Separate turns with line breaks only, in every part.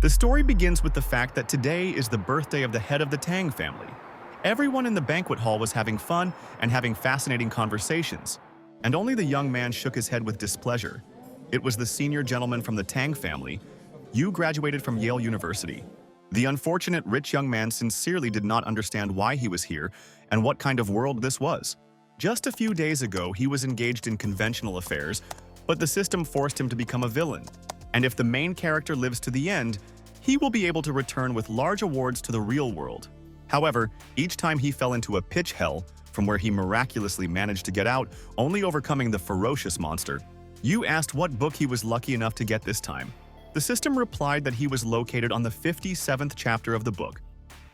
The story begins with the fact that today is the birthday of the head of the Tang family. Everyone in the banquet hall was having fun and having fascinating conversations, and only the young man shook his head with displeasure. It was the senior gentleman from the Tang family. You graduated from Yale University. The unfortunate rich young man sincerely did not understand why he was here and what kind of world this was. Just a few days ago, he was engaged in conventional affairs, but the system forced him to become a villain. And if the main character lives to the end, he will be able to return with large awards to the real world. However, each time he fell into a pitch hell, from where he miraculously managed to get out, only overcoming the ferocious monster. You asked what book he was lucky enough to get this time. The system replied that he was located on the 57th chapter of the book,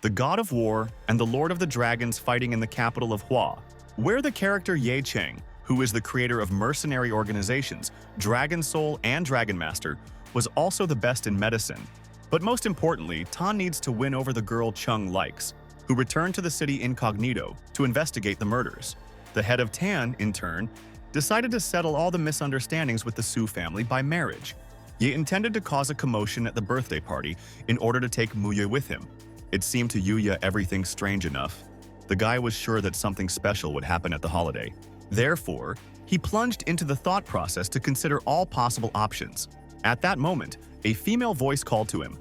The God of War and the Lord of the Dragons Fighting in the Capital of Hua, where the character Ye Cheng, who is the creator of mercenary organizations, Dragon Soul and Dragon Master, was also the best in medicine. But most importantly, Tan needs to win over the girl Chung likes, who returned to the city incognito to investigate the murders. The head of Tan, in turn, decided to settle all the misunderstandings with the Su family by marriage. Ye intended to cause a commotion at the birthday party in order to take Muye with him. It seemed to Yuya everything strange enough. The guy was sure that something special would happen at the holiday. Therefore, he plunged into the thought process to consider all possible options. At that moment, a female voice called to him.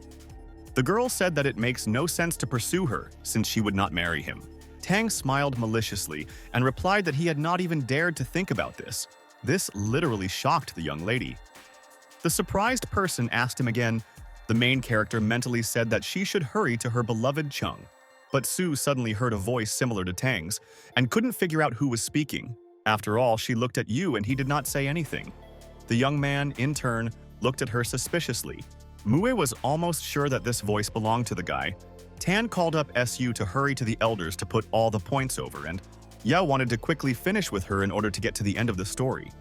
The girl said that it makes no sense to pursue her since she would not marry him. Tang smiled maliciously and replied that he had not even dared to think about this. This literally shocked the young lady. The surprised person asked him again. The main character mentally said that she should hurry to her beloved Chung. But Su suddenly heard a voice similar to Tang's and couldn't figure out who was speaking. After all, she looked at you and he did not say anything. The young man, in turn, looked at her suspiciously. Mue was almost sure that this voice belonged to the guy. Tan called up Su to hurry to the elders to put all the points over, and Yao wanted to quickly finish with her in order to get to the end of the story.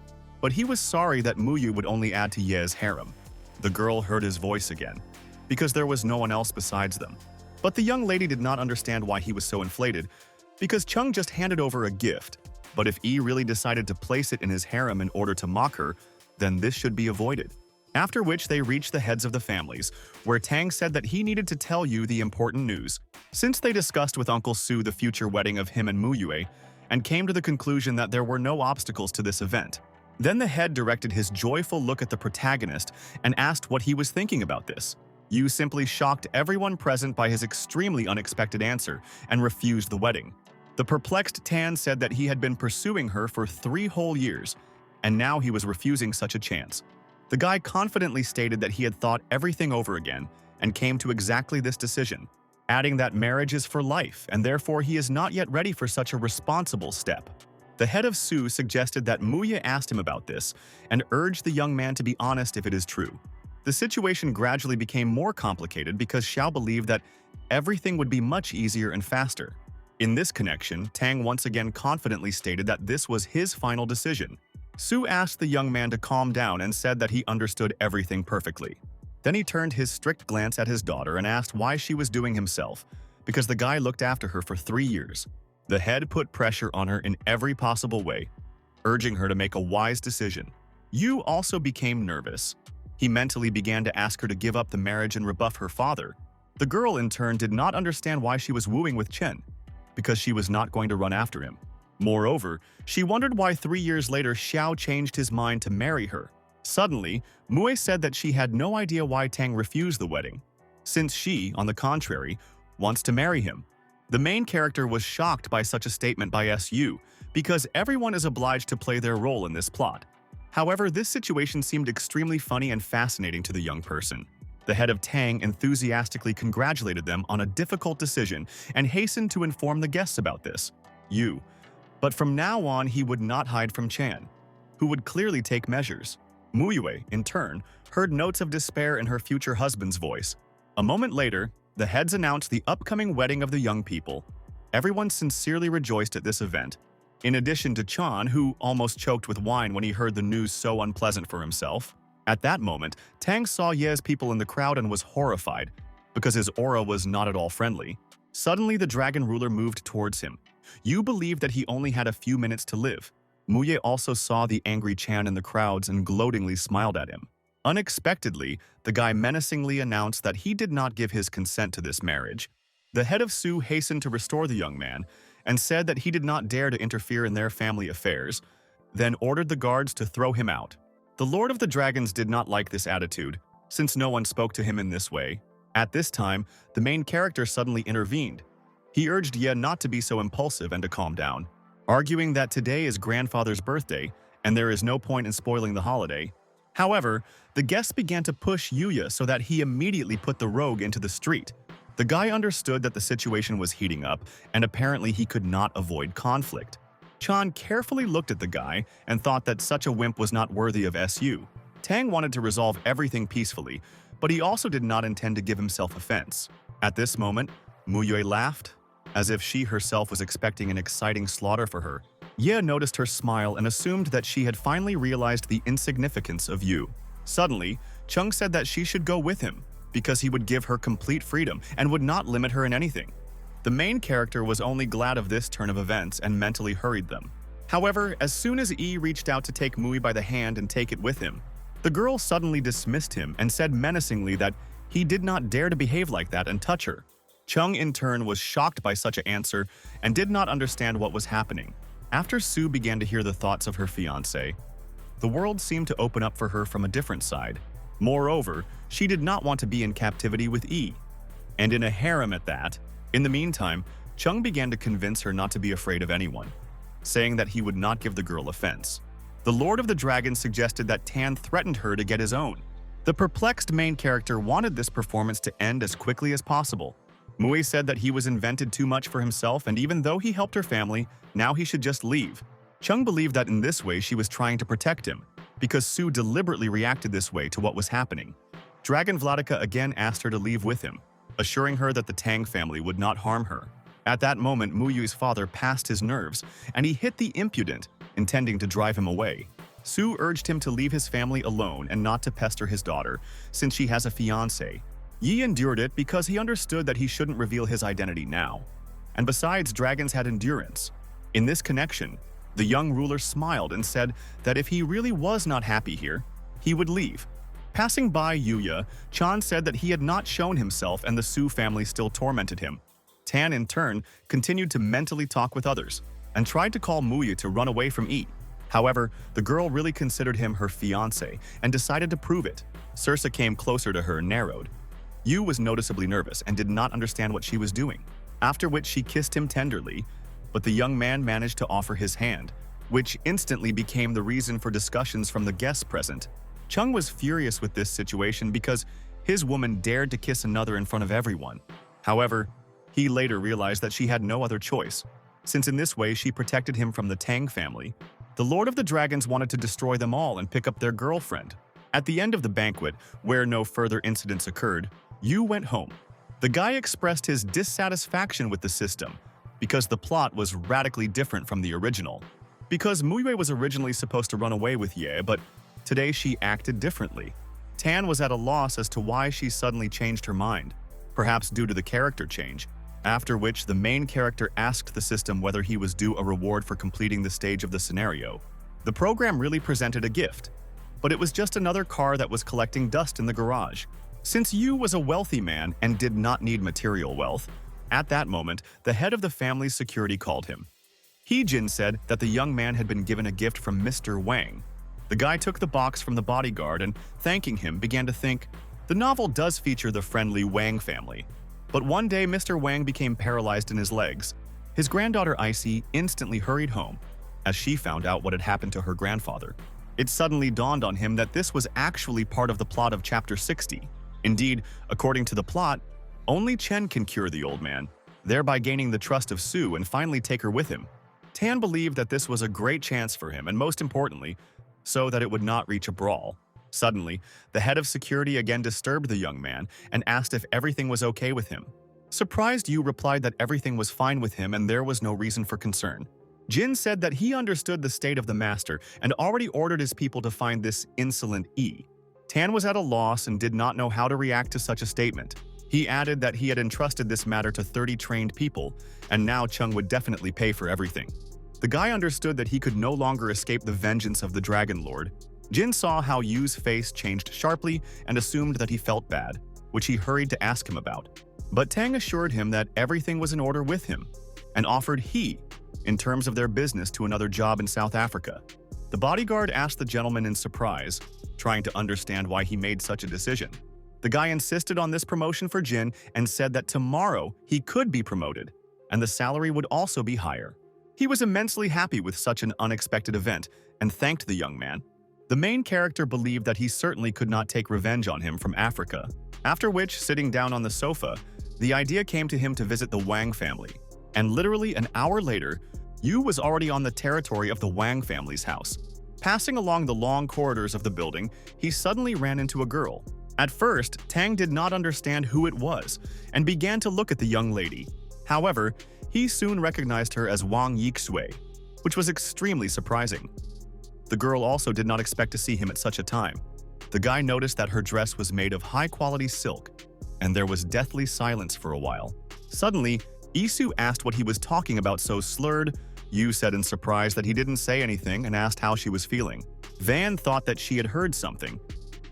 But he was sorry that Muyu would only add to Ye's harem. The girl heard his voice again, because there was no one else besides them. But the young lady did not understand why he was so inflated, because Chung just handed over a gift. But if Yi really decided to place it in his harem in order to mock her, then this should be avoided. After which they reached the heads of the families, where Tang said that he needed to tell you the important news. Since they discussed with Uncle Su the future wedding of him and Muyue, and came to the conclusion that there were no obstacles to this event. Then the head directed his joyful look at the protagonist and asked what he was thinking about this. Yu simply shocked everyone present by his extremely unexpected answer and refused the wedding. The perplexed Tan said that he had been pursuing her for 3 whole years, and now he was refusing such a chance. The guy confidently stated that he had thought everything over again and came to exactly this decision, adding that marriage is for life and therefore he is not yet ready for such a responsible step. The head of Su suggested that Muye asked him about this and urged the young man to be honest if it is true. The situation gradually became more complicated because Xiao believed that everything would be much easier and faster. In this connection, Tang once again confidently stated that this was his final decision. Su asked the young man to calm down and said that he understood everything perfectly. Then he turned his strict glance at his daughter and asked why she was doing himself, because the guy looked after her for 3 years. The head put pressure on her in every possible way, urging her to make a wise decision. Yu also became nervous. He mentally began to ask her to give up the marriage and rebuff her father. The girl, in turn, did not understand why she was wooing with Chen, because she was not going to run after him. Moreover, she wondered why 3 years later Xiao changed his mind to marry her. Suddenly, Mue said that she had no idea why Tang refused the wedding, since she, on the contrary, wants to marry him. The main character was shocked by such a statement by Su, because everyone is obliged to play their role in this plot. However, this situation seemed extremely funny and fascinating to the young person. The head of Tang enthusiastically congratulated them on a difficult decision and hastened to inform the guests about this. But from now on, he would not hide from Chan, who would clearly take measures. Muyue, in turn, heard notes of despair in her future husband's voice. A moment later, the heads announced the upcoming wedding of the young people. Everyone sincerely rejoiced at this event. In addition to Chan, who almost choked with wine when he heard the news so unpleasant for himself. At that moment, Tang saw Ye's people in the crowd and was horrified, because his aura was not at all friendly. Suddenly, the dragon ruler moved towards him. Yu believed that he only had a few minutes to live. Muye also saw the angry Chan in the crowds and gloatingly smiled at him. Unexpectedly, the guy menacingly announced that he did not give his consent to this marriage. The head of Su hastened to restore the young man and said that he did not dare to interfere in their family affairs, then ordered the guards to throw him out. The Lord of the Dragons did not like this attitude, since no one spoke to him in this way. At this time, the main character suddenly intervened. He urged Ye not to be so impulsive and to calm down, arguing that today is grandfather's birthday and there is no point in spoiling the holiday. However, the guests began to push Yuya so that he immediately put the rogue into the street. The guy understood that the situation was heating up, and apparently he could not avoid conflict. Chan carefully looked at the guy and thought that such a wimp was not worthy of Su. Tang wanted to resolve everything peacefully, but he also did not intend to give himself offense. At this moment, Muyue laughed, as if she herself was expecting an exciting slaughter for her. Ye noticed her smile and assumed that she had finally realized the insignificance of Yu. Suddenly, Chung said that she should go with him, because he would give her complete freedom and would not limit her in anything. The main character was only glad of this turn of events and mentally hurried them. However, as soon as Yi reached out to take Mui by the hand and take it with him, the girl suddenly dismissed him and said menacingly that he did not dare to behave like that and touch her. Chung in turn was shocked by such an answer and did not understand what was happening. After Su began to hear the thoughts of her fiancé, the world seemed to open up for her from a different side. Moreover, she did not want to be in captivity with Yi, and in a harem at that. In the meantime, Chung began to convince her not to be afraid of anyone, saying that he would not give the girl offense. The Lord of the Dragons suggested that Tan threatened her to get his own. The perplexed main character wanted this performance to end as quickly as possible. Mui said that he was invented too much for himself, and even though he helped her family, now he should just leave. Chung believed that in this way she was trying to protect him, because Su deliberately reacted this way to what was happening. Dragon Vladika again asked her to leave with him, assuring her that the Tang family would not harm her. At that moment, Muyu's father passed his nerves, and he hit the impudent, intending to drive him away. Su urged him to leave his family alone and not to pester his daughter, since she has a fiancé. Yi endured it because he understood that he shouldn't reveal his identity now. And besides, dragons had endurance. In this connection, the young ruler smiled and said that if he really was not happy here, he would leave. Passing by Yuya, Chan said that he had not shown himself and the Su family still tormented him. Tan, in turn, continued to mentally talk with others and tried to call Muya to run away from Yi. However, the girl really considered him her fiancé and decided to prove it. Sursa came closer to her and narrowed. Yu was noticeably nervous and did not understand what she was doing, after which she kissed him tenderly, but the young man managed to offer his hand, which instantly became the reason for discussions from the guests present. Chung was furious with this situation because his woman dared to kiss another in front of everyone. However, he later realized that she had no other choice, since in this way she protected him from the Tang family. The Lord of the Dragons wanted to destroy them all and pick up their girlfriend. At the end of the banquet, where no further incidents occurred, Yu went home. The guy expressed his dissatisfaction with the system because the plot was radically different from the original. Because Muyue was originally supposed to run away with Ye, but today she acted differently. Tan was at a loss as to why she suddenly changed her mind, perhaps due to the character change, after which the main character asked the system whether he was due a reward for completing the stage of the scenario. The program really presented a gift, but it was just another car that was collecting dust in the garage. Since Yu was a wealthy man and did not need material wealth, at that moment, the head of the family's security called him. He-jin said that the young man had been given a gift from Mr. Wang. The guy took the box from the bodyguard and, thanking him, began to think, the novel does feature the friendly Wang family. But one day, Mr. Wang became paralyzed in his legs. His granddaughter Icy instantly hurried home, as she found out what had happened to her grandfather. It suddenly dawned on him that this was actually part of the plot of Chapter 60. Indeed, according to the plot, only Chen can cure the old man, thereby gaining the trust of Su and finally take her with him. Tan believed that this was a great chance for him, and most importantly, so that it would not reach a brawl. Suddenly, the head of security again disturbed the young man and asked if everything was okay with him. Surprised, Yu replied that everything was fine with him and there was no reason for concern. Jin said that he understood the state of the master and already ordered his people to find this insolent Yi. Tan was at a loss and did not know how to react to such a statement. He added that he had entrusted this matter to 30 trained people, and now Chung would definitely pay for everything. The guy understood that he could no longer escape the vengeance of the Dragon Lord, Jin saw how Yu's face changed sharply and assumed that he felt bad, which he hurried to ask him about. But Tang assured him that everything was in order with him and offered in terms of their business to another job in South Africa. The bodyguard asked the gentleman in surprise, trying to understand why he made such a decision. The guy insisted on this promotion for Jin and said that tomorrow he could be promoted, and the salary would also be higher. He was immensely happy with such an unexpected event and thanked the young man. The main character believed that he certainly could not take revenge on him from Africa, after which, sitting down on the sofa, the idea came to him to visit the Wang family. And literally an hour later, Yu was already on the territory of the Wang family's house. Passing along the long corridors of the building, he suddenly ran into a girl. At first, Tang did not understand who it was and began to look at the young lady. However, he soon recognized her as Wang Yixue, which was extremely surprising. The girl also did not expect to see him at such a time. The guy noticed that her dress was made of high-quality silk, and there was deathly silence for a while. Suddenly, Isu asked what he was talking about so slurred. Yu said in surprise that he didn't say anything and asked how she was feeling. Van thought that she had heard something,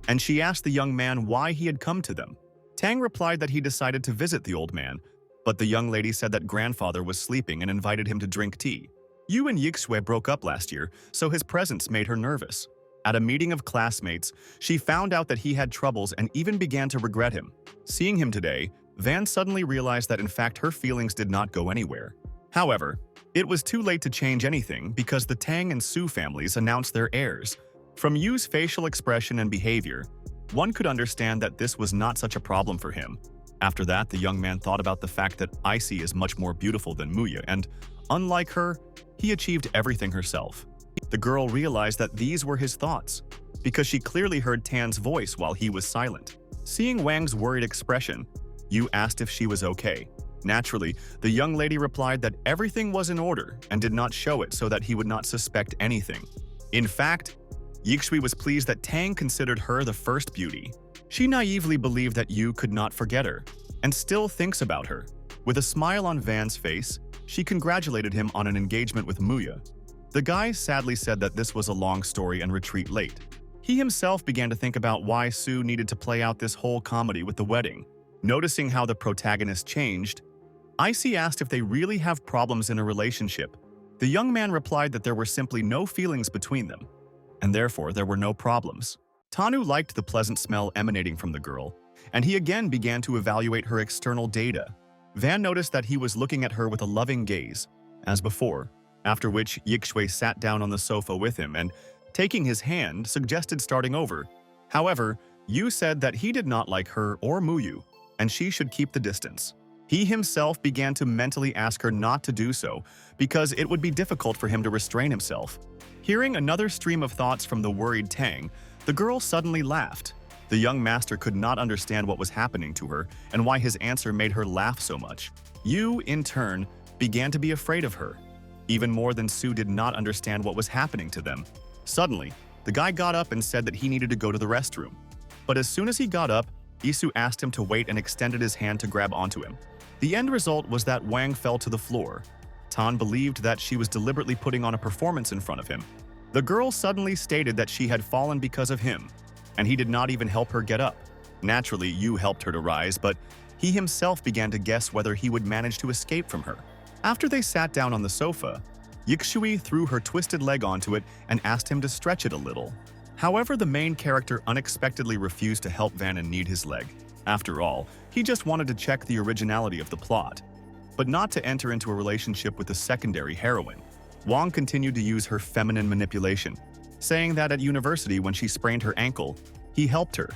and she asked the young man why he had come to them. Tang replied that he decided to visit the old man, but the young lady said that grandfather was sleeping and invited him to drink tea. Yu and Yixue broke up last year, so his presence made her nervous. At a meeting of classmates, she found out that he had troubles and even began to regret him. Seeing him today, Van suddenly realized that in fact her feelings did not go anywhere. However, it was too late to change anything because the Tang and Su families announced their heirs. From Yu's facial expression and behavior, one could understand that this was not such a problem for him. After that, the young man thought about the fact that Icy is much more beautiful than Muya, and unlike her, he achieved everything herself. The girl realized that these were his thoughts, because she clearly heard Tan's voice while he was silent. Seeing Wang's worried expression, Yu asked if she was okay. Naturally, the young lady replied that everything was in order and did not show it so that he would not suspect anything. In fact, Yixue was pleased that Tang considered her the first beauty. She naively believed that Yu could not forget her, and still thinks about her. With a smile on Van's face, she congratulated him on an engagement with Muya. The guy sadly said that this was a long story and retreat late. He himself began to think about why Su needed to play out this whole comedy with the wedding. Noticing how the protagonist changed, Icy asked if they really have problems in a relationship. The young man replied that there were simply no feelings between them, and therefore there were no problems. Tanu liked the pleasant smell emanating from the girl, and he again began to evaluate her external data. Van noticed that he was looking at her with a loving gaze, as before, after which Yixue sat down on the sofa with him and, taking his hand, suggested starting over. However, Yu said that he did not like her or Muyu, and she should keep the distance. He himself began to mentally ask her not to do so, because it would be difficult for him to restrain himself. Hearing another stream of thoughts from the worried Tang, the girl suddenly laughed. The young master could not understand what was happening to her and why his answer made her laugh so much. Yu, in turn, began to be afraid of her, even more than Su did not understand what was happening to them. Suddenly, the guy got up and said that he needed to go to the restroom. But as soon as he got up, Isu asked him to wait and extended his hand to grab onto him. The end result was that Wang fell to the floor. Tan believed that she was deliberately putting on a performance in front of him. The girl suddenly stated that she had fallen because of him, and he did not even help her get up. Naturally, Yu helped her to rise, but he himself began to guess whether he would manage to escape from her. After they sat down on the sofa, Yixue threw her twisted leg onto it and asked him to stretch it a little. However, the main character unexpectedly refused to help Van and knead his leg. After all, he just wanted to check the originality of the plot, but not to enter into a relationship with the secondary heroine. Wang continued to use her feminine manipulation, saying that at university when she sprained her ankle, he helped her,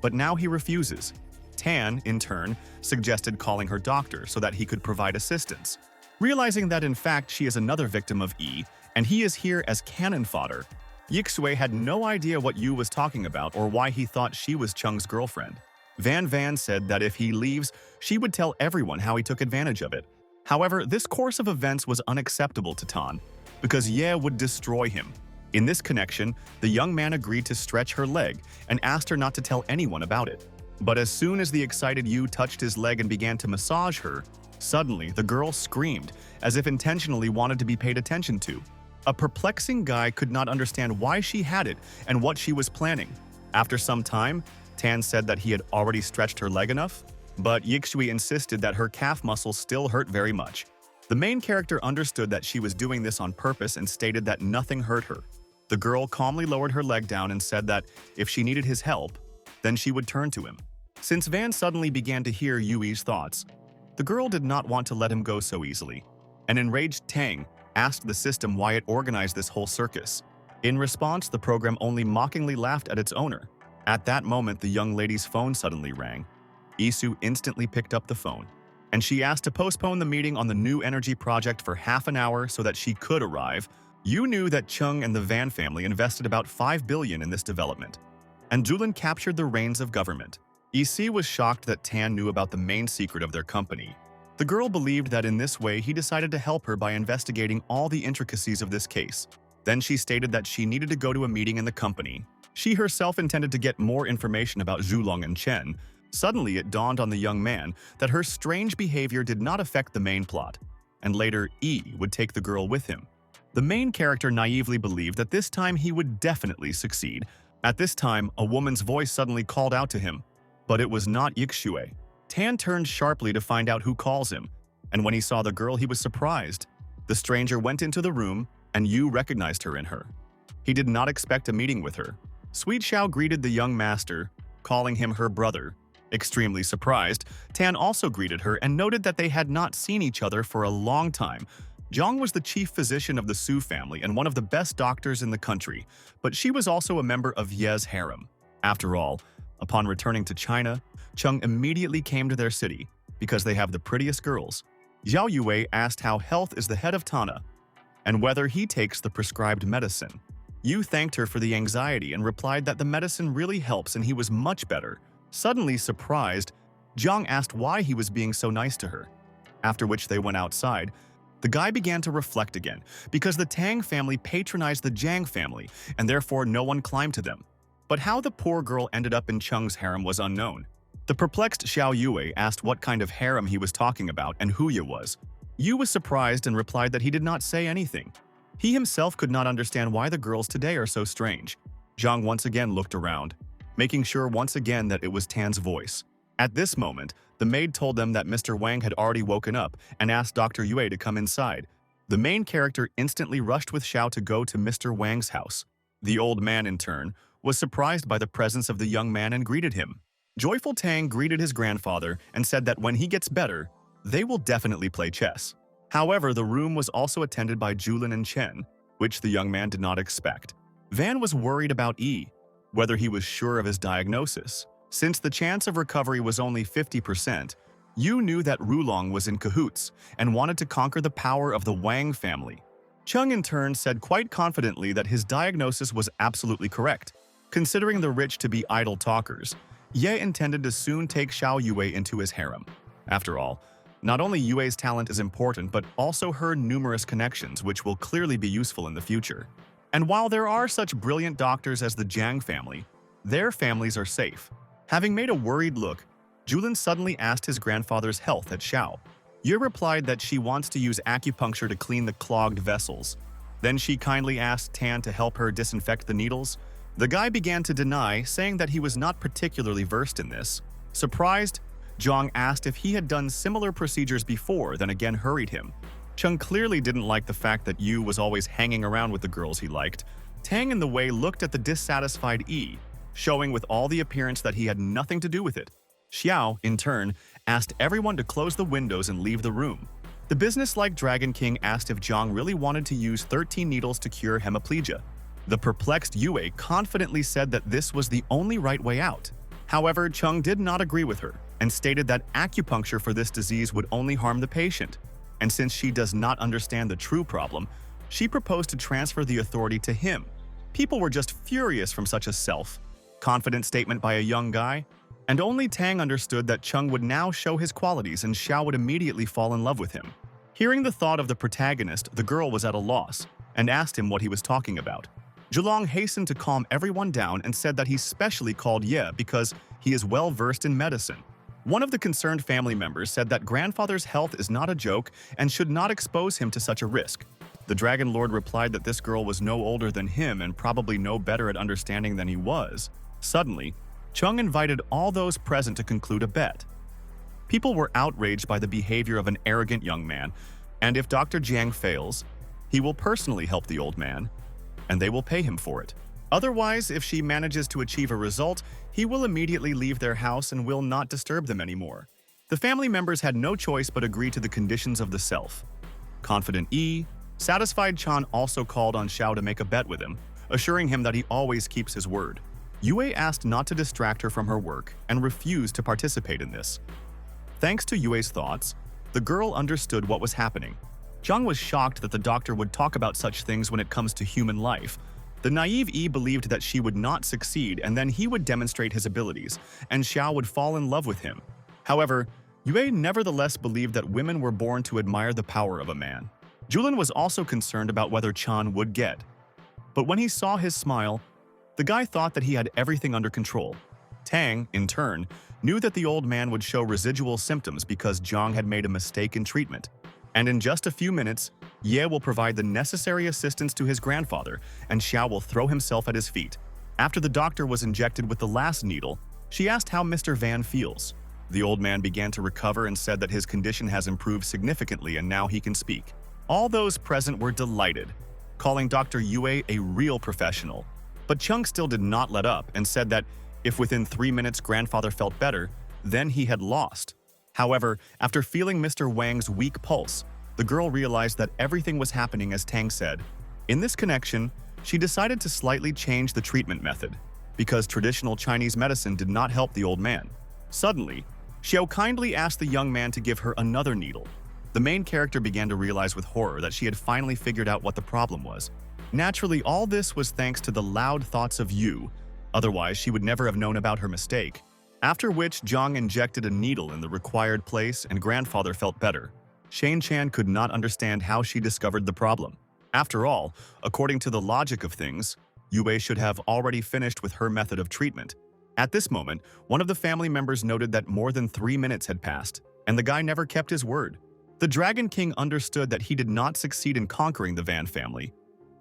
but now he refuses. Tan, in turn, suggested calling her doctor so that he could provide assistance. Realizing that in fact she is another victim of E, and he is here as cannon fodder, Yixue had no idea what Yu was talking about or why he thought she was Chung's girlfriend. Van said that if he leaves, she would tell everyone how he took advantage of it. However, this course of events was unacceptable to Tan, because Ye would destroy him. In this connection, the young man agreed to stretch her leg and asked her not to tell anyone about it. But as soon as the excited Yu touched his leg and began to massage her, suddenly the girl screamed, as if intentionally wanted to be paid attention to. A perplexing guy could not understand why she had it and what she was planning. After some time, Tan said that he had already stretched her leg enough, but Yixue insisted that her calf muscles still hurt very much. The main character understood that she was doing this on purpose and stated that nothing hurt her. The girl calmly lowered her leg down and said that if she needed his help, then she would turn to him. Since Van suddenly began to hear Yui's thoughts, the girl did not want to let him go so easily. An enraged Tang asked the system why it organized this whole circus. In response, the program only mockingly laughed at its owner. At that moment, the young lady's phone suddenly rang. Isu instantly picked up the phone, and she asked to postpone the meeting on the new energy project for half an hour so that she could arrive. You knew that Chung and the Van family invested about 5 billion in this development, and Julin captured the reins of government. Isi was shocked that Tan knew about the main secret of their company. The girl believed that in this way he decided to help her by investigating all the intricacies of this case. Then she stated that she needed to go to a meeting in the company. She herself intended to get more information about Zhulong and Chen. Suddenly, it dawned on the young man that her strange behavior did not affect the main plot, and later Yi would take the girl with him. The main character naively believed that this time he would definitely succeed. At this time, a woman's voice suddenly called out to him, but it was not Yixue. Tan turned sharply to find out who calls him, and when he saw the girl, he was surprised. The stranger went into the room, and Yu recognized her in her. He did not expect a meeting with her. Sweet Xiao greeted the young master, calling him her brother. Extremely surprised, Tan also greeted her and noted that they had not seen each other for a long time. Zhang was the chief physician of the Su family and one of the best doctors in the country, but she was also a member of Ye's harem. After all, upon returning to China, Chung immediately came to their city because they have the prettiest girls. Zhao Yue asked how health is the head of Tana and whether he takes the prescribed medicine. Yu thanked her for the anxiety and replied that the medicine really helps and he was much better. Suddenly surprised, Zhang asked why he was being so nice to her. After which they went outside. The guy began to reflect again, because the Tang family patronized the Jiang family, and therefore no one climbed to them. But how the poor girl ended up in Cheng's harem was unknown. The perplexed Xiao Yue asked what kind of harem he was talking about and who Ye was. Yu was surprised and replied that he did not say anything. He himself could not understand why the girls today are so strange. Zhang once again looked around, making sure once again that it was Tan's voice. At this moment, the maid told them that Mr. Wang had already woken up and asked Dr. Yue to come inside. The main character instantly rushed with Xiao to go to Mr. Wang's house. The old man, in turn, was surprised by the presence of the young man and greeted him. Joyful Tang greeted his grandfather and said that when he gets better, they will definitely play chess. However, the room was also attended by Julin and Chen, which the young man did not expect. Van was worried about Yi, whether he was sure of his diagnosis. Since the chance of recovery was only 50%, Yu knew that Rulong was in cahoots and wanted to conquer the power of the Wang family. Chung in turn said quite confidently that his diagnosis was absolutely correct. Considering the rich to be idle talkers, Ye intended to soon take Xiao Yue into his harem. After all, not only Yue's talent is important but also her numerous connections, which will clearly be useful in the future. And while there are such brilliant doctors as the Jiang family, their families are safe. Having made a worried look, Julin suddenly asked his grandfather's health at Xiao. Yu replied that she wants to use acupuncture to clean the clogged vessels. Then she kindly asked Tan to help her disinfect the needles. The guy began to deny, saying that he was not particularly versed in this. Surprised, Zhang asked if he had done similar procedures before, then again hurried him. Chung clearly didn't like the fact that Yu was always hanging around with the girls he liked. Tang in the way looked at the dissatisfied Yi, showing with all the appearance that he had nothing to do with it. Xiao, in turn, asked everyone to close the windows and leave the room. The businesslike Dragon King asked if Zhang really wanted to use 13 needles to cure hemiplegia. The perplexed Yue confidently said that this was the only right way out. However, Chung did not agree with her and stated that acupuncture for this disease would only harm the patient. And since she does not understand the true problem, she proposed to transfer the authority to him. People were just furious from such a self-confident statement by a young guy, and only Tang understood that Chung would now show his qualities and Xiao would immediately fall in love with him. Hearing the thought of the protagonist, the girl was at a loss and asked him what he was talking about. Zhulong hastened to calm everyone down and said that he specially called Ye because he is well versed in medicine. One of the concerned family members said that grandfather's health is not a joke and should not expose him to such a risk. The Dragon Lord replied that this girl was no older than him and probably no better at understanding than he was. Suddenly, Chung invited all those present to conclude a bet. People were outraged by the behavior of an arrogant young man, and if Dr. Jiang fails, he will personally help the old man, and they will pay him for it. Otherwise, if she manages to achieve a result, he will immediately leave their house and will not disturb them anymore. The family members had no choice but agree to the conditions of the self. Confident Yi, satisfied Chan also called on Xiao to make a bet with him, assuring him that he always keeps his word. Yue asked not to distract her from her work and refused to participate in this. Thanks to Yue's thoughts, the girl understood what was happening. Zhang was shocked that the doctor would talk about such things when it comes to human life. The naive Yi believed that she would not succeed and then he would demonstrate his abilities, and Xiao would fall in love with him. However, Yue nevertheless believed that women were born to admire the power of a man. Julin was also concerned about whether Chan would get. But when he saw his smile, the guy thought that he had everything under control. Tang, in turn, knew that the old man would show residual symptoms because Zhang had made a mistake in treatment. And in just a few minutes, Ye will provide the necessary assistance to his grandfather, and Xiao will throw himself at his feet. After the doctor was injected with the last needle, she asked how Mr. Van feels. The old man began to recover and said that his condition has improved significantly and now he can speak. All those present were delighted, calling Dr. Yue a real professional. But Chung still did not let up and said that if within 3 minutes grandfather felt better, then he had lost. However, after feeling Mr. Wang's weak pulse, the girl realized that everything was happening as Tang said. In this connection, she decided to slightly change the treatment method, because traditional Chinese medicine did not help the old man. Suddenly, Xiao kindly asked the young man to give her another needle. The main character began to realize with horror that she had finally figured out what the problem was. Naturally, all this was thanks to the loud thoughts of Yu, otherwise she would never have known about her mistake. After which, Zhang injected a needle in the required place and grandfather felt better. Shane Chan could not understand how she discovered the problem. After all, according to the logic of things, Yue should have already finished with her method of treatment. At this moment, one of the family members noted that more than 3 minutes had passed, and the guy never kept his word. The Dragon King understood that he did not succeed in conquering the Van family.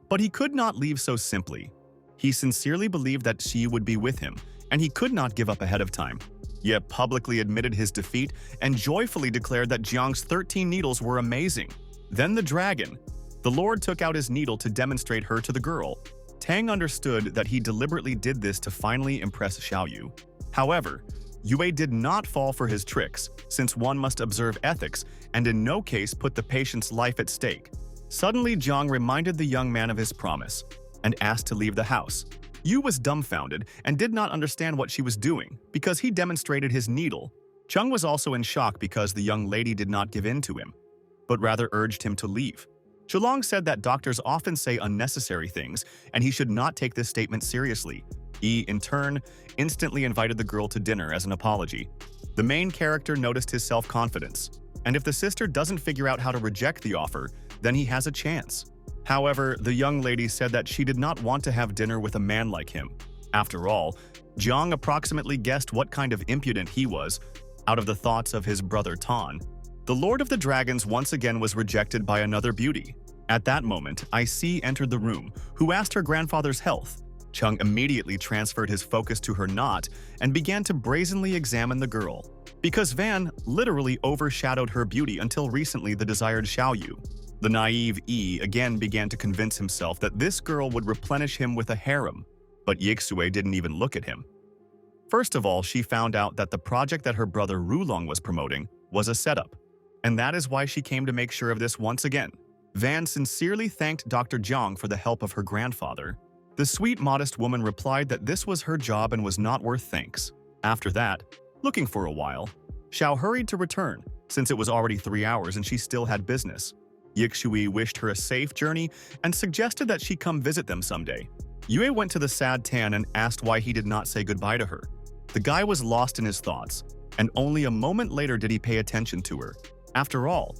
But he could not leave so simply. He sincerely believed that she would be with him, and he could not give up ahead of time. Ye publicly admitted his defeat and joyfully declared that Jiang's 13 needles were amazing. Then the dragon, the Lord, took out his needle to demonstrate her to the girl. Tang understood that he deliberately did this to finally impress Xiaoyu. However, Yue did not fall for his tricks, since one must observe ethics and in no case put the patient's life at stake. Suddenly, Zhang reminded the young man of his promise and asked to leave the house. Yu was dumbfounded and did not understand what she was doing because he demonstrated his needle. Chung was also in shock because the young lady did not give in to him, but rather urged him to leave. Zhulong said that doctors often say unnecessary things and he should not take this statement seriously. Yi, in turn, instantly invited the girl to dinner as an apology. The main character noticed his self-confidence, and if the sister doesn't figure out how to reject the offer, then he has a chance. However, the young lady said that she did not want to have dinner with a man like him. After all, Jiang approximately guessed what kind of impudent he was out of the thoughts of his brother Tan. The Lord of the Dragons once again was rejected by another beauty. At that moment, I.C. entered the room, who asked her grandfather's health. Chung immediately transferred his focus to her knot and began to brazenly examine the girl, because Van literally overshadowed her beauty until recently the desired Xiaoyu. The naive Yi again began to convince himself that this girl would replenish him with a harem, but Yixue didn't even look at him. First of all, she found out that the project that her brother Rulong was promoting was a setup, and that is why she came to make sure of this once again. Van sincerely thanked Dr. Jiang for the help of her grandfather. The sweet, modest woman replied that this was her job and was not worth thanks. After that, looking for a while, Xiao hurried to return, since it was already 3 hours and she still had business. Yixue wished her a safe journey and suggested that she come visit them someday. Yue went to the sad Tan and asked why he did not say goodbye to her. The guy was lost in his thoughts, and only a moment later did he pay attention to her. After all,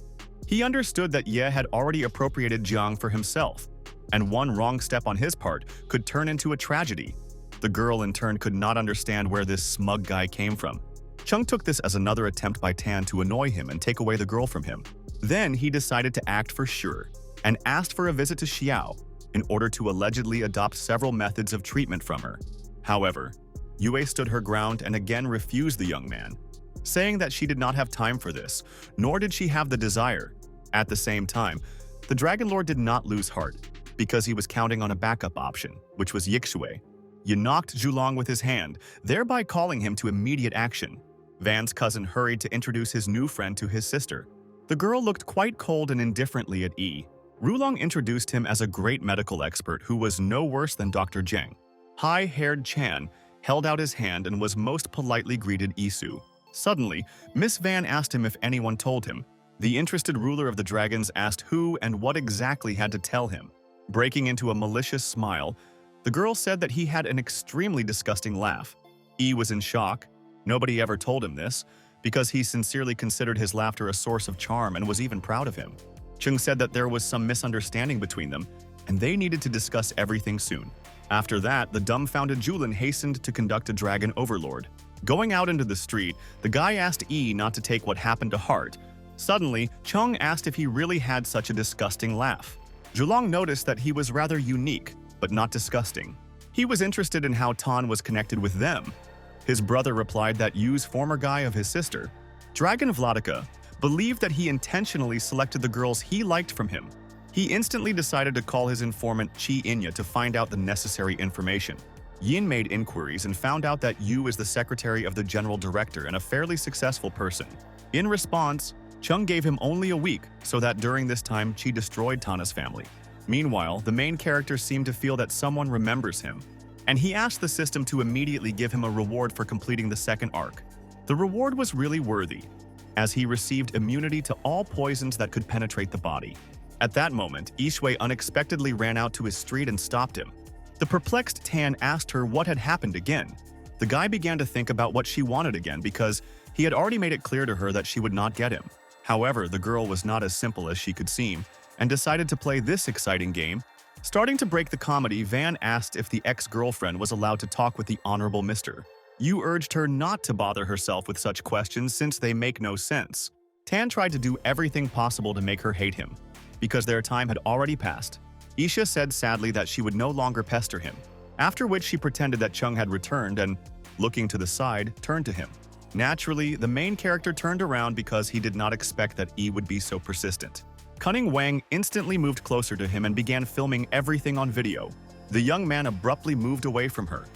he understood that Ye had already appropriated Jiang for himself, and one wrong step on his part could turn into a tragedy. The girl in turn could not understand where this smug guy came from. Chung took this as another attempt by Tan to annoy him and take away the girl from him. Then he decided to act for sure. and asked for a visit to Xiao in order to allegedly adopt several methods of treatment from her. However, Yue stood her ground and again refused the young man, saying that she did not have time for this, nor did she have the desire. At the same time, the Dragon Lord did not lose heart, because he was counting on a backup option, which was Yixue. He knocked Zhulong with his hand, thereby calling him to immediate action. Van's cousin hurried to introduce his new friend to his sister. The girl looked quite cold and indifferently at Yi. Rulong introduced him as a great medical expert who was no worse than Dr. Zheng. High-haired Chan held out his hand and was most politely greeted Isu. Suddenly, Miss Van asked him if anyone told him. The interested ruler of the dragons asked who and what exactly had to tell him. Breaking into a malicious smile, the girl said that he had an extremely disgusting laugh. Yi was in shock. Nobody ever told him this, because he sincerely considered his laughter a source of charm and was even proud of him. Chung said that there was some misunderstanding between them, and they needed to discuss everything soon. After that, the dumbfounded Julin hastened to conduct a dragon overlord. Going out into the street, the guy asked Yi not to take what happened to heart. Suddenly, Chung asked if he really had such a disgusting laugh. Zhulong noticed that he was rather unique, but not disgusting. He was interested in how Tan was connected with them. His brother replied that Yu's former guy of his sister, Dragon Vladika, believed that he intentionally selected the girls he liked from him. He instantly decided to call his informant Chi Inya to find out the necessary information. Yin made inquiries and found out that Yu is the secretary of the general director and a fairly successful person. In response, Chung gave him only a week so that during this time Chi destroyed Tana's family. Meanwhile, the main character seemed to feel that someone remembers him, and he asked the system to immediately give him a reward for completing the second arc. The reward was really worthy, as he received immunity to all poisons that could penetrate the body. At that moment, Yishui unexpectedly ran out to his street and stopped him. The perplexed Tan asked her what had happened again. The guy began to think about what she wanted again because he had already made it clear to her that she would not get him. However, the girl was not as simple as she could seem and decided to play this exciting game. Starting to break the comedy, Van asked if the ex-girlfriend was allowed to talk with the Honorable Mr. Yu urged her not to bother herself with such questions since they make no sense. Tan tried to do everything possible to make her hate him, because their time had already passed. Isha said sadly that she would no longer pester him, after which she pretended that Chung had returned and, looking to the side, turned to him. Naturally, the main character turned around because he did not expect that Yi would be so persistent. Cunning Wang instantly moved closer to him and began filming everything on video. The young man abruptly moved away from her.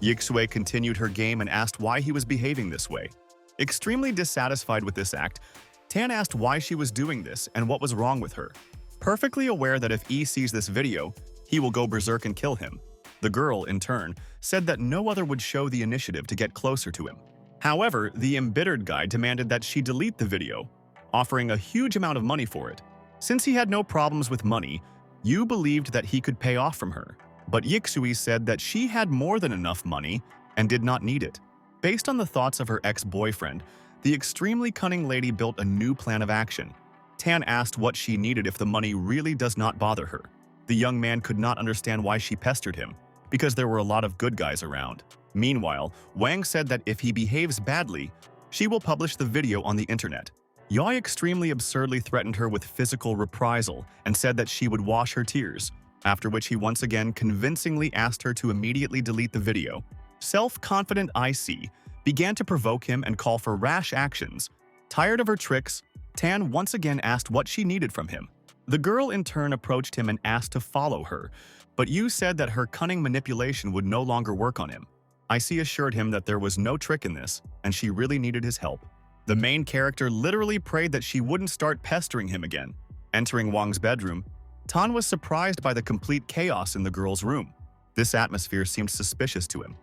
Yixue continued her game and asked why he was behaving this way. Extremely dissatisfied with this act, Tan asked why she was doing this and what was wrong with her. Perfectly aware that if Yi sees this video, he will go berserk and kill him. The girl, in turn, said that no other would show the initiative to get closer to him. However, the embittered guy demanded that she delete the video, offering a huge amount of money for it. Since he had no problems with money, Yu believed that he could pay off from her. But Yixui said that she had more than enough money and did not need it. Based on the thoughts of her ex-boyfriend, the extremely cunning lady built a new plan of action. Tan asked what she needed if the money really does not bother her. The young man could not understand why she pestered him, because there were a lot of good guys around. Meanwhile, Wang said that if he behaves badly, she will publish the video on the internet. Yoi extremely absurdly threatened her with physical reprisal and said that she would wash her tears, after which he once again convincingly asked her to immediately delete the video. Self-confident IC began to provoke him and call for rash actions. Tired of her tricks, Tan once again asked what she needed from him. The girl in turn approached him and asked to follow her, but Yu said that her cunning manipulation would no longer work on him. IC assured him that there was no trick in this, and she really needed his help. The main character literally prayed that she wouldn't start pestering him again. Entering Wang's bedroom, Tan was surprised by the complete chaos in the girl's room. This atmosphere seemed suspicious to him.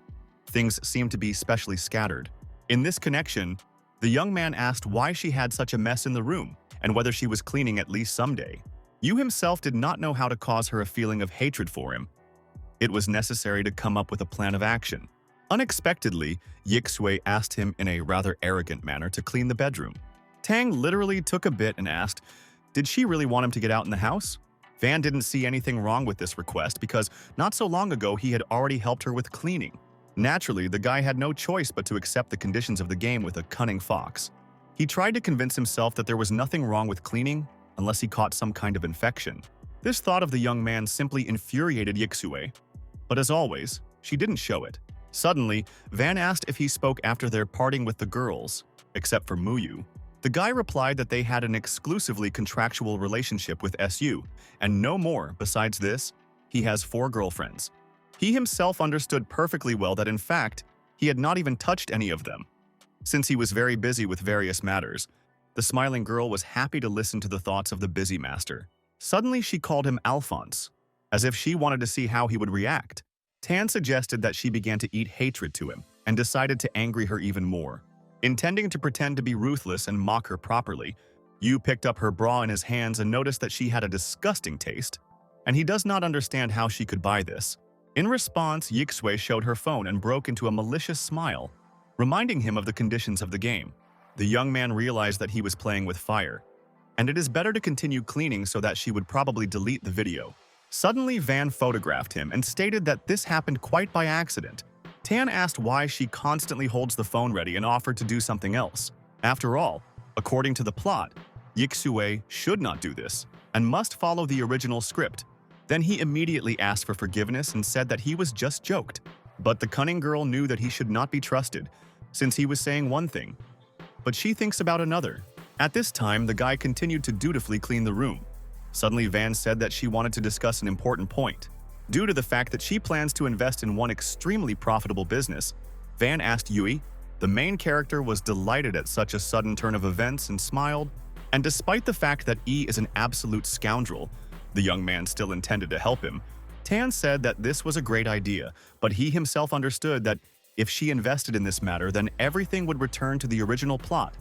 Things seemed to be specially scattered. In this connection, the young man asked why she had such a mess in the room and whether she was cleaning at least someday. Yu himself did not know how to cause her a feeling of hatred for him. It was necessary to come up with a plan of action. Unexpectedly, Yixue asked him in a rather arrogant manner to clean the bedroom. Tang literally took a bit and asked, did she really want him to get out in the house? Van didn't see anything wrong with this request because not so long ago he had already helped her with cleaning. Naturally, the guy had no choice but to accept the conditions of the game with a cunning fox. He tried to convince himself that there was nothing wrong with cleaning unless he caught some kind of infection. This thought of the young man simply infuriated Yixue. But as always, she didn't show it. Suddenly, Van asked if he spoke after their parting with the girls, except for Muyu. The guy replied that they had an exclusively contractual relationship with SU, and no more. Besides this, he has 4 girlfriends. He himself understood perfectly well that in fact, he had not even touched any of them. Since he was very busy with various matters, the smiling girl was happy to listen to the thoughts of the busy master. Suddenly she called him Alphonse, as if she wanted to see how he would react. Tan suggested that she began to eat hatred to him, and decided to angry her even more. Intending to pretend to be ruthless and mock her properly, Yu picked up her bra in his hands and noticed that she had a disgusting taste, and he does not understand how she could buy this. In response, Yixue showed her phone and broke into a malicious smile, reminding him of the conditions of the game. The young man realized that he was playing with fire, and it is better to continue cleaning so that she would probably delete the video. Suddenly, Van photographed him and stated that this happened quite by accident. Tan asked why she constantly holds the phone ready and offered to do something else. After all, according to the plot, Yixue should not do this and must follow the original script. Then he immediately asked for forgiveness and said that he was just joked. But the cunning girl knew that he should not be trusted, since he was saying one thing, but she thinks about another. At this time, the guy continued to dutifully clean the room. Suddenly, Van said that she wanted to discuss an important point. Due to the fact that she plans to invest in one extremely profitable business, Van asked Yui. The main character was delighted at such a sudden turn of events and smiled. And despite the fact that E is an absolute scoundrel, the young man still intended to help him. Tan said that this was a great idea, but he himself understood that if she invested in this matter, then everything would return to the original plot.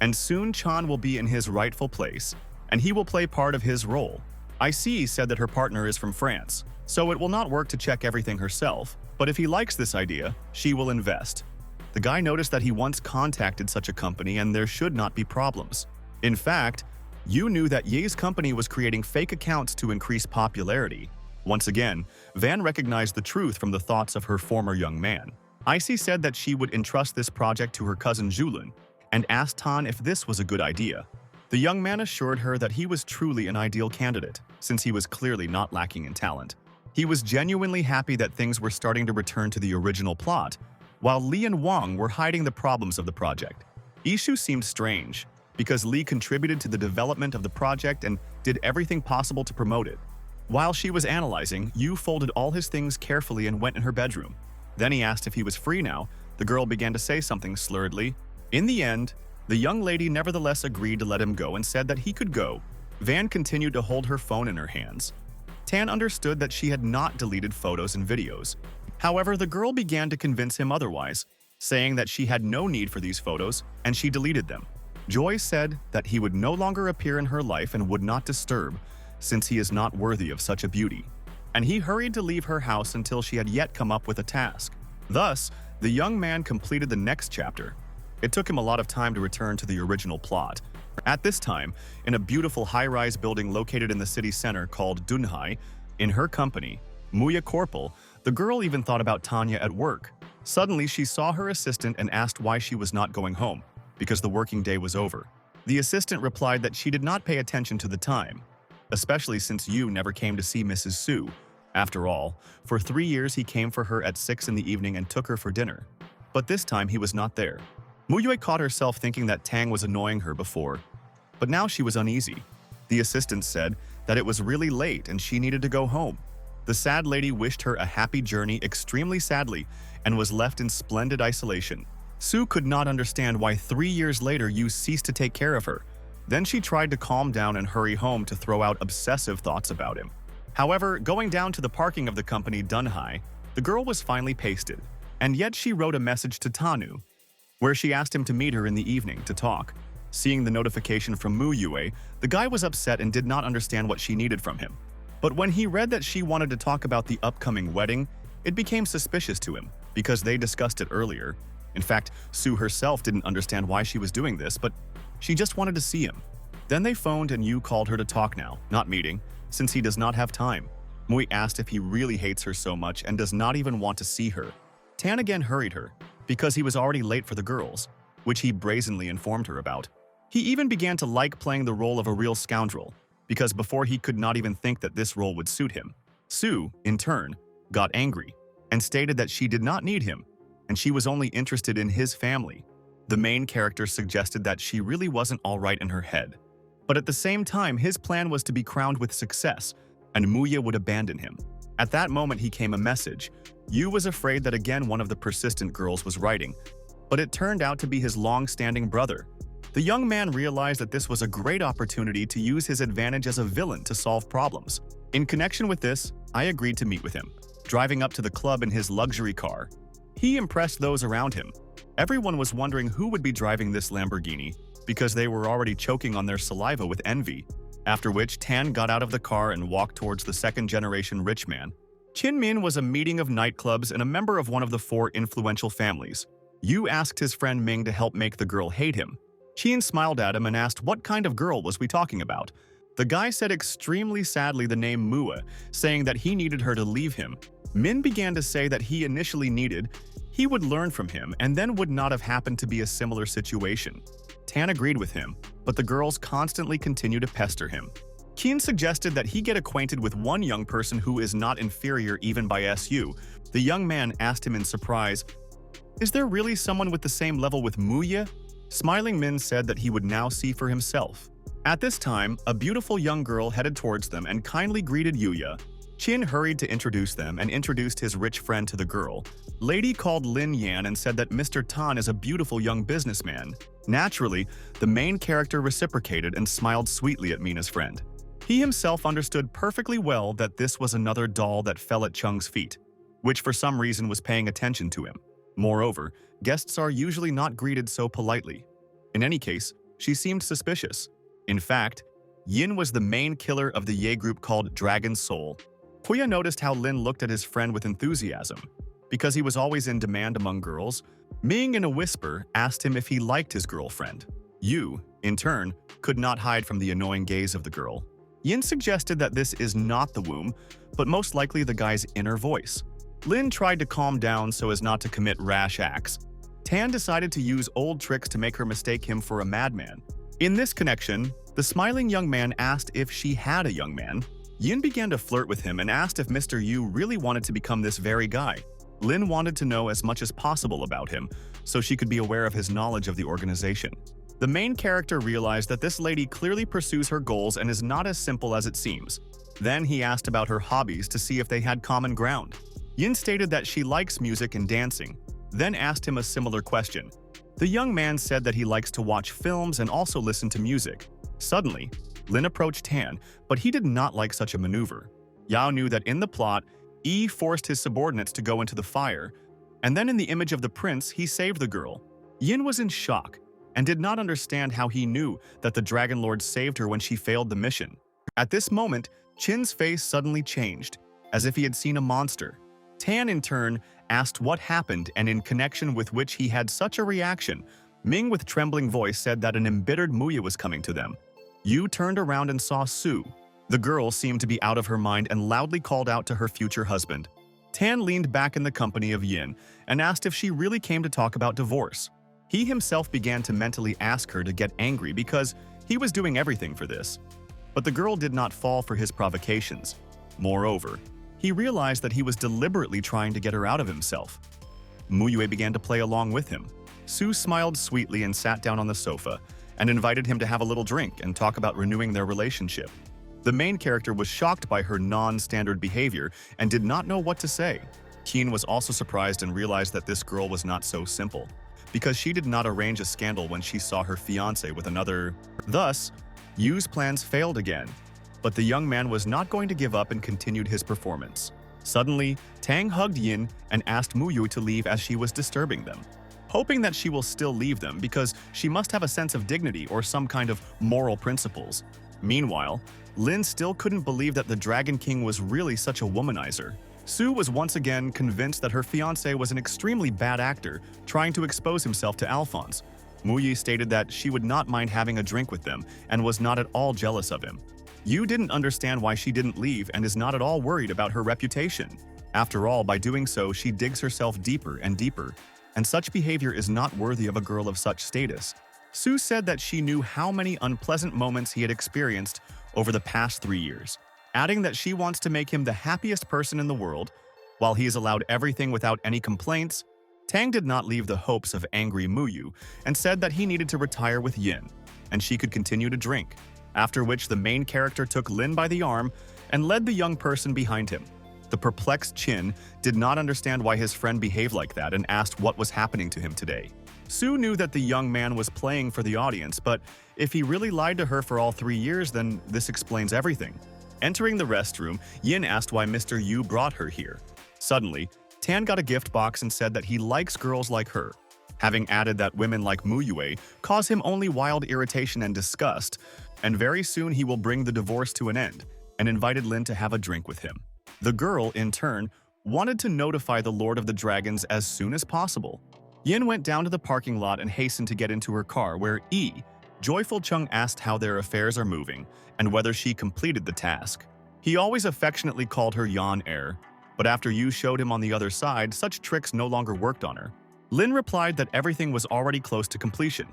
And soon Chan will be in his rightful place, and he will play part of his role. IC said that her partner is from France, so it will not work to check everything herself, but if he likes this idea, she will invest. The guy noticed that he once contacted such a company and there should not be problems. In fact, Yu knew that Ye's company was creating fake accounts to increase popularity. Once again, Van recognized the truth from the thoughts of her former young man. IC said that she would entrust this project to her cousin Julin and asked Tan if this was a good idea. The young man assured her that he was truly an ideal candidate, since he was clearly not lacking in talent. He was genuinely happy that things were starting to return to the original plot, while Li and Wang were hiding the problems of the project. Ishu seemed strange, because Li contributed to the development of the project and did everything possible to promote it. While she was analyzing, Yu folded all his things carefully and went in her bedroom. Then he asked if he was free now. The girl began to say something slurredly. In the end, the young lady nevertheless agreed to let him go and said that he could go. Van continued to hold her phone in her hands. Tan understood that she had not deleted photos and videos. However, the girl began to convince him otherwise, saying that she had no need for these photos and she deleted them. Joy said that he would no longer appear in her life and would not disturb, since he is not worthy of such a beauty. And he hurried to leave her house until she had yet come up with a task. Thus, the young man completed the next chapter. It took him a lot of time to return to the original plot. At this time, in a beautiful high-rise building located in the city center called Dunhai, in her company, Muya Korpel, the girl even thought about Tanya at work. Suddenly, she saw her assistant and asked why she was not going home, because the working day was over. The assistant replied that she did not pay attention to the time, especially since Yu never came to see Mrs. Su. After all, for 3 years he came for her at 6 in the evening and took her for dinner. But this time he was not there. Muyue caught herself thinking that Tang was annoying her before, but now she was uneasy. The assistant said that it was really late and she needed to go home. The sad lady wished her a happy journey extremely sadly and was left in splendid isolation. Su could not understand why 3 years later Yu ceased to take care of her. Then she tried to calm down and hurry home to throw out obsessive thoughts about him. However, going down to the parking of the company Dunhai, the girl was finally pasted, and yet she wrote a message to Tanu, where she asked him to meet her in the evening to talk. Seeing the notification from Mu Yue, the guy was upset and did not understand what she needed from him. But when he read that she wanted to talk about the upcoming wedding, it became suspicious to him, because they discussed it earlier. In fact, Su herself didn't understand why she was doing this, but she just wanted to see him. Then they phoned and Yu called her to talk now, not meeting, since he does not have time. Mui asked if he really hates her so much and does not even want to see her. Tan again hurried her, because he was already late for the girls, which he brazenly informed her about. He even began to like playing the role of a real scoundrel, because before he could not even think that this role would suit him. Sue, in turn, got angry and stated that she did not need him and she was only interested in his family. The main character suggested that she really wasn't all right in her head. But at the same time, his plan was to be crowned with success, and Muya would abandon him. At that moment, he came a message. Yu was afraid that again one of the persistent girls was writing, but it turned out to be his long-standing brother. The young man realized that this was a great opportunity to use his advantage as a villain to solve problems. In connection with this, I agreed to meet with him, driving up to the club in his luxury car. He impressed those around him. Everyone was wondering who would be driving this Lamborghini because they were already choking on their saliva with envy. After which, Tan got out of the car and walked towards the second-generation rich man. Chin-min was a meeting of nightclubs and a member of one of the 4 influential families. Yu asked his friend Ming to help make the girl hate him. Qin smiled at him and asked what kind of girl was we talking about. The guy said extremely sadly the name Mua, saying that he needed her to leave him. Min began to say that he initially needed, he would learn from him and then would not have happened to be a similar situation. Tan agreed with him, but the girls constantly continued to pester him. Qin suggested that he get acquainted with one young person who is not inferior even by SU. The young man asked him in surprise, "Is there really someone with the same level with Muya?" Smiling Min said that he would now see for himself. At this time, a beautiful young girl headed towards them and kindly greeted Yuya. Qin hurried to introduce them and introduced his rich friend to the girl. Lady called Lin Yan and said that Mr. Tan is a beautiful young businessman. Naturally, the main character reciprocated and smiled sweetly at Mina's friend. He himself understood perfectly well that this was another doll that fell at Chung's feet, which for some reason was paying attention to him. Moreover, guests are usually not greeted so politely. In any case, she seemed suspicious. In fact, Yin was the main killer of the Ye group called Dragon Soul. Puya noticed how Lin looked at his friend with enthusiasm. Because he was always in demand among girls, Ming in a whisper asked him if he liked his girlfriend. Yu, in turn, could not hide from the annoying gaze of the girl. Yin suggested that this is not the womb, but most likely the guy's inner voice. Lin tried to calm down so as not to commit rash acts. Tan decided to use old tricks to make her mistake him for a madman. In this connection, the smiling young man asked if she had a young man. Yin began to flirt with him and asked if Mr. Yu really wanted to become this very guy. Lin wanted to know as much as possible about him, so she could be aware of his knowledge of the organization. The main character realized that this lady clearly pursues her goals and is not as simple as it seems. Then he asked about her hobbies to see if they had common ground. Yin stated that she likes music and dancing, then asked him a similar question. The young man said that he likes to watch films and also listen to music. Suddenly, Lin approached Tan, but he did not like such a maneuver. Yao knew that in the plot, Yi forced his subordinates to go into the fire, and then in the image of the prince, he saved the girl. Yin was in shock and did not understand how he knew that the Dragon Lord saved her when she failed the mission. At this moment, Qin's face suddenly changed, as if he had seen a monster. Tan, in turn, asked what happened, and in connection with which he had such a reaction, Ming with trembling voice said that an embittered Muya was coming to them. Yu turned around and saw Su. The girl seemed to be out of her mind and loudly called out to her future husband. Tan leaned back in the company of Yin and asked if she really came to talk about divorce. He himself began to mentally ask her to get angry because he was doing everything for this. But the girl did not fall for his provocations. Moreover, he realized that he was deliberately trying to get her out of himself. Muyue began to play along with him. Su smiled sweetly and sat down on the sofa and invited him to have a little drink and talk about renewing their relationship. The main character was shocked by her non-standard behavior and did not know what to say. Keen was also surprised and realized that this girl was not so simple, because she did not arrange a scandal when she saw her fiancé with another. Thus, Yu's plans failed again, but the young man was not going to give up and continued his performance. Suddenly, Tang hugged Yin and asked Muyu to leave as she was disturbing them, hoping that she will still leave them because she must have a sense of dignity or some kind of moral principles. Meanwhile, Lin still couldn't believe that the Dragon King was really such a womanizer. Su was once again convinced that her fiancé was an extremely bad actor, trying to expose himself to Alphonse. Muyi stated that she would not mind having a drink with them and was not at all jealous of him. Yu didn't understand why she didn't leave and is not at all worried about her reputation. After all, by doing so, she digs herself deeper and deeper, and such behavior is not worthy of a girl of such status. Su said that she knew how many unpleasant moments he had experienced over the past 3 years, adding that she wants to make him the happiest person in the world. While he is allowed everything without any complaints, Tang did not leave the hopes of angry Muyu and said that he needed to retire with Yin, and she could continue to drink, after which the main character took Lin by the arm and led the young person behind him. The perplexed Chin did not understand why his friend behaved like that and asked what was happening to him today. Su knew that the young man was playing for the audience, but if he really lied to her for all 3 years, then this explains everything. Entering the restroom, Yin asked why Mr. Yu brought her here. Suddenly, Tan got a gift box and said that he likes girls like her, having added that women like Muyue cause him only wild irritation and disgust, and very soon he will bring the divorce to an end, and invited Lin to have a drink with him. The girl, in turn, wanted to notify the Lord of the Dragons as soon as possible. Yin went down to the parking lot and hastened to get into her car, where Joyful Chung asked how their affairs are moving and whether she completed the task. He always affectionately called her Yan-er, but after Yu showed him on the other side, such tricks no longer worked on her. Lin replied that everything was already close to completion.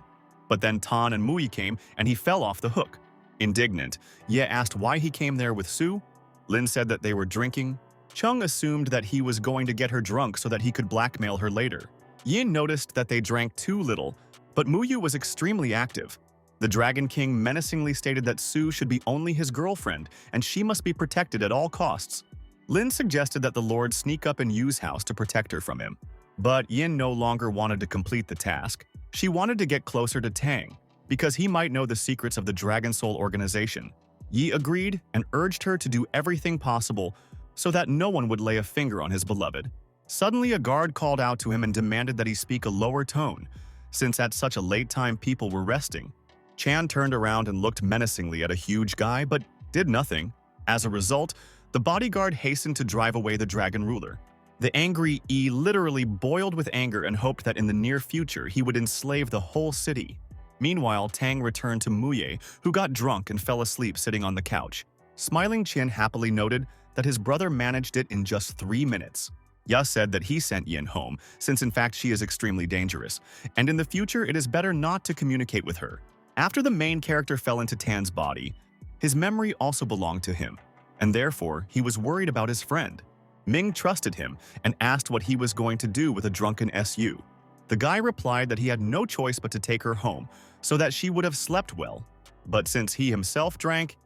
But then Tan and Mui came and he fell off the hook. Indignant, Ye asked why he came there with Su. Lin said that they were drinking. Chung assumed that he was going to get her drunk so that he could blackmail her later. Yin noticed that they drank too little, but Muyu was extremely active. The Dragon King menacingly stated that Su should be only his girlfriend and she must be protected at all costs. Lin suggested that the Lord sneak up in Yu's house to protect her from him. But Yin no longer wanted to complete the task. She wanted to get closer to Tang, because he might know the secrets of the Dragon Soul organization. Yi agreed and urged her to do everything possible so that no one would lay a finger on his beloved. Suddenly, a guard called out to him and demanded that he speak a lower tone, since at such a late time people were resting. Chan turned around and looked menacingly at a huge guy, but did nothing. As a result, the bodyguard hastened to drive away the dragon ruler. The angry Yi literally boiled with anger and hoped that in the near future he would enslave the whole city. Meanwhile, Tang returned to Muye, who got drunk and fell asleep sitting on the couch. Smiling Chin happily noted that his brother managed it in just 3 minutes. Ya said that he sent Yin home, since in fact she is extremely dangerous, and in the future it is better not to communicate with her. After the main character fell into Tan's body, his memory also belonged to him, and therefore he was worried about his friend. Ming trusted him and asked what he was going to do with a drunken SU. The guy replied that he had no choice but to take her home, so that she would have slept well. But since he himself drank,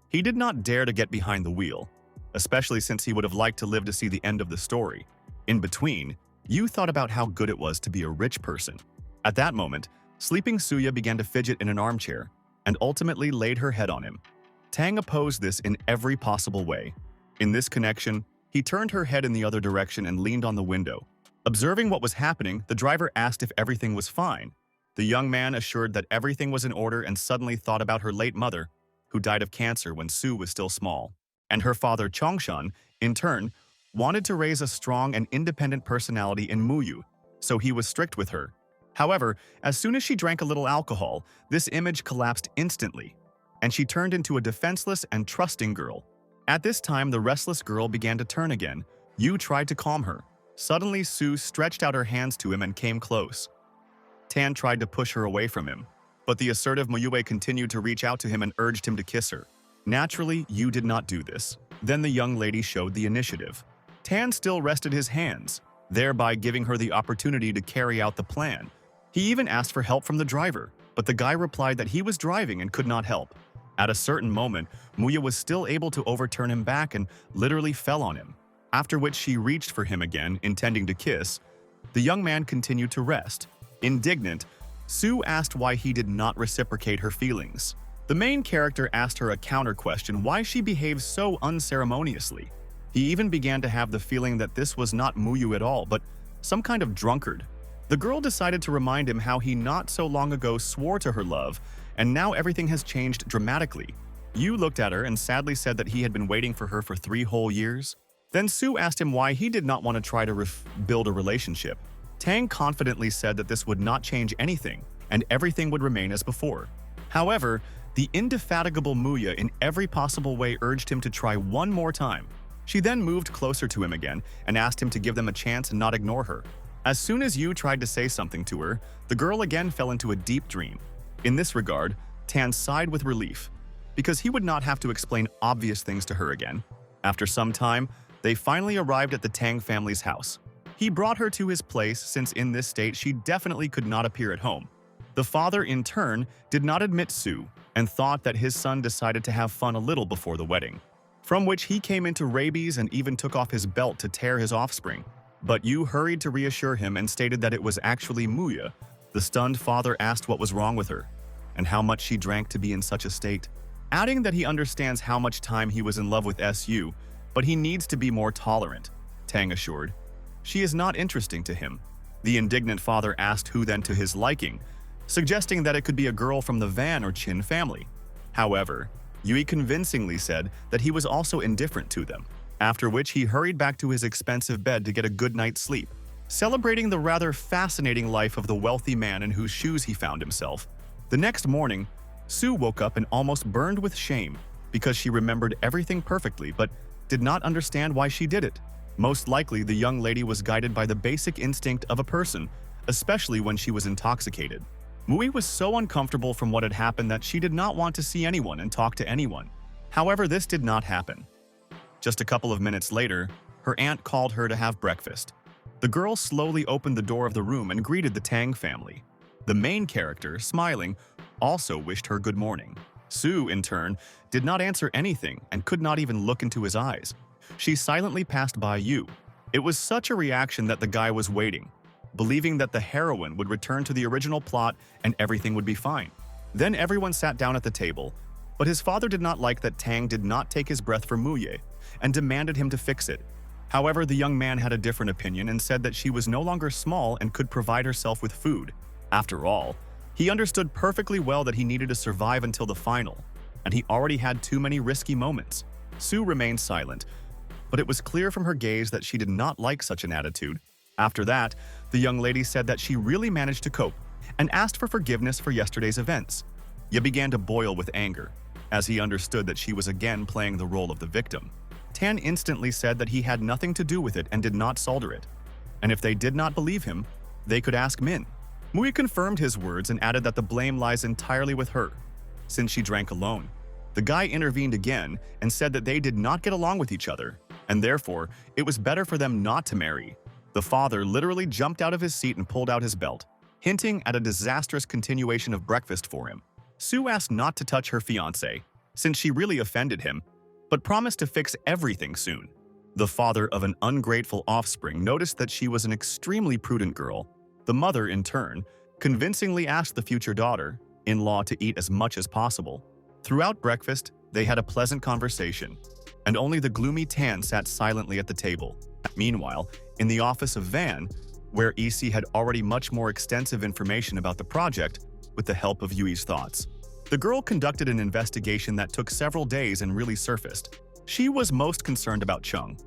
he did not dare to get behind the wheel, especially since he would have liked to live to see the end of the story. In between, Yu thought about how good it was to be a rich person. At that moment, sleeping Suya began to fidget in an armchair and ultimately laid her head on him. Tang opposed this in every possible way. In this connection, he turned her head in the other direction and leaned on the window. Observing what was happening, the driver asked if everything was fine. The young man assured that everything was in order and suddenly thought about her late mother, who died of cancer when Su was still small. And her father Chongshan, in turn, wanted to raise a strong and independent personality in Muyu, so he was strict with her. However, as soon as she drank a little alcohol, this image collapsed instantly, and she turned into a defenseless and trusting girl. At this time, the restless girl began to turn again. Yu tried to calm her. Suddenly, Su stretched out her hands to him and came close. Tan tried to push her away from him, but the assertive Muyue continued to reach out to him and urged him to kiss her. Naturally, Yu did not do this. Then the young lady showed the initiative. Tan still rested his hands, thereby giving her the opportunity to carry out the plan. He even asked for help from the driver, but the guy replied that he was driving and could not help. At a certain moment, Muya was still able to overturn him back and literally fell on him, after which she reached for him again, intending to kiss. The young man continued to rest. Indignant, Su asked why he did not reciprocate her feelings. The main character asked her a counter question why she behaved so unceremoniously. He even began to have the feeling that this was not Muyu at all, but some kind of drunkard. The girl decided to remind him how he not so long ago swore to her love, and now everything has changed dramatically. Yu looked at her and sadly said that he had been waiting for her for 3 whole years. Then Su asked him why he did not want to try to build a relationship. Tang confidently said that this would not change anything, and everything would remain as before. However, the indefatigable Muya in every possible way urged him to try one more time. She then moved closer to him again and asked him to give them a chance and not ignore her. As soon as Yu tried to say something to her, the girl again fell into a deep dream. In this regard, Tan sighed with relief. because he would not have to explain obvious things to her again. After some time, they finally arrived at the Tang family's house. He brought her to his place since in this state she definitely could not appear at home. The father, in turn, did not admit Sue and thought that his son decided to have fun a little before the wedding, from which he came into rabies and even took off his belt to tear his offspring. But Yu hurried to reassure him and stated that it was actually Muya. The stunned father asked what was wrong with her and how much she drank to be in such a state, adding that he understands how much time he was in love with Su, but he needs to be more tolerant, Tang assured. She is not interesting to him. The indignant father asked who then to his liking, suggesting that it could be a girl from the Van or Chin family. However, Yui convincingly said that he was also indifferent to them, after which he hurried back to his expensive bed to get a good night's sleep, celebrating the rather fascinating life of the wealthy man in whose shoes he found himself. The next morning, Sue woke up and almost burned with shame because she remembered everything perfectly but did not understand why she did it. Most likely, the young lady was guided by the basic instinct of a person, especially when she was intoxicated. Mui was so uncomfortable from what had happened that she did not want to see anyone and talk to anyone. However, this did not happen. Just a couple of minutes later, her aunt called her to have breakfast. The girl slowly opened the door of the room and greeted the Tang family. The main character, smiling, also wished her good morning. Sue, in turn, did not answer anything and could not even look into his eyes. She silently passed by Yu. It was such a reaction that the guy was waiting, believing that the heroine would return to the original plot and everything would be fine. Then everyone sat down at the table, but his father did not like that Tang did not take his breath for Muye and demanded him to fix it. However, the young man had a different opinion and said that she was no longer small and could provide herself with food. After all, he understood perfectly well that he needed to survive until the final, and he already had too many risky moments. Sue remained silent, but it was clear from her gaze that she did not like such an attitude. After that, the young lady said that she really managed to cope and asked for forgiveness for yesterday's events. Ye began to boil with anger, as he understood that she was again playing the role of the victim. Tan instantly said that he had nothing to do with it and did not solder it, and if they did not believe him, they could ask Min. Mui confirmed his words and added that the blame lies entirely with her, since she drank alone. The guy intervened again and said that they did not get along with each other, and therefore, it was better for them not to marry. The father literally jumped out of his seat and pulled out his belt, hinting at a disastrous continuation of breakfast for him. Sue asked not to touch her fiancé, since she really offended him, but promised to fix everything soon. The father of an ungrateful offspring noticed that she was an extremely prudent girl. The mother, in turn, convincingly asked the future daughter-in-law to eat as much as possible. Throughout breakfast, they had a pleasant conversation, and only the gloomy Tan sat silently at the table. Meanwhile, in the office of Van, where EC had already much more extensive information about the project with the help of Yui's thoughts. The girl conducted an investigation that took several days and really surfaced. She was most concerned about Chung,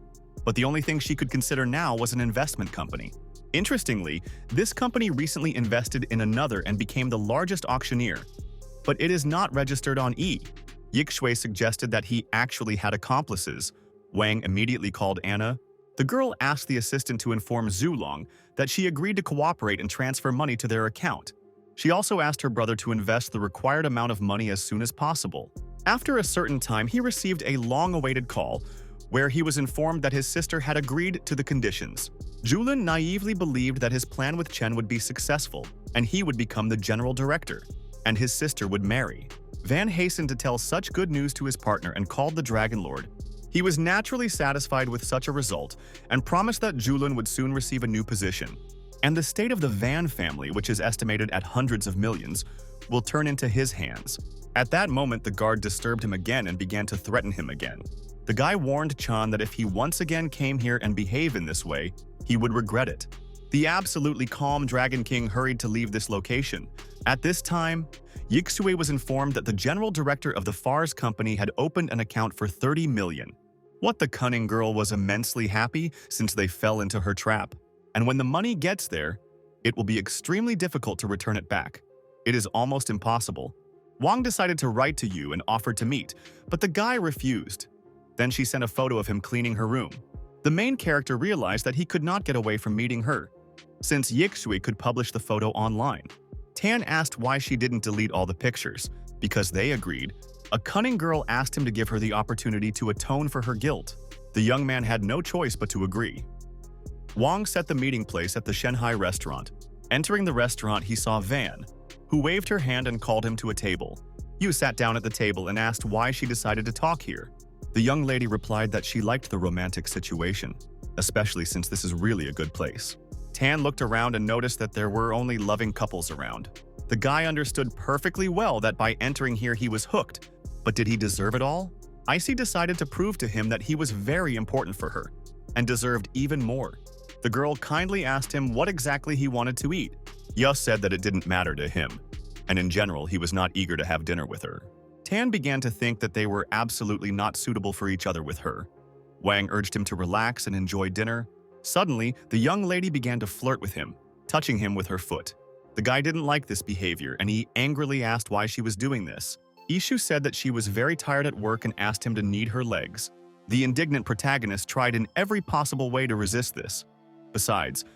but the only thing she could consider now was an investment company. Interestingly, this company recently invested in another and became the largest auctioneer, but it is not registered on E. Yikshui suggested that he actually had accomplices. Wang immediately called Anna. The girl asked the assistant to inform Zulong that she agreed to cooperate and transfer money to their account. She also asked her brother to invest the required amount of money as soon as possible. After a certain time, he received a long-awaited call where he was informed that his sister had agreed to the conditions. Julin naively believed that his plan with Chen would be successful and he would become the general director, and his sister would marry. Van hastened to tell such good news to his partner and called the Dragon Lord. He was naturally satisfied with such a result and promised that Julin would soon receive a new position. And the state of the Van family, which is estimated at hundreds of millions, will turn into his hands. At that moment, the guard disturbed him again and began to threaten him again. The guy warned Chan that if he once again came here and behaved in this way, he would regret it. The absolutely calm Dragon King hurried to leave this location. At this time, Yiksue was informed that the general director of the Fars company had opened an account for 30 million. What the cunning girl was immensely happy since they fell into her trap. And when the money gets there, it will be extremely difficult to return it back. It is almost impossible. Wang decided to write to Yu and offered to meet, but the guy refused. Then she sent a photo of him cleaning her room. The main character realized that he could not get away from meeting her, since Yiksui could publish the photo online. Tan asked why she didn't delete all the pictures, because they agreed A cunning girl asked him to give her the opportunity to atone for her guilt. The young man had no choice but to agree. Wang set the meeting place at the Shanghai restaurant. Entering the restaurant, he saw Van, who waved her hand and called him to a table. Yu sat down at the table and asked why she decided to talk here. The young lady replied that she liked the romantic situation, especially since this is really a good place. Tan looked around and noticed that there were only loving couples around. The guy understood perfectly well that by entering here he was hooked, but did he deserve it all? Icy decided to prove to him that he was very important for her, and deserved even more. The girl kindly asked him what exactly he wanted to eat. Yus said that it didn't matter to him, and in general he was not eager to have dinner with her. Tan began to think that they were absolutely not suitable for each other with her. Wang urged him to relax and enjoy dinner. Suddenly, the young lady began to flirt with him, touching him with her foot. The guy didn't like this behavior, and he angrily asked why she was doing this. Ishu said that she was very tired at work and asked him to knead her legs. The indignant protagonist tried in every possible way to resist this. Besides,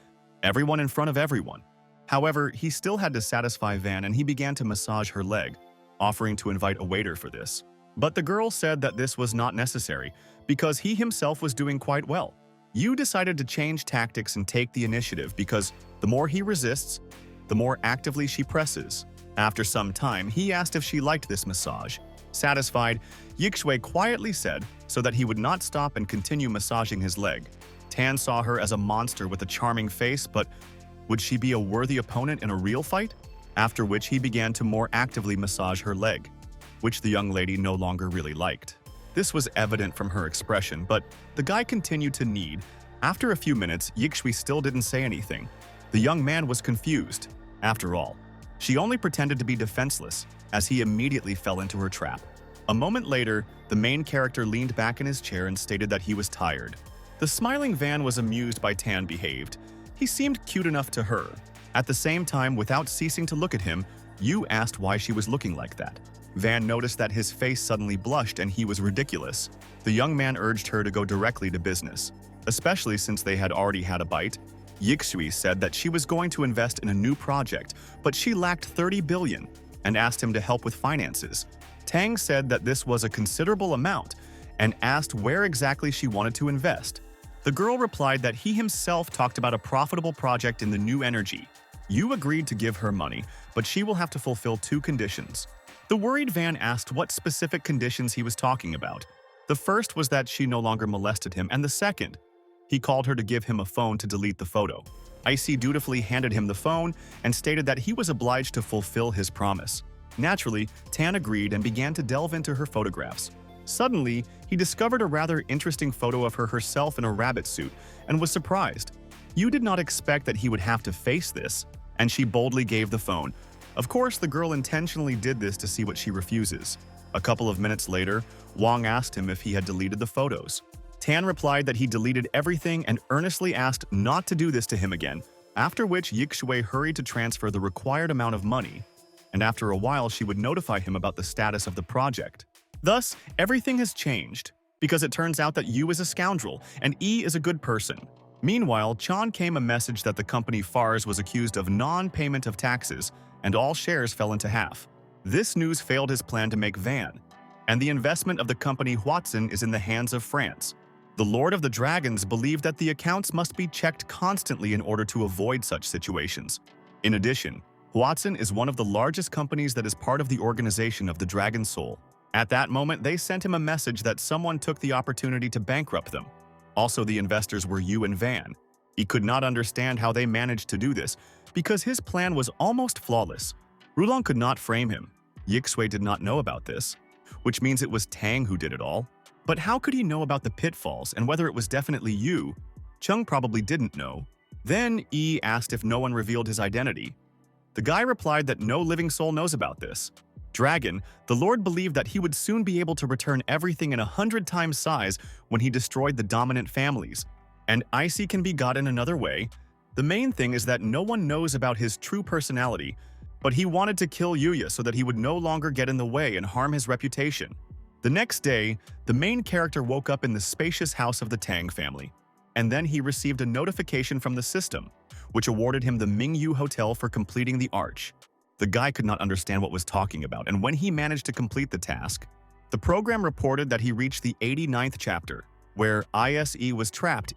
everyone in front of everyone. However, he still had to satisfy Van and he began to massage her leg, offering to invite a waiter for this. But the girl said that this was not necessary because he himself was doing quite well. Yu decided to change tactics and take the initiative because the more he resists, the more actively she presses. After some time, he asked if she liked this massage. Satisfied, Yixue quietly said so that he would not stop and continue massaging his leg. Tan saw her as a monster with a charming face, but would she be a worthy opponent in a real fight? After which he began to more actively massage her leg, which the young lady no longer really liked. This was evident from her expression, but the guy continued to knead. After a few minutes, Yixue still didn't say anything. The young man was confused. After all, she only pretended to be defenseless, as he immediately fell into her trap. A moment later, the main character leaned back in his chair and stated that he was tired. The smiling Van was amused by Tan behaved. He seemed cute enough to her. At the same time, without ceasing to look at him, Yu asked why she was looking like that. Van noticed that his face suddenly blushed and he was ridiculous. The young man urged her to go directly to business, especially since they had already had a bite. Yixue said that she was going to invest in a new project, but she lacked 30 billion and asked him to help with finances. Tang said that this was a considerable amount and asked where exactly she wanted to invest. The girl replied that he himself talked about a profitable project in the new energy. Yu agreed to give her money, but she will have to fulfill 2 conditions. The worried Van asked what specific conditions he was talking about. The first was that she no longer molested him, and the second, he called her to give him a phone to delete the photo. Icy dutifully handed him the phone and stated that he was obliged to fulfill his promise. Naturally, Tan agreed and began to delve into her photographs. Suddenly, he discovered a rather interesting photo of her herself in a rabbit suit and was surprised. Yu did not expect that he would have to face this, and she boldly gave the phone. Of course, the girl intentionally did this to see what she refuses. A couple of minutes later, Wang asked him if he had deleted the photos. Tan replied that he deleted everything and earnestly asked not to do this to him again, after which Yixue hurried to transfer the required amount of money, and after a while she would notify him about the status of the project. Thus, everything has changed, because it turns out that Yu is a scoundrel and E is a good person. Meanwhile, Chan came a message that the company Fars was accused of non-payment of taxes, and all shares fell into half. This news failed his plan to make Van, and the investment of the company Huatzin is in the hands of France. The Lord of the Dragons believed that the accounts must be checked constantly in order to avoid such situations. In addition, Huatzin is one of the largest companies that is part of the organization of the Dragon Soul. At that moment, they sent him a message that someone took the opportunity to bankrupt them. Also, the investors were Yu and Van. He could not understand how they managed to do this, because his plan was almost flawless. Rulong could not frame him. Yixue did not know about this, which means it was Tang who did it all. But how could he know about the pitfalls and whether it was definitely Yu? Chung probably didn't know. Then E asked if no one revealed his identity. The guy replied that no living soul knows about this. Dragon, the Lord believed that he would soon be able to return everything in 100 times size when he destroyed the dominant families. And Icy can be got in another way. The main thing is that no one knows about his true personality, but he wanted to kill Yuya so that he would no longer get in the way and harm his reputation. The next day, the main character woke up in the spacious house of the Tang family, and then he received a notification from the system, which awarded him the Mingyu Hotel for completing the arch. The guy could not understand what was talking about, and when he managed to complete the task, The program reported that he reached the 89th chapter, where ISE was trapped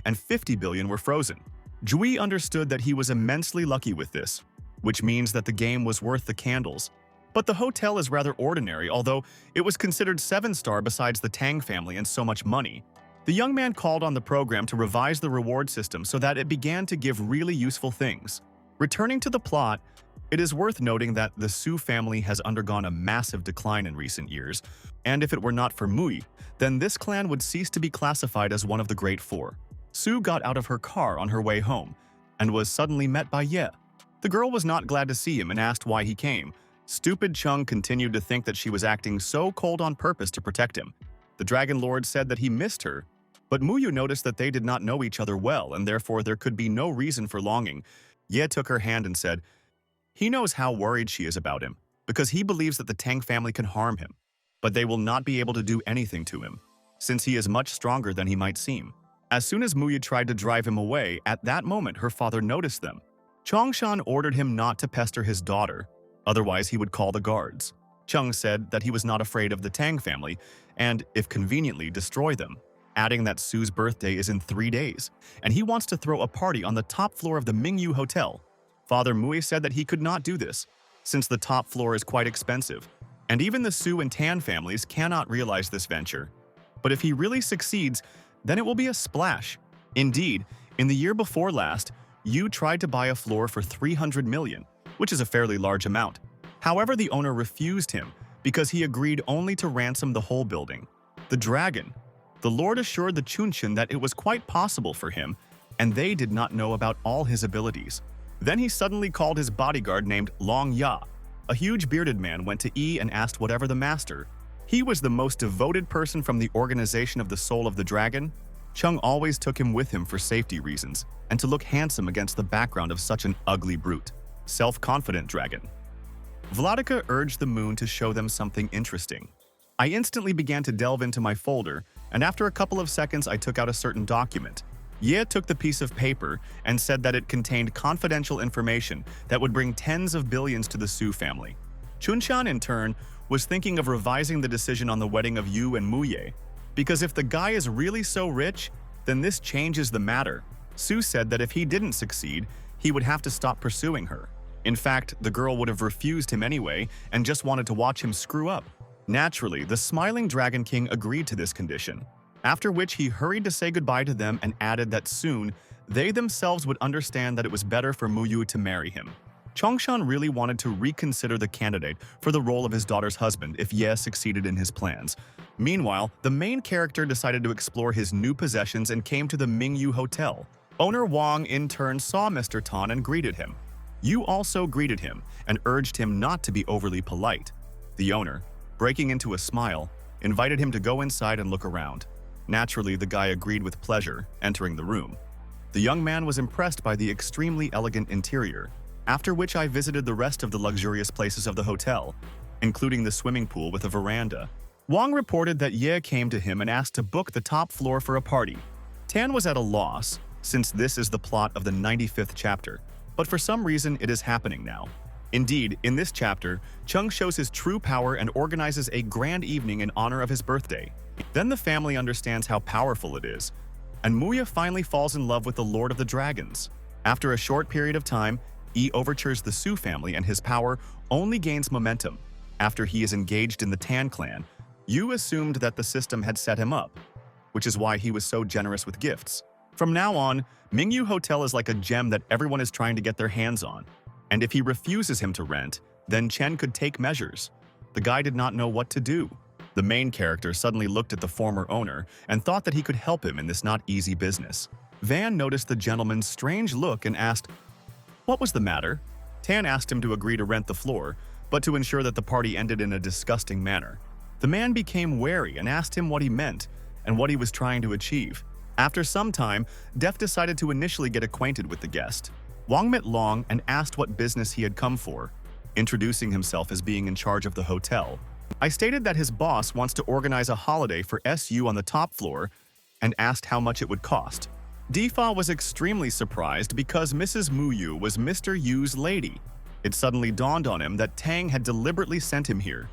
and 50 billion were frozen. Jui understood that he was immensely lucky with this, which means that the game was worth the candles. But the hotel is rather ordinary, although it was considered 7-star besides the Tang family and so much money. The young man called on the program to revise the reward system so that it began to give really useful things. Returning to the plot, it is worth noting that the Su family has undergone a massive decline in recent years, and if it were not for Mui, then this clan would cease to be classified as one of the Great Four. Su got out of her car on her way home and was suddenly met by Ye. The girl was not glad to see him and asked why he came. Stupid Chung continued to think that she was acting so cold on purpose to protect him. The Dragon Lord said that he missed her, but Muyu noticed that they did not know each other well and therefore there could be no reason for longing. Ye took her hand and said, he knows how worried she is about him, because he believes that the Tang family can harm him, but they will not be able to do anything to him, since he is much stronger than he might seem. As soon as Muyu tried to drive him away, at that moment her father noticed them. Chongshan ordered him not to pester his daughter, otherwise he would call the guards. Chung said that he was not afraid of the Tang family, and, if conveniently, destroy them, adding that Su's birthday is in 3 days, and he wants to throw a party on the top floor of the Mingyu Hotel. Father Mui said that he could not do this, since the top floor is quite expensive, and even the Su and Tan families cannot realize this venture. But if he really succeeds, then it will be a splash. Indeed, in the year before last, Yu tried to buy a floor for 300 million, which is a fairly large amount. However, the owner refused him because he agreed only to ransom the whole building. The dragon. The Lord assured the Chunshin that it was quite possible for him, and they did not know about all his abilities. Then he suddenly called his bodyguard named Long Ya. A huge bearded man went to Yi and asked whatever the master. He was the most devoted person from the organization of the Soul of the Dragon. Chung always took him with him for safety reasons and to look handsome against the background of such an ugly brute. Self-confident dragon. Vladika urged the moon to show them something interesting. I instantly began to delve into my folder, and after a couple of seconds I took out a certain document. Ye took the piece of paper and said that it contained confidential information that would bring tens of billions to the Su family. Chunshan, in turn, was thinking of revising the decision on the wedding of Yu and Muye, because if the guy is really so rich, then this changes the matter. Su said that if he didn't succeed, he would have to stop pursuing her. In fact, the girl would have refused him anyway and just wanted to watch him screw up. Naturally, the smiling Dragon King agreed to this condition, after which he hurried to say goodbye to them and added that soon, they themselves would understand that it was better for Muyu to marry him. Chongshan really wanted to reconsider the candidate for the role of his daughter's husband if Ye succeeded in his plans. Meanwhile, the main character decided to explore his new possessions and came to the Mingyu Hotel. Owner Wang in turn saw Mr. Tan and greeted him. Yu also greeted him and urged him not to be overly polite. The owner, breaking into a smile, invited him to go inside and look around. Naturally, the guy agreed with pleasure, entering the room. The young man was impressed by the extremely elegant interior, after which I visited the rest of the luxurious places of the hotel, including the swimming pool with a veranda. Wang reported that Ye came to him and asked to book the top floor for a party. Tan was at a loss, since this is the plot of the 95th chapter, but for some reason it is happening now. Indeed, in this chapter, Chung shows his true power and organizes a grand evening in honor of his birthday. Then the family understands how powerful it is, and Muya finally falls in love with the Lord of the Dragons. After a short period of time, Yi overtures the Su family and his power only gains momentum. After he is engaged in the Tan clan, Yu assumed that the system had set him up, which is why he was so generous with gifts. From now on, Mingyu Hotel is like a gem that everyone is trying to get their hands on, and if he refuses him to rent, then Chen could take measures. The guy did not know what to do. The main character suddenly looked at the former owner and thought that he could help him in this not easy business. Van noticed the gentleman's strange look and asked, "What was the matter?" Tan asked him to agree to rent the floor, but to ensure that the party ended in a disgusting manner. The man became wary and asked him what he meant and what he was trying to achieve. After some time, Def decided to initially get acquainted with the guest. Wang met Long and asked what business he had come for, introducing himself as being in charge of the hotel. I stated that his boss wants to organize a holiday for SU on the top floor and asked how much it would cost. Difa was extremely surprised because Mrs. Muyu was Mr. Yu's lady. It suddenly dawned on him that Tang had deliberately sent him here.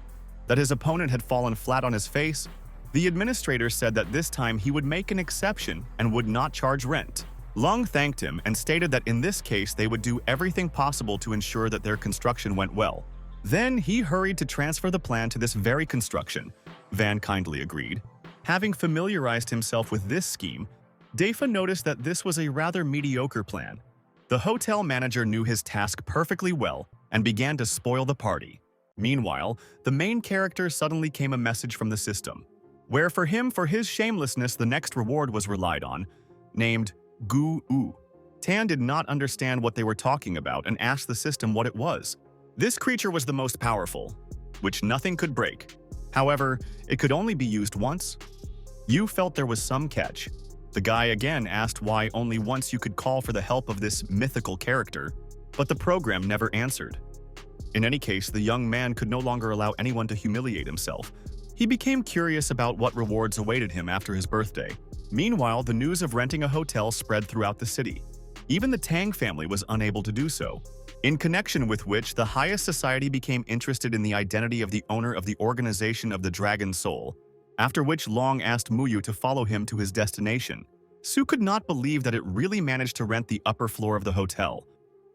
that his opponent had fallen flat on his face, the administrator said that this time he would make an exception and would not charge rent. Lung thanked him and stated that in this case they would do everything possible to ensure that their construction went well. Then he hurried to transfer the plan to this very construction. Van kindly agreed. Having familiarized himself with this scheme, Dafa noticed that this was a rather mediocre plan. The hotel manager knew his task perfectly well and began to spoil the party. Meanwhile, the main character suddenly came a message from the system, where for his shamelessness the next reward was relied on, named Gu-U. Tan did not understand what they were talking about and asked the system what it was. This creature was the most powerful, which nothing could break. However, it could only be used once. Yu felt there was some catch. The guy again asked why only once you could call for the help of this mythical character, but the program never answered. In any case, the young man could no longer allow anyone to humiliate himself. He became curious about what rewards awaited him after his birthday. Meanwhile, the news of renting a hotel spread throughout the city. Even the Tang family was unable to do so, in connection with which the highest society became interested in the identity of the owner of the organization of the Dragon Soul, after which Long asked Muyu to follow him to his destination. Su could not believe that it really managed to rent the upper floor of the hotel.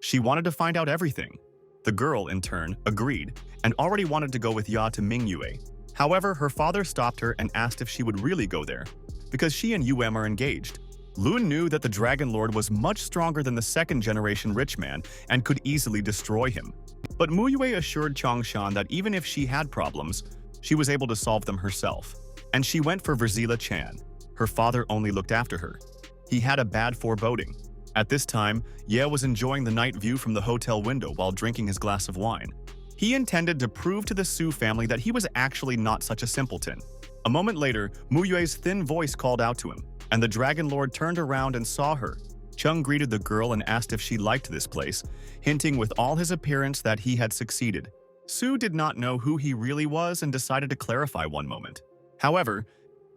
She wanted to find out everything. The girl, in turn, agreed and already wanted to go with Ya to Mingyue. However, her father stopped her and asked if she would really go there, because she and Yuem are engaged. Lun knew that the Dragon Lord was much stronger than the second-generation rich man and could easily destroy him. But Muyue assured Changshan that even if she had problems, she was able to solve them herself. And she went for Verzila Chan. Her father only looked after her. He had a bad foreboding. At this time, Ye was enjoying the night view from the hotel window while drinking his glass of wine. He intended to prove to the Su family that he was actually not such a simpleton. A moment later, Muyue's thin voice called out to him, and the Dragon Lord turned around and saw her. Chung greeted the girl and asked if she liked this place, hinting with all his appearance that he had succeeded. Su did not know who he really was and decided to clarify one moment. However,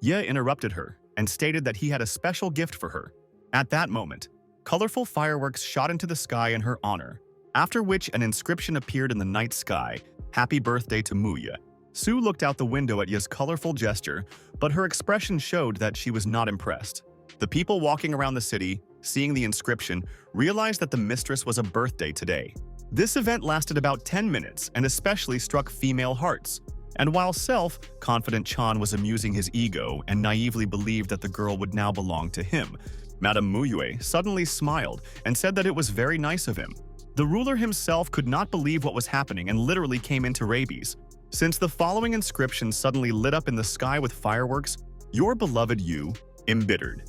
Ye interrupted her and stated that he had a special gift for her. At that moment, colorful fireworks shot into the sky in her honor, after which an inscription appeared in the night sky, "Happy birthday to Muya." Su looked out the window at Ye's colorful gesture, but her expression showed that she was not impressed. The people walking around the city, seeing the inscription, realized that the mistress was a birthday today. This event lasted about 10 minutes and especially struck female hearts. And while self-confident Chan was amusing his ego and naively believed that the girl would now belong to him, Madame Muyue suddenly smiled and said that it was very nice of him. The ruler himself could not believe what was happening and literally came into rabies, since the following inscription suddenly lit up in the sky with fireworks: "Your beloved Yu, embittered."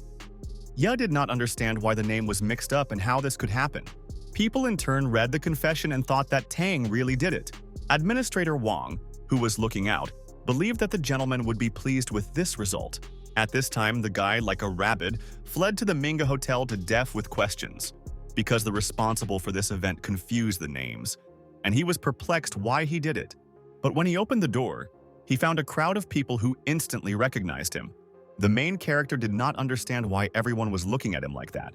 Ye did not understand why the name was mixed up and how this could happen. People in turn read the confession and thought that Tang really did it. Administrator Wang, who was looking out, believed that the gentleman would be pleased with this result. At this time, the guy, like a rabbit, fled to the Minga Hotel to deaf with questions, because the responsible for this event confused the names, and he was perplexed why he did it. But when he opened the door, he found a crowd of people who instantly recognized him. The main character did not understand why everyone was looking at him like that,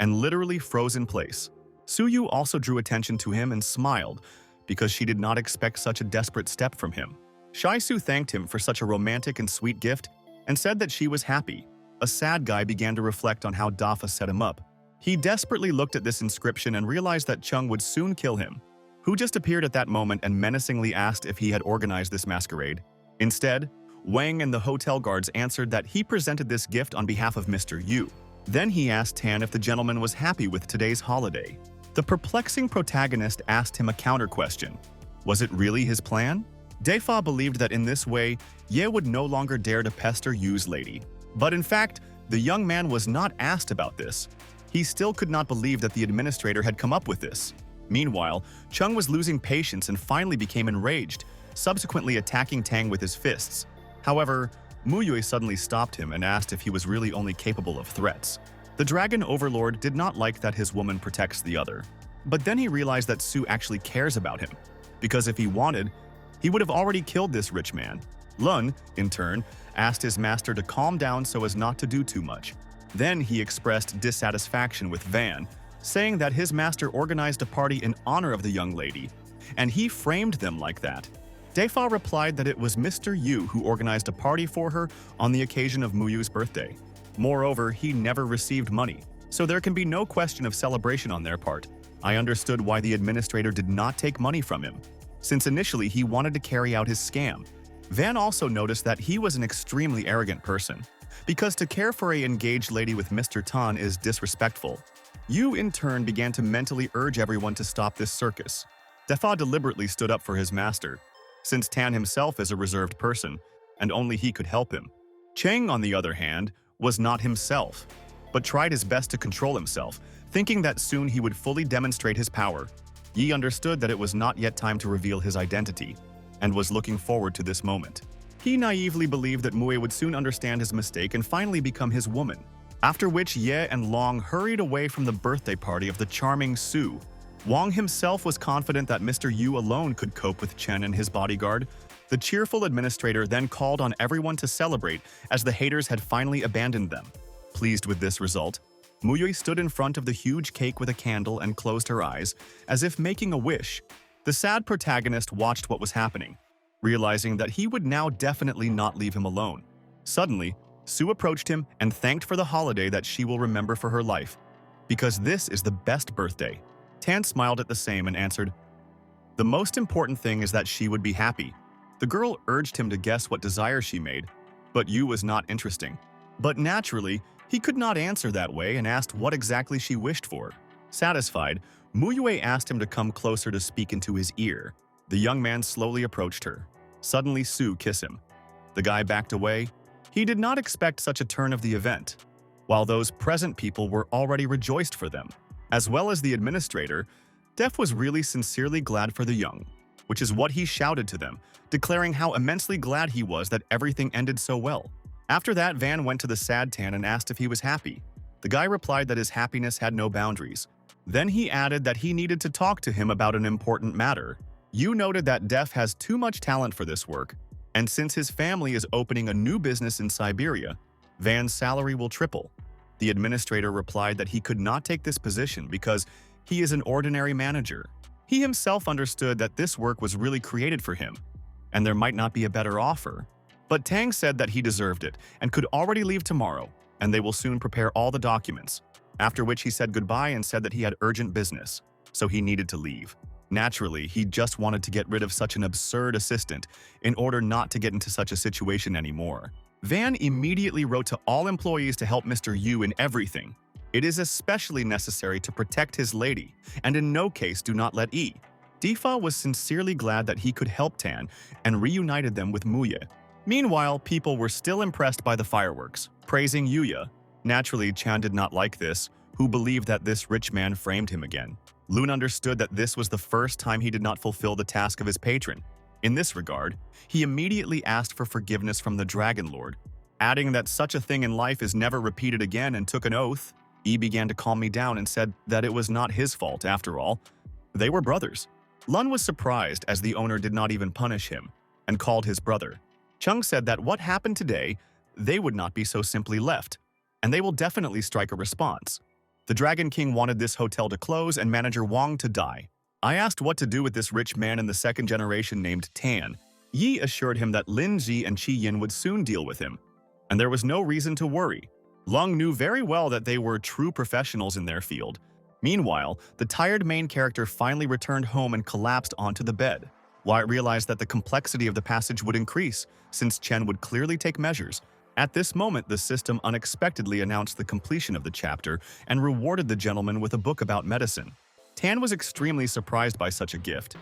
and literally froze in place. Suyu also drew attention to him and smiled, because she did not expect such a desperate step from him. Shai-Su thanked him for such a romantic and sweet gift and said that she was happy. A sad guy began to reflect on how Dafa set him up. He desperately looked at this inscription and realized that Chung would soon kill him, who just appeared at that moment and menacingly asked if he had organized this masquerade. Instead, Wang and the hotel guards answered that he presented this gift on behalf of Mr. Yu. Then he asked Tan if the gentleman was happy with today's holiday. The perplexing protagonist asked him a counter-question. Was it really his plan? Defa believed that in this way, Ye would no longer dare to pester Yu's lady. But in fact, the young man was not asked about this. He still could not believe that the administrator had come up with this. Meanwhile, Chung was losing patience and finally became enraged, subsequently attacking Tang with his fists. However, Muyue suddenly stopped him and asked if he was really only capable of threats. The Dragon Overlord did not like that his woman protects the other. But then he realized that Su actually cares about him, because if he wanted, he would have already killed this rich man. Lun, in turn, asked his master to calm down so as not to do too much. Then he expressed dissatisfaction with Van, saying that his master organized a party in honor of the young lady, and he framed them like that. Defa replied that it was Mr. Yu who organized a party for her on the occasion of Muyu's birthday. Moreover, he never received money, so there can be no question of celebration on their part. I understood why the administrator did not take money from him, since initially he wanted to carry out his scam. Van also noticed that he was an extremely arrogant person, because to care for a engaged lady with Mr. Tan is disrespectful. Yu in turn began to mentally urge everyone to stop this circus. Defa deliberately stood up for his master, since Tan himself is a reserved person, and only he could help him. Cheng, on the other hand, was not himself, but tried his best to control himself, thinking that soon he would fully demonstrate his power. Yi understood that it was not yet time to reveal his identity, and was looking forward to this moment. He naively believed that Mui would soon understand his mistake and finally become his woman, after which Ye and Long hurried away from the birthday party of the charming Su. Wang himself was confident that Mr. Yu alone could cope with Chen and his bodyguard. The cheerful administrator then called on everyone to celebrate as the haters had finally abandoned them. Pleased with this result, Muyui stood in front of the huge cake with a candle and closed her eyes, as if making a wish. The sad protagonist watched what was happening, realizing that he would now definitely not leave him alone. Suddenly, Su approached him and thanked for the holiday that she will remember for her life, because this is the best birthday. Tan smiled at the same and answered, "The most important thing is that she would be happy." The girl urged him to guess what desire she made, but Yu was not interesting. But naturally, he could not answer that way and asked what exactly she wished for. Satisfied, Muyue asked him to come closer to speak into his ear. The young man slowly approached her. Suddenly, Su kissed him. The guy backed away. He did not expect such a turn of the event, while those present people were already rejoiced for them. As well as the administrator, Def was really sincerely glad for the young, which is what he shouted to them, declaring how immensely glad he was that everything ended so well. After that, Van went to the sad Tan and asked if he was happy. The guy replied that his happiness had no boundaries. Then he added that he needed to talk to him about an important matter. Yu noted that Def has too much talent for this work, and since his family is opening a new business in Siberia, Van's salary will triple. The administrator replied that he could not take this position because he is an ordinary manager. He himself understood that this work was really created for him, and there might not be a better offer. But Tang said that he deserved it and could already leave tomorrow, and they will soon prepare all the documents, after which he said goodbye and said that he had urgent business, so he needed to leave. Naturally, he just wanted to get rid of such an absurd assistant in order not to get into such a situation anymore. Van immediately wrote to all employees to help Mr. Yu in everything. It is especially necessary to protect his lady, and in no case do not let E. Defa was sincerely glad that he could help Tan and reunited them with Muye. Meanwhile, people were still impressed by the fireworks, praising Yuya. Naturally, Chan did not like this, who believed that this rich man framed him again. Loon understood that this was the first time he did not fulfill the task of his patron. In this regard, he immediately asked for forgiveness from the Dragon Lord, adding that such a thing in life is never repeated again and took an oath. Yi began to calm me down and said that it was not his fault after all. They were brothers. Lun was surprised as the owner did not even punish him and called his brother. Chung said that what happened today, they would not be so simply left, and they will definitely strike a response. The Dragon King wanted this hotel to close and manager Wang to die. I asked what to do with this rich man in the second generation named Tan. Yi assured him that Lin Ji and Qi Yin would soon deal with him, and there was no reason to worry. Lung knew very well that they were true professionals in their field. Meanwhile, the tired main character finally returned home and collapsed onto the bed. Wyatt realized that the complexity of the passage would increase, since Chen would clearly take measures. At this moment, the system unexpectedly announced the completion of the chapter and rewarded the gentleman with a book about medicine. Tan was extremely surprised by such a gift.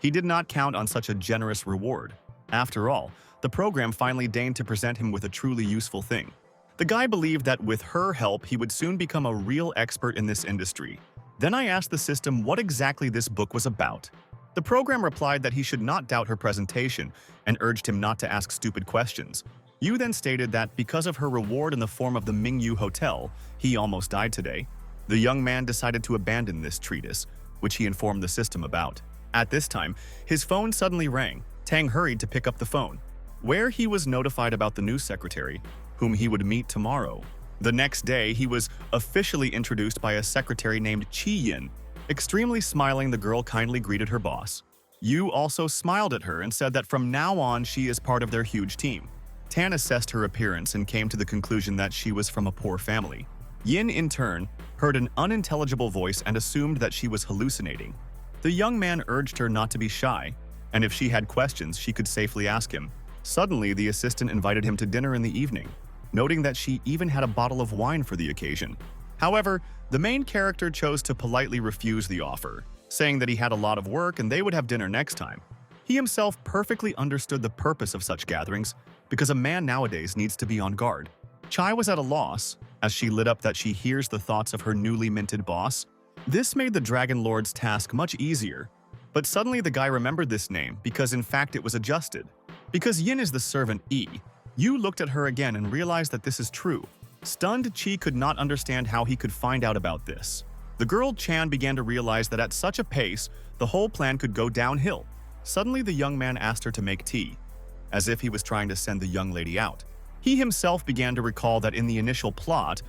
He did not count on such a generous reward. After all, the program finally deigned to present him with a truly useful thing. The guy believed that with her help, he would soon become a real expert in this industry. Then I asked the system what exactly this book was about. The program replied that he should not doubt her presentation and urged him not to ask stupid questions. Yu then stated that because of her reward in the form of the Mingyu Hotel, he almost died today. The young man decided to abandon this treatise, which he informed the system about. At this time, his phone suddenly rang. Tang hurried to pick up the phone, where he was notified about the new secretary, whom he would meet tomorrow. The next day, he was officially introduced by a secretary named Qi Yin. Extremely smiling, the girl kindly greeted her boss. Yu also smiled at her and said that from now on she is part of their huge team. Tan assessed her appearance and came to the conclusion that she was from a poor family. Yin, in turn, heard an unintelligible voice and assumed that she was hallucinating. The young man urged her not to be shy, and if she had questions, she could safely ask him. Suddenly, the assistant invited him to dinner in the evening, noting that she even had a bottle of wine for the occasion. However, the main character chose to politely refuse the offer, saying that he had a lot of work and they would have dinner next time. He himself perfectly understood the purpose of such gatherings because a man nowadays needs to be on guard. Chai was at a loss as she lit up that she hears the thoughts of her newly minted boss. This made the Dragon Lord's task much easier, but suddenly the guy remembered this name because in fact it was adjusted. Because Yin is the servant E, Yu looked at her again and realized that this is true. Stunned, Chi could not understand how he could find out about this. The girl Chan began to realize that at such a pace, the whole plan could go downhill. Suddenly, the young man asked her to make tea, as if he was trying to send the young lady out. He himself began to recall that in the initial plot,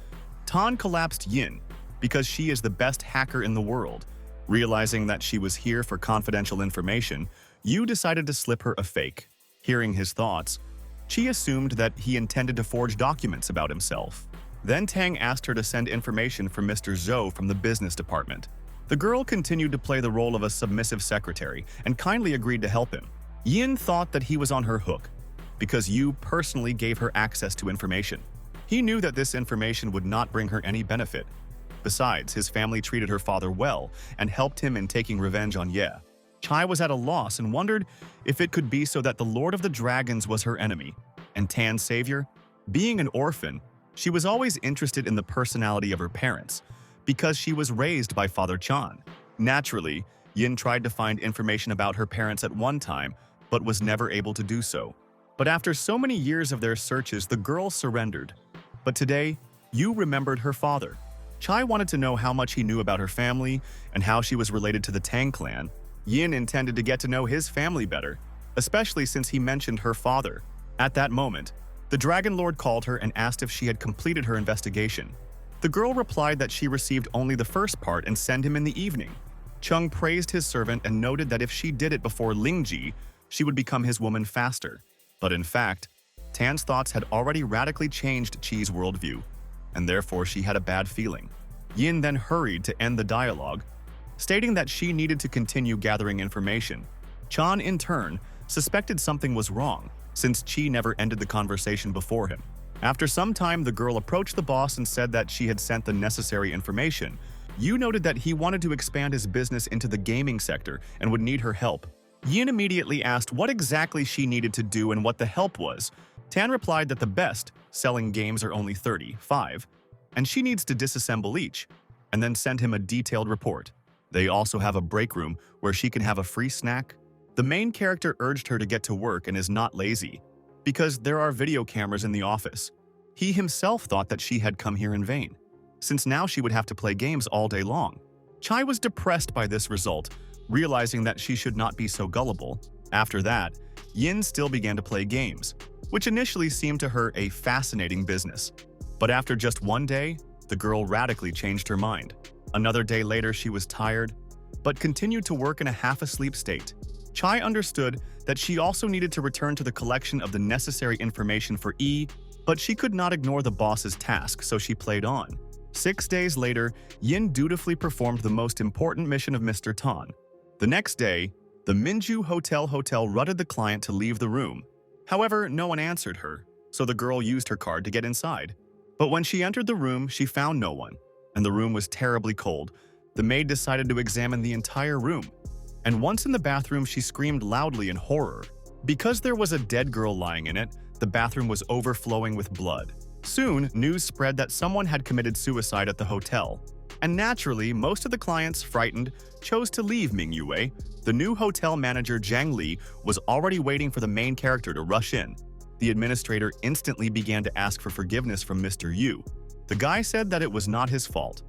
Tan collapsed Yin because she is the best hacker in the world. Realizing that she was here for confidential information, Yu decided to slip her a fake. Hearing his thoughts, Chi assumed that he intended to forge documents about himself. Then Tang asked her to send information for Mr. Zhou from the business department. The girl continued to play the role of a submissive secretary and kindly agreed to help him. Yin thought that he was on her hook because Yu personally gave her access to information. He knew that this information would not bring her any benefit. Besides, his family treated her father well and helped him in taking revenge on Ye. Chai was at a loss and wondered if it could be so that the Lord of the Dragons was her enemy, and Tan's savior. Being an orphan, she was always interested in the personality of her parents, because she was raised by Father Chan. Naturally, Yin tried to find information about her parents at one time, but was never able to do so. But after so many years of their searches, the girl surrendered. But today, Yu remembered her father. Chai wanted to know how much he knew about her family and how she was related to the Tang clan. Yin intended to get to know his family better, especially since he mentioned her father. At that moment, the Dragon Lord called her and asked if she had completed her investigation. The girl replied that she received only the first part and sent him in the evening. Chung praised his servant and noted that if she did it before Lingji, she would become his woman faster. But in fact, Tan's thoughts had already radically changed Chi's worldview, and therefore she had a bad feeling. Yin then hurried to end the dialogue, stating that she needed to continue gathering information. Chan, in turn, suspected something was wrong, since Chi never ended the conversation before him. After some time, the girl approached the boss and said that she had sent the necessary information. Yu noted that he wanted to expand his business into the gaming sector and would need her help. Yin immediately asked what exactly she needed to do and what the help was. Tan replied that the best selling games are only 35, and she needs to disassemble each, and then send him a detailed report. They also have a break room where she can have a free snack. The main character urged her to get to work and is not lazy, because there are video cameras in the office. He himself thought that she had come here in vain, since now she would have to play games all day long. Chai was depressed by this result, realizing that she should not be so gullible. After that, Yin still began to play games, which initially seemed to her a fascinating business. But after just one day, the girl radically changed her mind. Another day later, she was tired, but continued to work in a half-asleep state. Chai understood that she also needed to return to the collection of the necessary information for E, but she could not ignore the boss's task, so she played on. 6 days later, Yin dutifully performed the most important mission of Mr. Tan. The next day, the Minju Hotel rutted the client to leave the room. However, no one answered her, so the girl used her card to get inside. But when she entered the room, she found no one, and the room was terribly cold. The maid decided to examine the entire room, and once in the bathroom, she screamed loudly in horror. Because there was a dead girl lying in it, the bathroom was overflowing with blood. Soon, news spread that someone had committed suicide at the hotel. And naturally, most of the clients, frightened, chose to leave Mingyue. The new hotel manager, Zhang Li, was already waiting for the main character to rush in. The administrator instantly began to ask for forgiveness from Mr. Yu. The guy said that it was not his fault.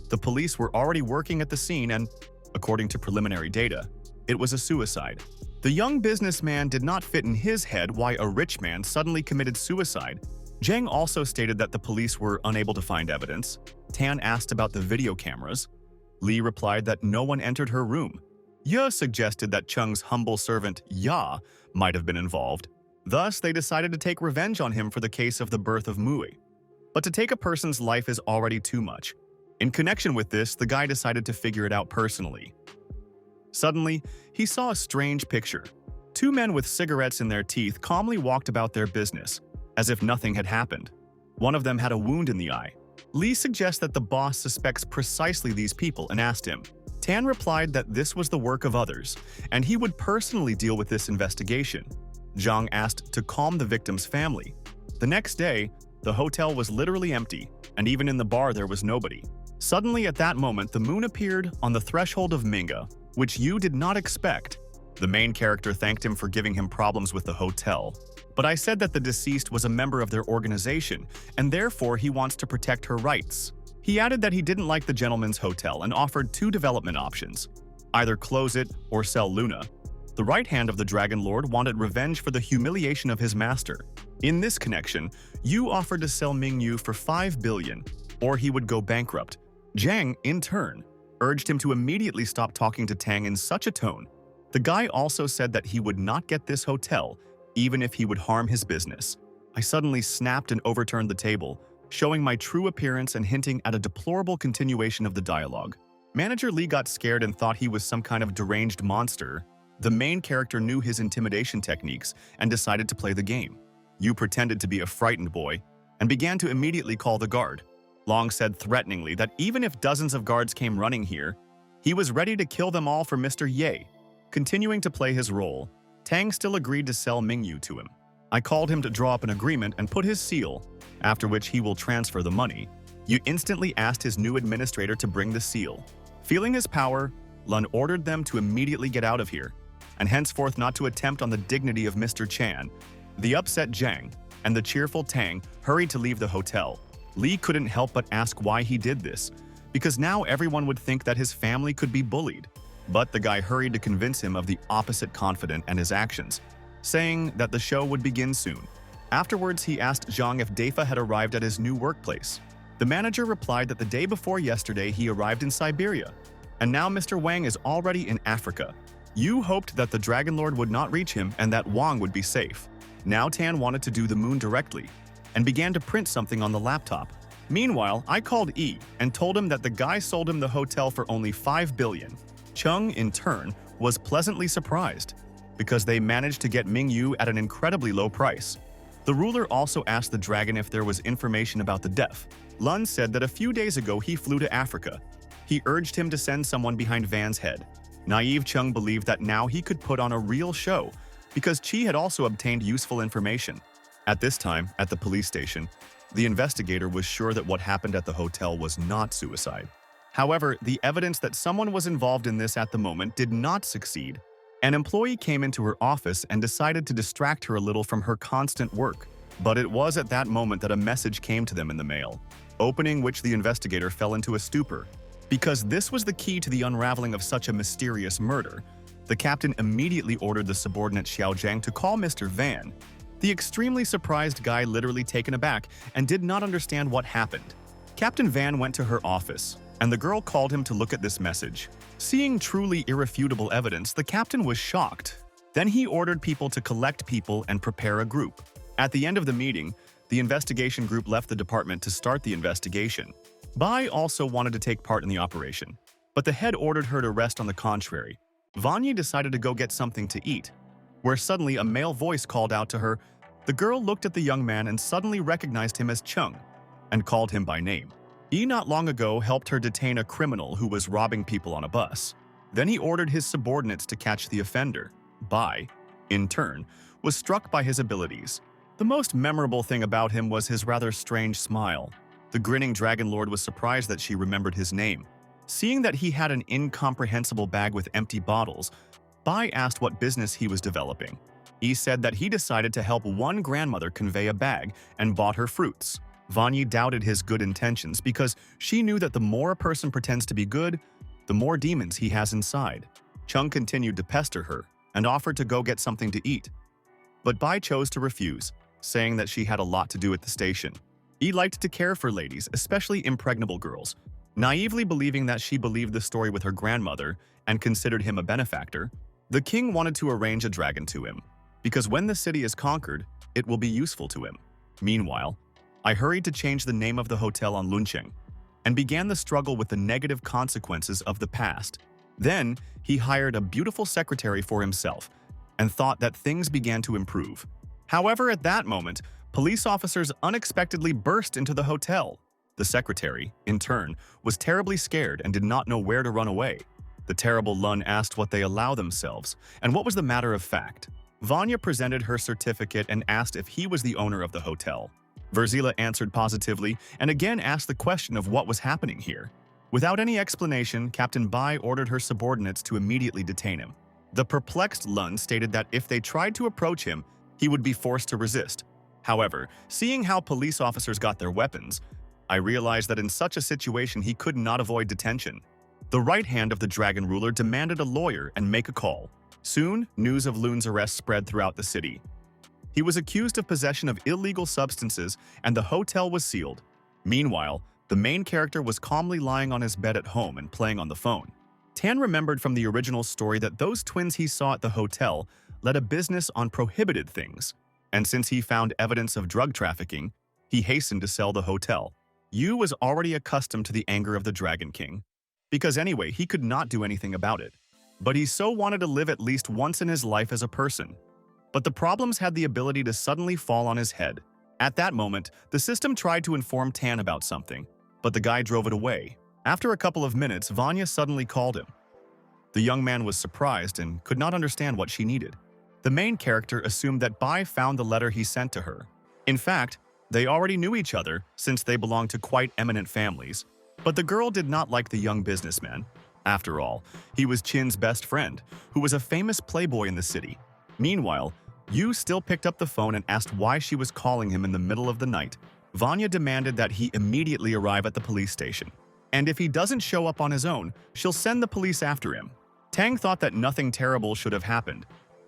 The police were already working at the scene and, according to preliminary data, it was a suicide. The young businessman did not fit in his head why a rich man suddenly committed suicide. Zhang also stated that the police were unable to find evidence. Tan asked about the video cameras. Li replied that no one entered her room. Ye suggested that Chung's humble servant Ya might have been involved. Thus, they decided to take revenge on him for the case of the birth of Mui. But to take a person's life is already too much. In connection with this, the guy decided to figure it out personally. Suddenly, he saw a strange picture. Two men with cigarettes in their teeth calmly walked about their business, as if nothing had happened. One of them had a wound in the eye. Lee suggests that the boss suspects precisely these people and asked him. Tan replied that this was the work of others, and he would personally deal with this investigation. Zhang asked to calm the victim's family. The next day, the hotel was literally empty, and even in the bar there was nobody. Suddenly at that moment, the moon appeared on the threshold of Minga, which Yu did not expect. The main character thanked him for giving him problems with the hotel. But I said that the deceased was a member of their organization, and therefore he wants to protect her rights. He added that he didn't like the gentleman's hotel and offered two development options: either close it or sell Luna. The right hand of the Dragon Lord wanted revenge for the humiliation of his master. In this connection, Yu offered to sell Mingyu for 5 billion, or he would go bankrupt. Zhang, in turn, urged him to immediately stop talking to Tang in such a tone. The guy also said that he would not get this hotel, even if he would harm his business. I suddenly snapped and overturned the table, showing my true appearance and hinting at a deplorable continuation of the dialogue. Manager Lee got scared and thought he was some kind of deranged monster. The main character knew his intimidation techniques and decided to play the game. Yu pretended to be a frightened boy and began to immediately call the guard. Long said threateningly that even if dozens of guards came running here, he was ready to kill them all for Mr. Ye. Continuing to play his role, Tang still agreed to sell Mingyu to him. I called him to draw up an agreement and put his seal, after which he will transfer the money. Yu instantly asked his new administrator to bring the seal. Feeling his power, Lun ordered them to immediately get out of here, and henceforth not to attempt on the dignity of Mr. Chan. The upset Zhang and the cheerful Tang hurried to leave the hotel. Lee couldn't help but ask why he did this, because now everyone would think that his family could be bullied. But the guy hurried to convince him of the opposite confident and his actions, saying that the show would begin soon. Afterwards, he asked Zhang if Dafa had arrived at his new workplace. The manager replied that the day before yesterday he arrived in Siberia, and now Mr. Wang is already in Africa. Yu hoped that the Dragon Lord would not reach him and that Wang would be safe. Now Tan wanted to do the moon directly, and began to print something on the laptop. Meanwhile, I called E and told him that the guy sold him the hotel for only 5 billion. Chung, in turn, was pleasantly surprised, because they managed to get Mingyu at an incredibly low price. The ruler also asked the dragon if there was information about the deaf. Lun said that a few days ago he flew to Africa. He urged him to send someone behind Van's head. Naive Chung believed that now he could put on a real show, because Chi had also obtained useful information. At this time, at the police station, the investigator was sure that what happened at the hotel was not suicide. However, the evidence that someone was involved in this at the moment did not succeed. An employee came into her office and decided to distract her a little from her constant work. But it was at that moment that a message came to them in the mail, opening which the investigator fell into a stupor. Because this was the key to the unraveling of such a mysterious murder, the captain immediately ordered the subordinate Xiao Zhang to call Mr. Van. The extremely surprised guy literally taken aback and did not understand what happened. Captain Van went to her office, and the girl called him to look at this message. Seeing truly irrefutable evidence, the captain was shocked. Then he ordered people to collect people and prepare a group. At the end of the meeting, the investigation group left the department to start the investigation. Bai also wanted to take part in the operation, but the head ordered her to rest on the contrary. Vanya decided to go get something to eat, where suddenly a male voice called out to her. The girl looked at the young man and suddenly recognized him as Chung, and called him by name. He not long ago helped her detain a criminal who was robbing people on a bus. Then he ordered his subordinates to catch the offender. Bai, in turn, was struck by his abilities. The most memorable thing about him was his rather strange smile. The grinning Dragon Lord was surprised that she remembered his name. Seeing that he had an incomprehensible bag with empty bottles, Bai asked what business he was developing. He said that he decided to help one grandmother convey a bag and bought her fruits. Vanya doubted his good intentions because she knew that the more a person pretends to be good, the more demons he has inside. Chung continued to pester her and offered to go get something to eat. But Bai chose to refuse, saying that she had a lot to do at the station. He liked to care for ladies, especially impregnable girls, Naively believing that she believed the story with her grandmother and considered him a benefactor, the king wanted to arrange a dragon to him, because when the city is conquered, it will be useful to him. Meanwhile, I hurried to change the name of the hotel on Luncheng and began the struggle with the negative consequences of the past. Then, he hired a beautiful secretary for himself and thought that things began to improve. However, at that moment, police officers unexpectedly burst into the hotel. The secretary, in turn, was terribly scared and did not know where to run away. The terrible Lun asked what they allow themselves, and what was the matter of fact. Vanya presented her certificate and asked if he was the owner of the hotel. Verzila answered positively and again asked the question of what was happening here. Without any explanation, Captain Bai ordered her subordinates to immediately detain him. The perplexed Lun stated that if they tried to approach him, he would be forced to resist. However, seeing how police officers got their weapons, I realized that in such a situation he could not avoid detention. The right hand of the dragon ruler demanded a lawyer and make a call. Soon, news of Lun's arrest spread throughout the city. He was accused of possession of illegal substances and the hotel was sealed. Meanwhile, the main character was calmly lying on his bed at home and playing on the phone. Tan remembered from the original story that those twins he saw at the hotel led a business on prohibited things, and since he found evidence of drug trafficking, he hastened to sell the hotel. Yu was already accustomed to the anger of the Dragon King, because anyway, he could not do anything about it. But he so wanted to live at least once in his life as a person. But the problems had the ability to suddenly fall on his head. At that moment, the system tried to inform Tan about something, but the guy drove it away. After a couple of minutes, Vanya suddenly called him. The young man was surprised and could not understand what she needed. The main character assumed that Bai found the letter he sent to her. In fact, they already knew each other since they belonged to quite eminent families. But the girl did not like the young businessman. After all, he was Chin's best friend, who was a famous playboy in the city. Meanwhile, Yu still picked up the phone and asked why she was calling him in the middle of the night. Vanya demanded that he immediately arrive at the police station. And if he doesn't show up on his own, she'll send the police after him. Tang thought that nothing terrible should have happened,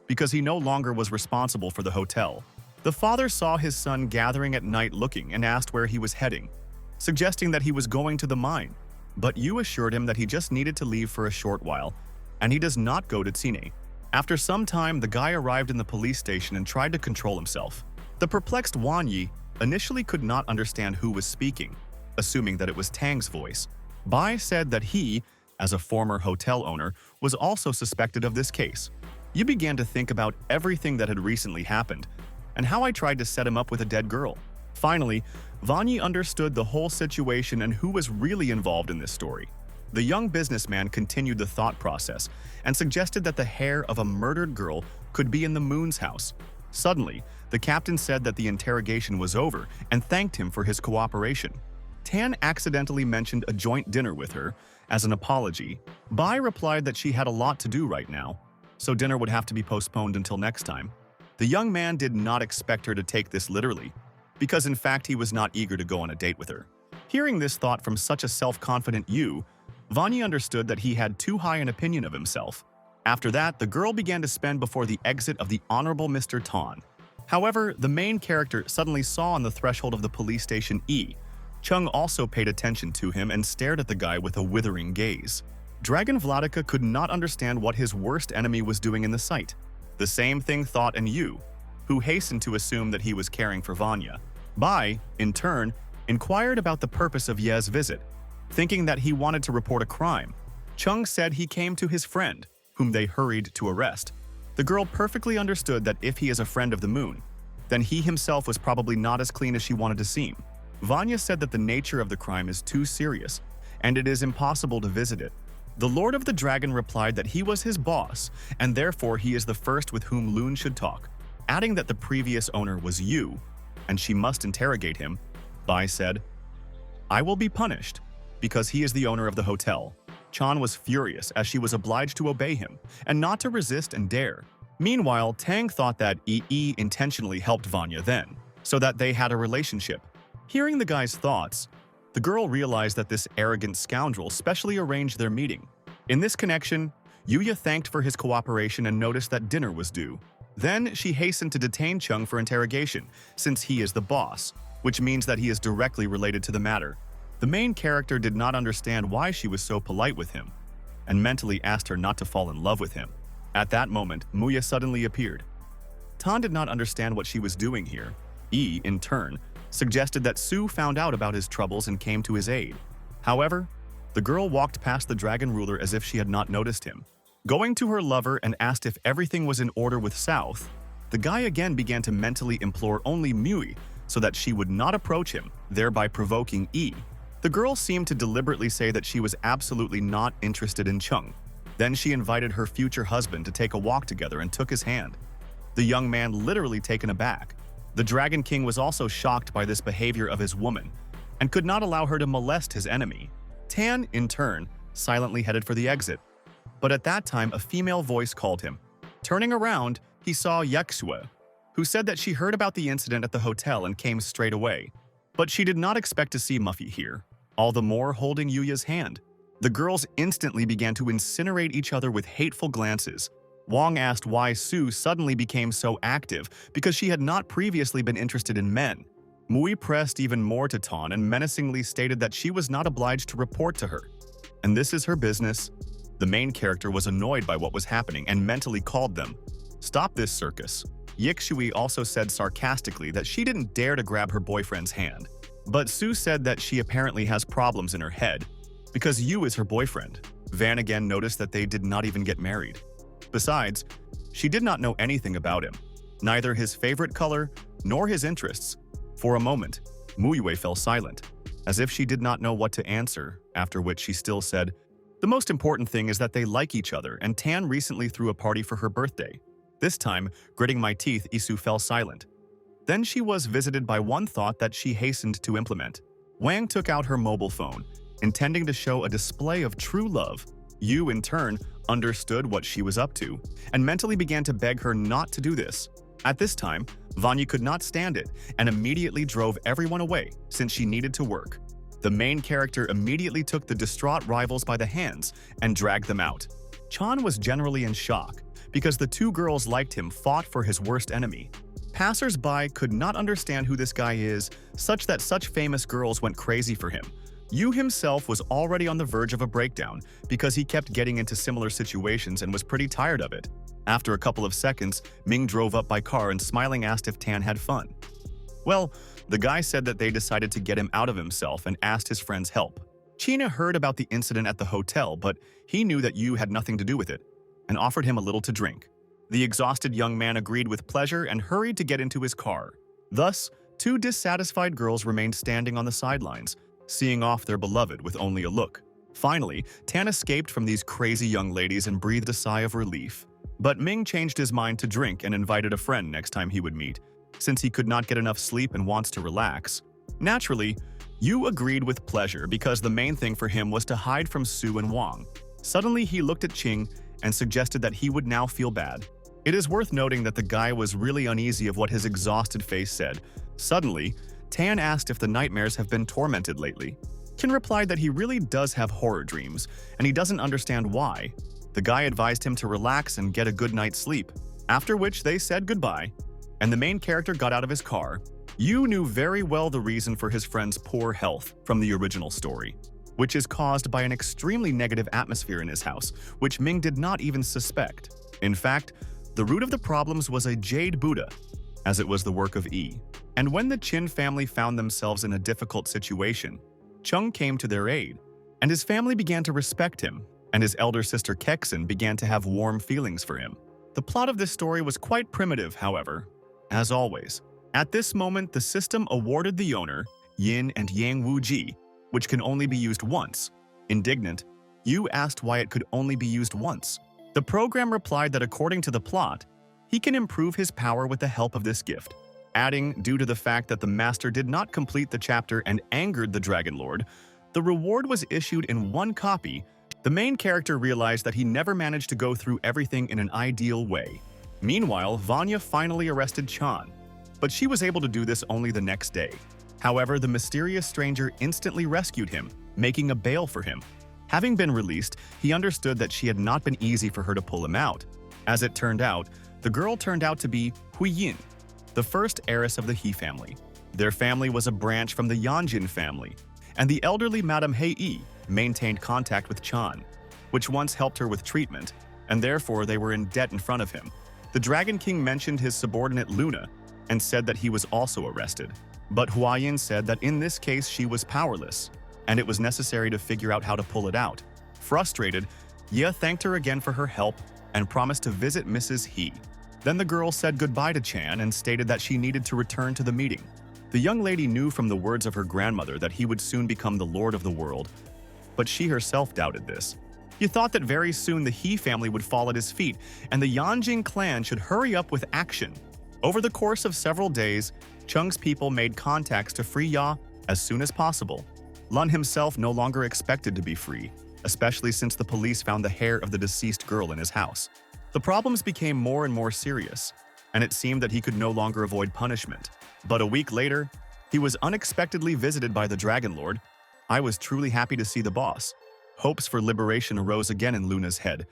because he no longer was responsible for the hotel. The father saw his son gathering at night looking and asked where he was heading, suggesting that he was going to the mine. But Yu assured him that he just needed to leave for a short while, and he does not go to Tsine. After some time, the guy arrived in the police station and tried to control himself. The perplexed Wan Yi initially could not understand who was speaking, assuming that it was Tang's voice. Bai said that he, as a former hotel owner, was also suspected of this case. Yu began to think about everything that had recently happened, and how I tried to set him up with a dead girl. Finally, Vanyi understood the whole situation and who was really involved in this story. The young businessman continued the thought process and suggested that the hair of a murdered girl could be in the moon's house. Suddenly, the captain said that the interrogation was over and thanked him for his cooperation. Tan accidentally mentioned a joint dinner with her as an apology. Bai replied that she had a lot to do right now, so dinner would have to be postponed until next time. The young man did not expect her to take this literally, because in fact he was not eager to go on a date with her. Hearing this thought from such a self-confident Yu, Vanyi understood that he had too high an opinion of himself. After that, the girl began to spend before the exit of the Honorable Mr. Tan. However, the main character suddenly saw on the threshold of the police station E. Chung also paid attention to him and stared at the guy with a withering gaze. Dragon Vladika could not understand what his worst enemy was doing in the sight. The same thing thought in Yu, who hastened to assume that he was caring for Vanya. Bai, in turn, inquired about the purpose of Ye's visit, thinking that he wanted to report a crime. Chung said he came to his friend, whom they hurried to arrest. The girl perfectly understood that if he is a friend of the moon, then he himself was probably not as clean as she wanted to seem. Vanya said that the nature of the crime is too serious, and it is impossible to visit it. The Lord of the Dragon replied that he was his boss, and therefore he is the first with whom Lun should talk, adding that the previous owner was Yu, and she must interrogate him. Bai said, "I will be punished, because he is the owner of the hotel." Chan was furious as she was obliged to obey him, and not to resist and dare. Meanwhile, Tang thought that Yi intentionally helped Vanya then, so that they had a relationship. Hearing the guy's thoughts, the girl realized that this arrogant scoundrel specially arranged their meeting. In this connection, Yuya thanked for his cooperation and noticed that dinner was due. Then she hastened to detain Chung for interrogation, since he is the boss, which means that he is directly related to the matter. The main character did not understand why she was so polite with him, and mentally asked her not to fall in love with him. At that moment, Muya suddenly appeared. Tan did not understand what she was doing here. Yi, in turn, suggested that Su found out about his troubles and came to his aid. However, the girl walked past the dragon ruler as if she had not noticed him. Going to her lover and asked if everything was in order with South, the guy again began to mentally implore only Mui so that she would not approach him, thereby provoking Yi. The girl seemed to deliberately say that she was absolutely not interested in Chung. Then she invited her future husband to take a walk together and took his hand. The young man literally taken aback. The Dragon King was also shocked by this behavior of his woman and could not allow her to molest his enemy. Tan, in turn, silently headed for the exit. But at that time, a female voice called him. Turning around, he saw Yexue, who said that she heard about the incident at the hotel and came straight away. But she did not expect to see Muffy here, all the more holding Yuya's hand. The girls instantly began to incinerate each other with hateful glances. Wang asked why Su suddenly became so active because she had not previously been interested in men. Mui pressed even more to Tan and menacingly stated that she was not obliged to report to her. And this is her business. The main character was annoyed by what was happening and mentally called them. Stop this circus. Yixui also said sarcastically that she didn't dare to grab her boyfriend's hand. But Su said that she apparently has problems in her head because Yu is her boyfriend. Van again noticed that they did not even get married. Besides, she did not know anything about him, neither his favorite color nor his interests. For a moment, Muyue fell silent, as if she did not know what to answer, after which she still said, "The most important thing is that they like each other, and Tan recently threw a party for her birthday." This time, gritting my teeth, Isu fell silent. Then she was visited by one thought that she hastened to implement. Wang took out her mobile phone, intending to show a display of true love. Yu, in turn, understood what she was up to, and mentally began to beg her not to do this. At this time, Vanya could not stand it and immediately drove everyone away since she needed to work. The main character immediately took the distraught rivals by the hands and dragged them out. Chan was generally in shock because the two girls liked him fought for his worst enemy. Passers-by could not understand who this guy is, such that such famous girls went crazy for him. Yu himself was already on the verge of a breakdown because he kept getting into similar situations and was pretty tired of it. After a couple of seconds, Ming drove up by car and smiling asked if Tan had fun. Well, the guy said that they decided to get him out of himself and asked his friend's help. China heard about the incident at the hotel, but he knew that Yu had nothing to do with it and offered him a little to drink. The exhausted young man agreed with pleasure and hurried to get into his car. Thus, two dissatisfied girls remained standing on the sidelines, seeing off their beloved with only a look. Finally, Tan escaped from these crazy young ladies and breathed a sigh of relief. But Ming changed his mind to drink and invited a friend next time he would meet, since he could not get enough sleep and wants to relax. Naturally, Yu agreed with pleasure because the main thing for him was to hide from Su and Wang. Suddenly, he looked at Qing and suggested that he would now feel bad. It is worth noting that the guy was really uneasy of what his exhausted face said. Suddenly, Tan asked if the nightmares have been tormented lately. Qin replied that he really does have horror dreams, and he doesn't understand why. The guy advised him to relax and get a good night's sleep, after which they said goodbye, and the main character got out of his car. Yu knew very well the reason for his friend's poor health from the original story, which is caused by an extremely negative atmosphere in his house, which Ming did not even suspect. In fact, the root of the problems was a jade Buddha, as it was the work of Yi. And when the Qin family found themselves in a difficult situation, Chung came to their aid, and his family began to respect him, and his elder sister Kexin began to have warm feelings for him. The plot of this story was quite primitive, however, as always. At this moment, the system awarded the owner, Yin and Yang Wuji, which can only be used once. Indignant, Yu asked why it could only be used once. The program replied that according to the plot, he can improve his power with the help of this gift. Adding, due to the fact that the master did not complete the chapter and angered the Dragon Lord, the reward was issued in one copy. The main character realized that he never managed to go through everything in an ideal way. Meanwhile, Vanya finally arrested Chan, but she was able to do this only the next day. However, the mysterious stranger instantly rescued him, making a bail for him. Having been released, he understood that she had not been easy for her to pull him out. As it turned out, the girl turned out to be Huiyin, the first heiress of the He family. Their family was a branch from the Yanjin family, and the elderly Madame Hei maintained contact with Chan, which once helped her with treatment, and therefore they were in debt in front of him. The Dragon King mentioned his subordinate Luna and said that he was also arrested. But Huayin said that in this case she was powerless, and it was necessary to figure out how to pull it out. Frustrated, Ye thanked her again for her help and promised to visit Mrs. He. Then the girl said goodbye to Chan and stated that she needed to return to the meeting. The young lady knew from the words of her grandmother that he would soon become the lord of the world, but she herself doubted this. He thought that very soon the He family would fall at his feet, and the Yanjing clan should hurry up with action. Over the course of several days, Cheng's people made contacts to free Ya as soon as possible. Lun himself no longer expected to be free, especially since the police found the hair of the deceased girl in his house. The problems became more and more serious, and it seemed that he could no longer avoid punishment. But a week later, he was unexpectedly visited by the Dragon Lord. I was truly happy to see the boss. Hopes for liberation arose again in Luna's head,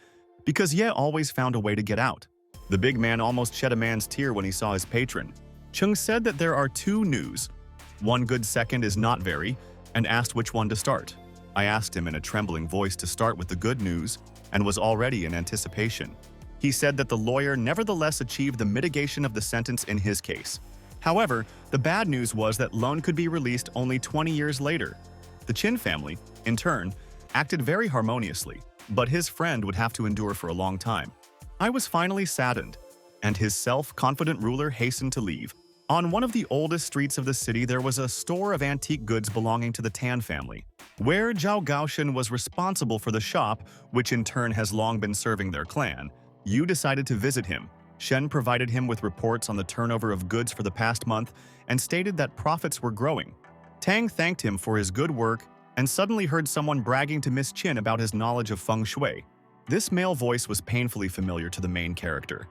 because Ye always found a way to get out. The big man almost shed a man's tear when he saw his patron. Cheng said that there are two news. One good second is not very, and asked which one to start. I asked him in a trembling voice to start with the good news, and was already in anticipation. He said that the lawyer nevertheless achieved the mitigation of the sentence in his case. However, the bad news was that Lun could be released only 20 years later. The Qin family, in turn, acted very harmoniously, but his friend would have to endure for a long time. I was finally saddened, and his self-confident ruler hastened to leave. On one of the oldest streets of the city, there was a store of antique goods belonging to the Tan family, where Zhao Gaoshan was responsible for the shop, which in turn has long been serving their clan. Yu decided to visit him. Shen provided him with reports on the turnover of goods for the past month and stated that profits were growing. Tang thanked him for his good work and suddenly heard someone bragging to Miss Qin about his knowledge of feng shui. This male voice was painfully familiar to the main character.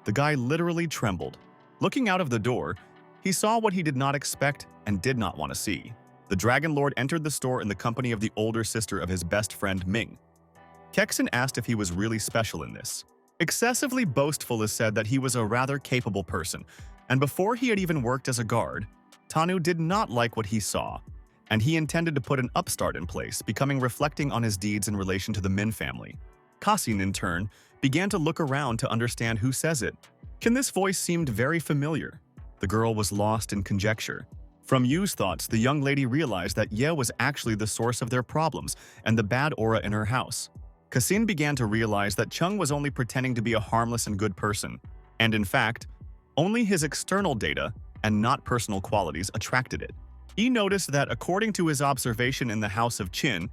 The guy literally trembled. Looking out of the door, he saw what he did not expect and did not want to see. The Dragon Lord entered the store in the company of the older sister of his best friend Ming. Kexin asked if he was really special in this. Excessively boastful is said that he was a rather capable person, and before he had even worked as a guard, Tanu did not like what he saw, and he intended to put an upstart in place, becoming reflecting on his deeds in relation to the Min family. Kasin, in turn, began to look around to understand who says it. This voice seemed very familiar. The girl was lost in conjecture. From Yu's thoughts, the young lady realized that Ye was actually the source of their problems and the bad aura in her house. Kasin began to realize that Cheng was only pretending to be a harmless and good person, and in fact, only his external data and not personal qualities attracted it. He noticed that according to his observation in the House of Qin,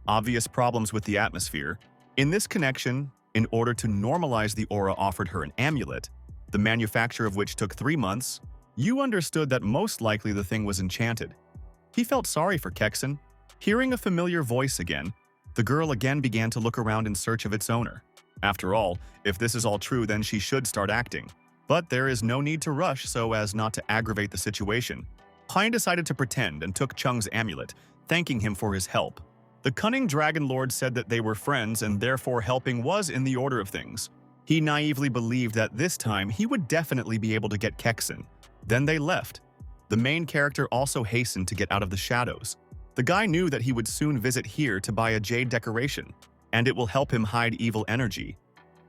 obvious problems with the atmosphere. In this connection, in order to normalize the aura, offered her an amulet, the manufacture of which took 3 months. Yu understood that most likely the thing was enchanted. He felt sorry for Kexin. Hearing a familiar voice again, the girl again began to look around in search of its owner. After all, if this is all true, then she should start acting. But there is no need to rush so as not to aggravate the situation. Pine decided to pretend and took Cheng's amulet, thanking him for his help. The cunning Dragon Lord said that they were friends and therefore helping was in the order of things. He naively believed that this time he would definitely be able to get Kexin. Then they left. The main character also hastened to get out of the shadows. The guy knew that he would soon visit here to buy a jade decoration, and it will help him hide evil energy.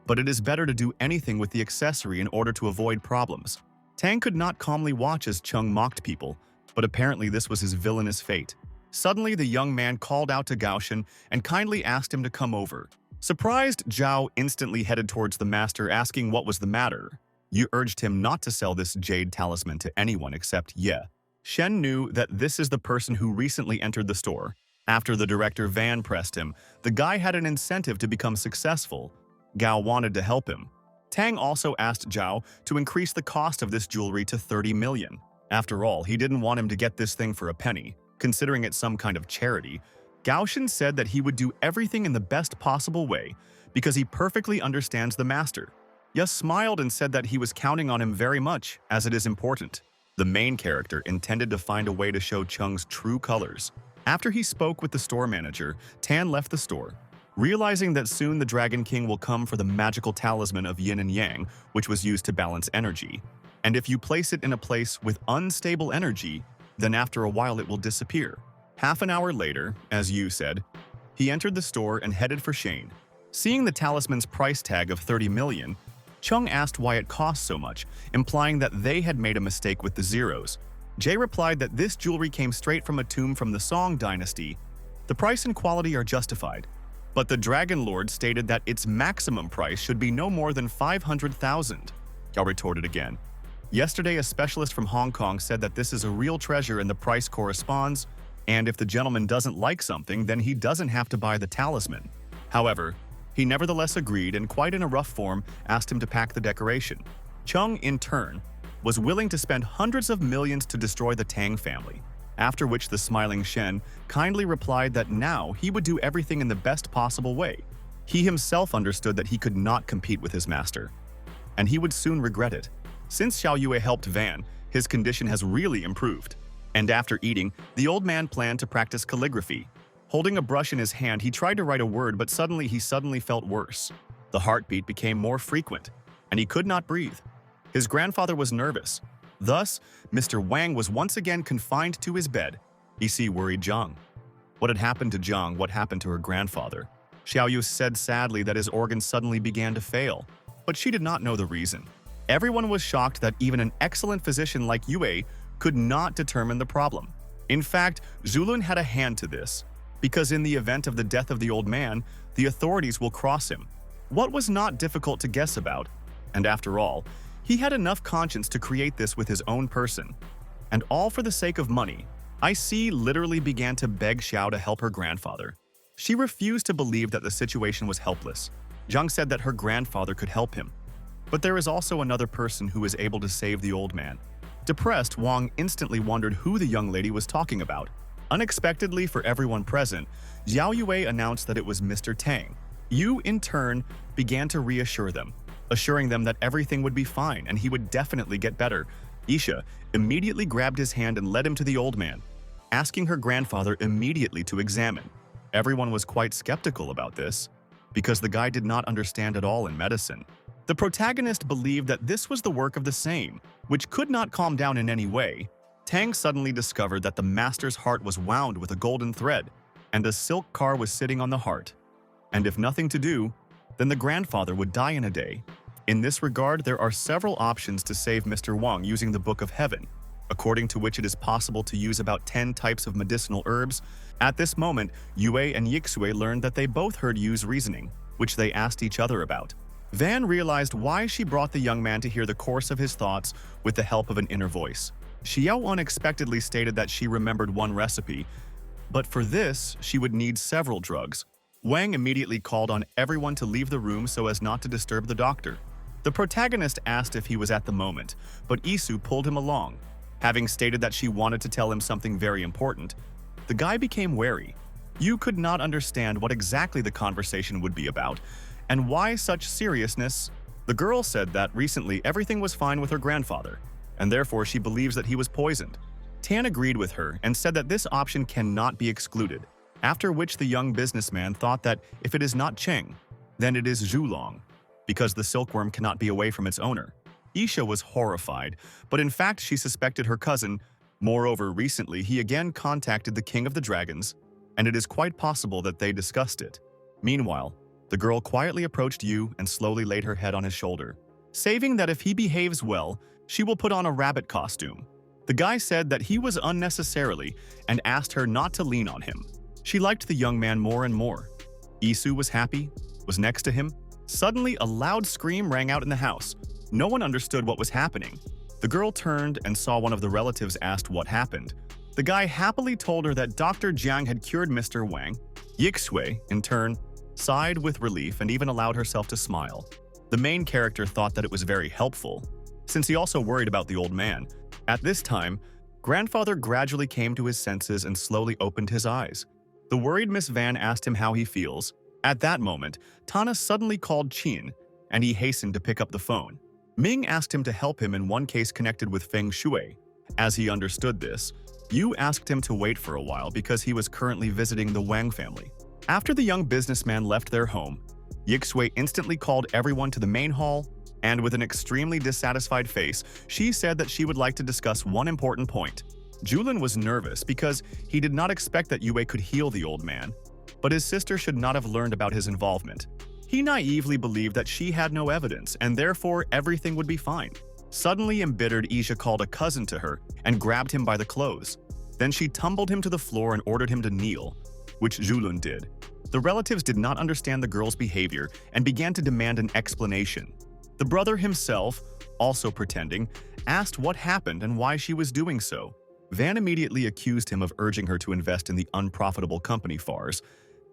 But it is better to do anything with the accessory in order to avoid problems. Tang could not calmly watch as Cheng mocked people, but apparently this was his villainous fate. Suddenly, the young man called out to Gaoshan and kindly asked him to come over. Surprised, Zhao instantly headed towards the master, asking what was the matter. Yu urged him not to sell this jade talisman to anyone except Ye. Shen knew that this is the person who recently entered the store. After the director Van pressed him, the guy had an incentive to become successful. Gao wanted to help him. Tang also asked Zhao to increase the cost of this jewelry to 30 million. After all, he didn't want him to get this thing for a penny, considering it some kind of charity. Gaoshan said that he would do everything in the best possible way because he perfectly understands the master. Ye smiled and said that he was counting on him very much, as it is important. The main character intended to find a way to show Cheng's true colors. After he spoke with the store manager, Tan left the store. Realizing that soon the Dragon King will come for the magical talisman of yin and yang, which was used to balance energy. And if you place it in a place with unstable energy, then after a while it will disappear. Half an hour later, as Yu said, he entered the store and headed for Shane. Seeing the talisman's price tag of 30 million, Chung asked why it cost so much, implying that they had made a mistake with the zeros. Jay replied that this jewelry came straight from a tomb from the Song dynasty. The price and quality are justified, but the Dragon Lord stated that its maximum price should be no more than 500,000. Yao retorted again. Yesterday, a specialist from Hong Kong said that this is a real treasure and the price corresponds, and if the gentleman doesn't like something, then he doesn't have to buy the talisman. However, he nevertheless agreed and quite in a rough form asked him to pack the decoration. Chung, in turn, was willing to spend hundreds of millions to destroy the Tang family, after which the smiling Shen kindly replied that now he would do everything in the best possible way. He himself understood that he could not compete with his master, and he would soon regret it. Since Xiao Yue helped Van, his condition has really improved. And after eating, the old man planned to practice calligraphy. Holding a brush in his hand, he tried to write a word, but he suddenly felt worse. The heartbeat became more frequent, and he could not breathe. His grandfather was nervous. Thus, Mr. Wang was once again confined to his bed. Isi worried Zhang. What had happened to Zhang? What happened to her grandfather? Xiao Yu said sadly that his organs suddenly began to fail, but she did not know the reason. Everyone was shocked that even an excellent physician like Yue could not determine the problem. In fact, Zulun had a hand to this, because in the event of the death of the old man, the authorities will cross him. What was not difficult to guess about, and after all, he had enough conscience to create this with his own person. And all for the sake of money. IC literally began to beg Xiao to help her grandfather. She refused to believe that the situation was helpless. Zhang said that her grandfather could help him. But there is also another person who is able to save the old man. Depressed, Wang instantly wondered who the young lady was talking about. Unexpectedly for everyone present, Xiao Yue announced that it was Mr. Tang. Yu, in turn, began to reassure them, assuring them that everything would be fine and he would definitely get better. Isha immediately grabbed his hand and led him to the old man, asking her grandfather immediately to examine. Everyone was quite skeptical about this, because the guy did not understand at all in medicine. The protagonist believed that this was the work of the same, which could not calm down in any way. Tang suddenly discovered that the master's heart was wound with a golden thread, and a silk car was sitting on the heart. And if nothing to do, then the grandfather would die in a day. In this regard, there are several options to save Mr. Wang using the Book of Heaven, according to which it is possible to use about 10 types of medicinal herbs. At this moment, Yue and Yixue learned that they both heard Yu's reasoning, which they asked each other about. Van realized why she brought the young man to hear the course of his thoughts with the help of an inner voice. Xiao unexpectedly stated that she remembered one recipe, but for this, she would need several drugs. Wang immediately called on everyone to leave the room so as not to disturb the doctor. The protagonist asked if he was at the moment, but Isu pulled him along. Having stated that she wanted to tell him something very important, the guy became wary. Yu could not understand what exactly the conversation would be about, and why such seriousness. The girl said that recently everything was fine with her grandfather, and therefore she believes that he was poisoned. Tan agreed with her and said that this option cannot be excluded, after which the young businessman thought that if it is not Cheng, then it is Zhulong, because the silkworm cannot be away from its owner. Isha was horrified, but in fact she suspected her cousin. Moreover, recently he again contacted the King of the Dragons, and it is quite possible that they discussed it. Meanwhile, the girl quietly approached Yu and slowly laid her head on his shoulder, saving that if he behaves well, she will put on a rabbit costume. The guy said that he was unnecessarily and asked her not to lean on him. She liked the young man more and more. Isu was happy, was next to him. Suddenly, a loud scream rang out in the house. No one understood what was happening. The girl turned and saw one of the relatives asked what happened. The guy happily told her that Dr. Jiang had cured Mr. Wang. Yixue, in turn, sighed with relief and even allowed herself to smile. The main character thought that it was very helpful, since he also worried about the old man. At this time, grandfather gradually came to his senses and slowly opened his eyes. The worried Miss Van asked him how he feels. At that moment, Tana suddenly called Qin, and he hastened to pick up the phone. Ming asked him to help him in one case connected with Feng Shui. As he understood this, Yu asked him to wait for a while because he was currently visiting the Wang family. After the young businessman left their home, Yixue instantly called everyone to the main hall, and with an extremely dissatisfied face, she said that she would like to discuss one important point. Julin was nervous because he did not expect that Yue could heal the old man, but his sister should not have learned about his involvement. He naively believed that she had no evidence and therefore everything would be fine. Suddenly embittered, Isha called a cousin to her and grabbed him by the clothes. Then she tumbled him to the floor and ordered him to kneel, which Julun did. The relatives did not understand the girl's behavior and began to demand an explanation. The brother himself, also pretending, asked what happened and why she was doing so. Van immediately accused him of urging her to invest in the unprofitable company Fars,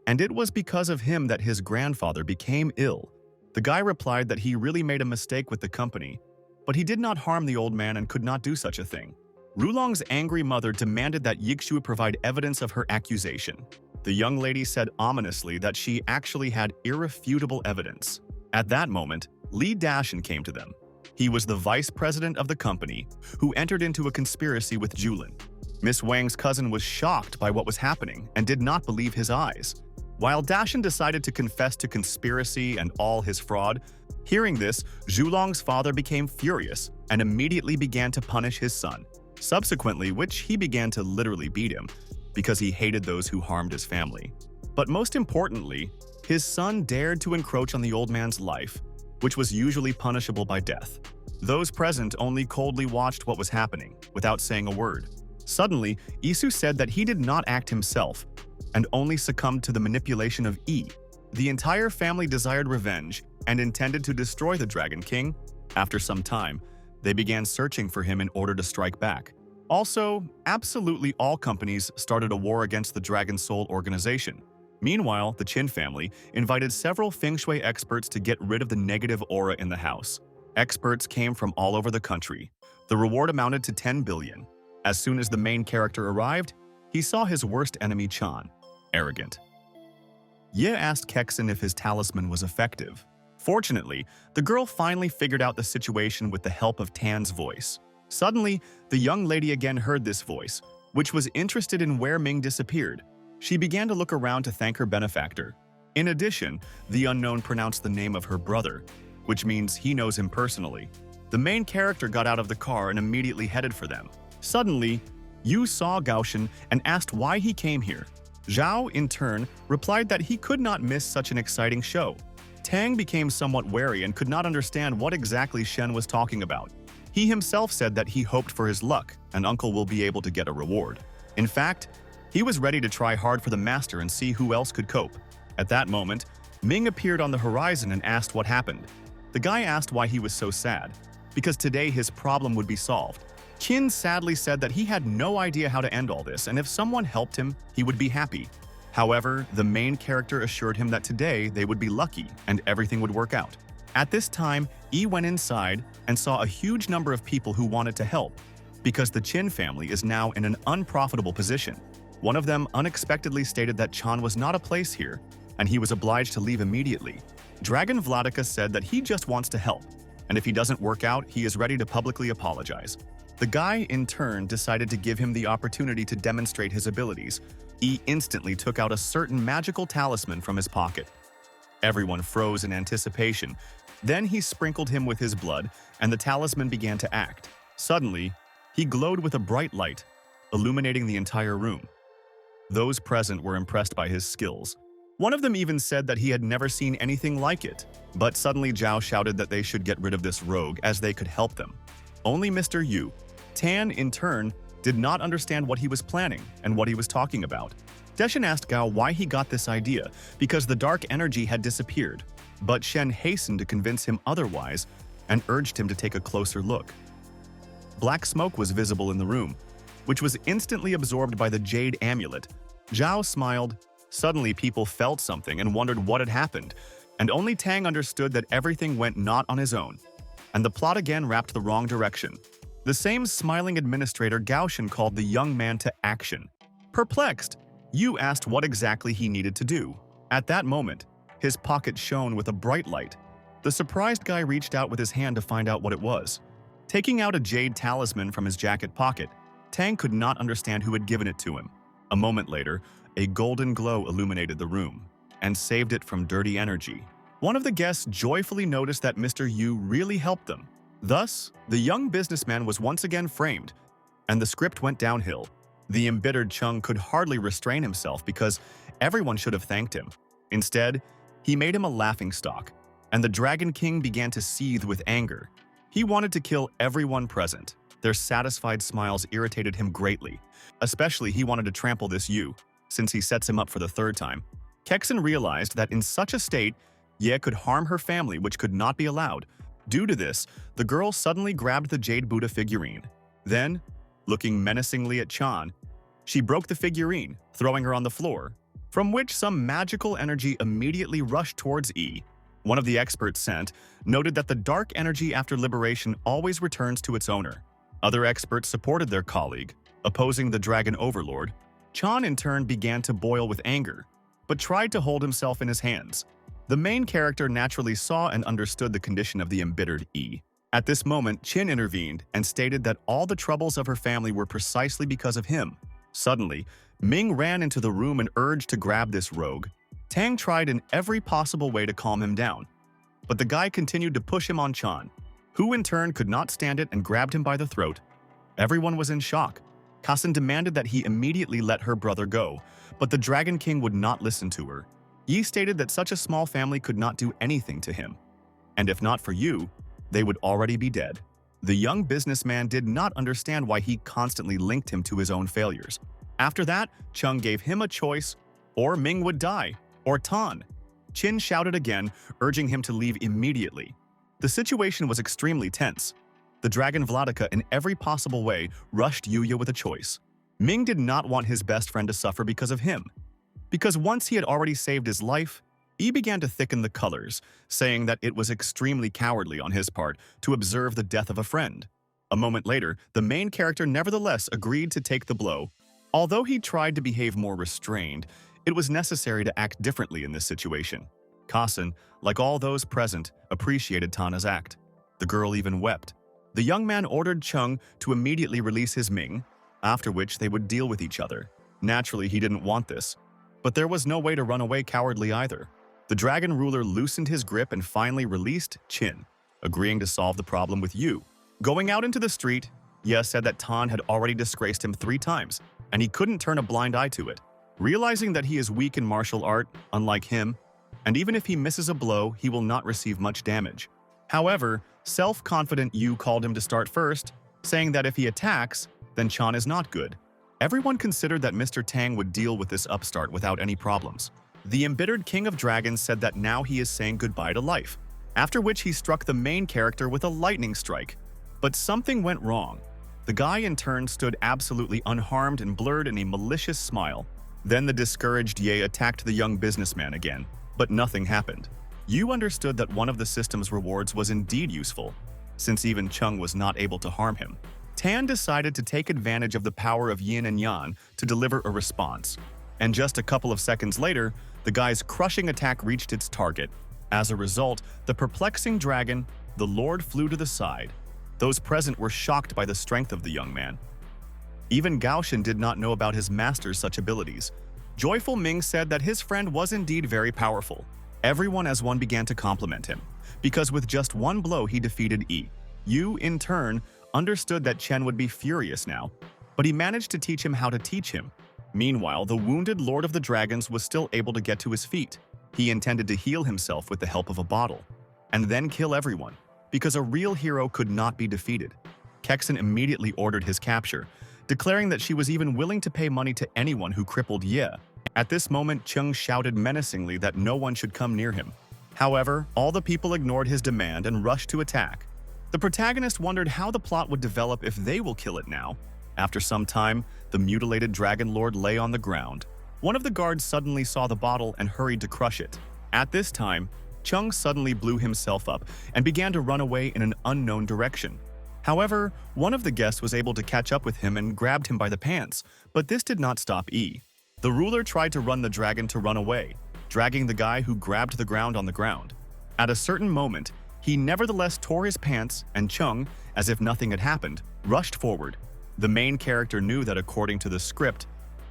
and it was because of him that his grandfather became ill. The guy replied that he really made a mistake with the company, but he did not harm the old man and could not do such a thing. Rulong's angry mother demanded that Yixue provide evidence of her accusation. The young lady said ominously that she actually had irrefutable evidence. At that moment, Li Dashin came to them. He was the vice president of the company, who entered into a conspiracy with Julin. Miss Wang's cousin was shocked by what was happening and did not believe his eyes. While Dashin decided to confess to conspiracy and all his fraud, hearing this, Zhulong's father became furious and immediately began to punish his son. Subsequently, which he began to literally beat him because he hated those who harmed his family. But most importantly, his son dared to encroach on the old man's life, which was usually punishable by death. Those present only coldly watched what was happening, without saying a word. Suddenly, Isu said that he did not act himself, and only succumbed to the manipulation of Yi. The entire family desired revenge and intended to destroy the Dragon King. After some time, they began searching for him in order to strike back. Also, absolutely all companies started a war against the Dragon Soul organization. Meanwhile, the Qin family invited several feng shui experts to get rid of the negative aura in the house. Experts came from all over the country. The reward amounted to 10 billion. As soon as the main character arrived, he saw his worst enemy Chan, arrogant. Ye asked Kexen if his talisman was effective. Fortunately, the girl finally figured out the situation with the help of Tan's voice. Suddenly, the young lady again heard this voice, which was interested in where Ming disappeared. She began to look around to thank her benefactor. In addition, the unknown pronounced the name of her brother, which means he knows him personally. The main character got out of the car and immediately headed for them. Suddenly, Yu saw Gaoshan and asked why he came here. Zhao, in turn, replied that he could not miss such an exciting show. Tang became somewhat wary and could not understand what exactly Shen was talking about. He himself said that he hoped for his luck and uncle will be able to get a reward. In fact, he was ready to try hard for the master and see who else could cope. At that moment, Ming appeared on the horizon and asked what happened. The guy asked why he was so sad, because today his problem would be solved. Qin sadly said that he had no idea how to end all this, and if someone helped him, he would be happy. However, the main character assured him that today they would be lucky and everything would work out. At this time, Yi went inside and saw a huge number of people who wanted to help, because the Qin family is now in an unprofitable position. One of them unexpectedly stated that Chan was not a place here, and he was obliged to leave immediately. Dragon Vladika said that he just wants to help, and if he doesn't work out, he is ready to publicly apologize. The guy, in turn, decided to give him the opportunity to demonstrate his abilities. He instantly took out a certain magical talisman from his pocket. Everyone froze in anticipation. Then he sprinkled him with his blood, and the talisman began to act. Suddenly, he glowed with a bright light, illuminating the entire room. Those present were impressed by his skills. One of them even said that he had never seen anything like it. But suddenly Zhao shouted that they should get rid of this rogue as they could help them. Only Mr. Yu. Tan, in turn, did not understand what he was planning and what he was talking about. Deshin asked Gao why he got this idea, because the dark energy had disappeared. But Shen hastened to convince him otherwise and urged him to take a closer look. Black smoke was visible in the room, which was instantly absorbed by the jade amulet. Zhao smiled. Suddenly people felt something and wondered what had happened, and only Tang understood that everything went not on his own, and the plot again wrapped the wrong direction. The same smiling administrator Gaoshan called the young man to action. Perplexed, Yu asked what exactly he needed to do. At that moment, his pocket shone with a bright light. The surprised guy reached out with his hand to find out what it was. Taking out a jade talisman from his jacket pocket, Tang could not understand who had given it to him. A moment later, a golden glow illuminated the room and saved it from dirty energy. One of the guests joyfully noticed that Mr. Yu really helped them. Thus, the young businessman was once again framed, and the script went downhill. The embittered Chung could hardly restrain himself because everyone should have thanked him. Instead, he made him a laughingstock, and the Dragon King began to seethe with anger. He wanted to kill everyone present. Their satisfied smiles irritated him greatly. Especially, he wanted to trample this Yu, since he sets him up for the third time. Kexen realized that in such a state, Ye could harm her family, which could not be allowed. Due to this, the girl suddenly grabbed the Jade Buddha figurine. Then, looking menacingly at Chan, she broke the figurine, throwing her on the floor, from which some magical energy immediately rushed towards Yi. One of the experts sent noted that the dark energy after liberation always returns to its owner. Other experts supported their colleague, opposing the Dragon Overlord. Chan in turn began to boil with anger, but tried to hold himself in his hands. The main character naturally saw and understood the condition of the embittered Yi. At this moment, Qin intervened and stated that all the troubles of her family were precisely because of him. Suddenly, Ming ran into the room and urged to grab this rogue. Tang tried in every possible way to calm him down, but the guy continued to push him on Chan, who in turn could not stand it and grabbed him by the throat. Everyone was in shock. Kassen demanded that he immediately let her brother go, but the Dragon King would not listen to her. Yi stated that such a small family could not do anything to him, and if not for you, they would already be dead. The young businessman did not understand why he constantly linked him to his own failures. After that, Chung gave him a choice: or Ming would die, or Tan. Qin shouted again, urging him to leave immediately. The situation was extremely tense. The Dragon Vladika in every possible way rushed Yuya with a choice. Ming did not want his best friend to suffer because of him. Because once he had already saved his life, Yi began to thicken the colors, saying that it was extremely cowardly on his part to observe the death of a friend. A moment later, the main character nevertheless agreed to take the blow. Although he tried to behave more restrained, it was necessary to act differently in this situation. Kassen, like all those present, appreciated Tana's act. The girl even wept. The young man ordered Chung to immediately release his Ming, after which they would deal with each other. Naturally, he didn't want this, but there was no way to run away cowardly either. The dragon ruler loosened his grip and finally released Qin, agreeing to solve the problem with Yu. Going out into the street, Ye said that Tan had already disgraced him 3 times, and he couldn't turn a blind eye to it. Realizing that he is weak in martial art, unlike him, and even if he misses a blow, he will not receive much damage. However, self-confident Yu called him to start first, saying that if he attacks, then Chan is not good. Everyone considered that Mr. Tang would deal with this upstart without any problems. The embittered King of Dragons said that now he is saying goodbye to life, after which he struck the main character with a lightning strike. But something went wrong. The guy in turn stood absolutely unharmed and blurred in a malicious smile. Then the discouraged Ye attacked the young businessman again, but nothing happened. Yu understood that one of the system's rewards was indeed useful, since even Chung was not able to harm him. Tan decided to take advantage of the power of Yin and Yang to deliver a response. And just a couple of seconds later, the guy's crushing attack reached its target. As a result, the perplexing dragon, the Lord, flew to the side. Those present were shocked by the strength of the young man. Even Gaoshan did not know about his master's such abilities. Joyful Ming said that his friend was indeed very powerful. Everyone as one began to compliment him, because with just one blow he defeated Yi. Yu, in turn, understood that Chen would be furious now, but he managed to teach him how to teach him. Meanwhile, the wounded Lord of the Dragons was still able to get to his feet. He intended to heal himself with the help of a bottle, and then kill everyone, because a real hero could not be defeated. Kexen immediately ordered his capture, declaring that she was even willing to pay money to anyone who crippled Ye. At this moment, Chung shouted menacingly that no one should come near him. However, all the people ignored his demand and rushed to attack. The protagonist wondered how the plot would develop if they will kill it now. After some time, the mutilated Dragon Lord lay on the ground. One of the guards suddenly saw the bottle and hurried to crush it. At this time, Chung suddenly blew himself up and began to run away in an unknown direction. However, one of the guests was able to catch up with him and grabbed him by the pants, but this did not stop Yi. The ruler tried to run the dragon to run away, dragging the guy who grabbed the ground on the ground. At a certain moment, he nevertheless tore his pants, and Chung, as if nothing had happened, rushed forward. The main character knew that according to the script,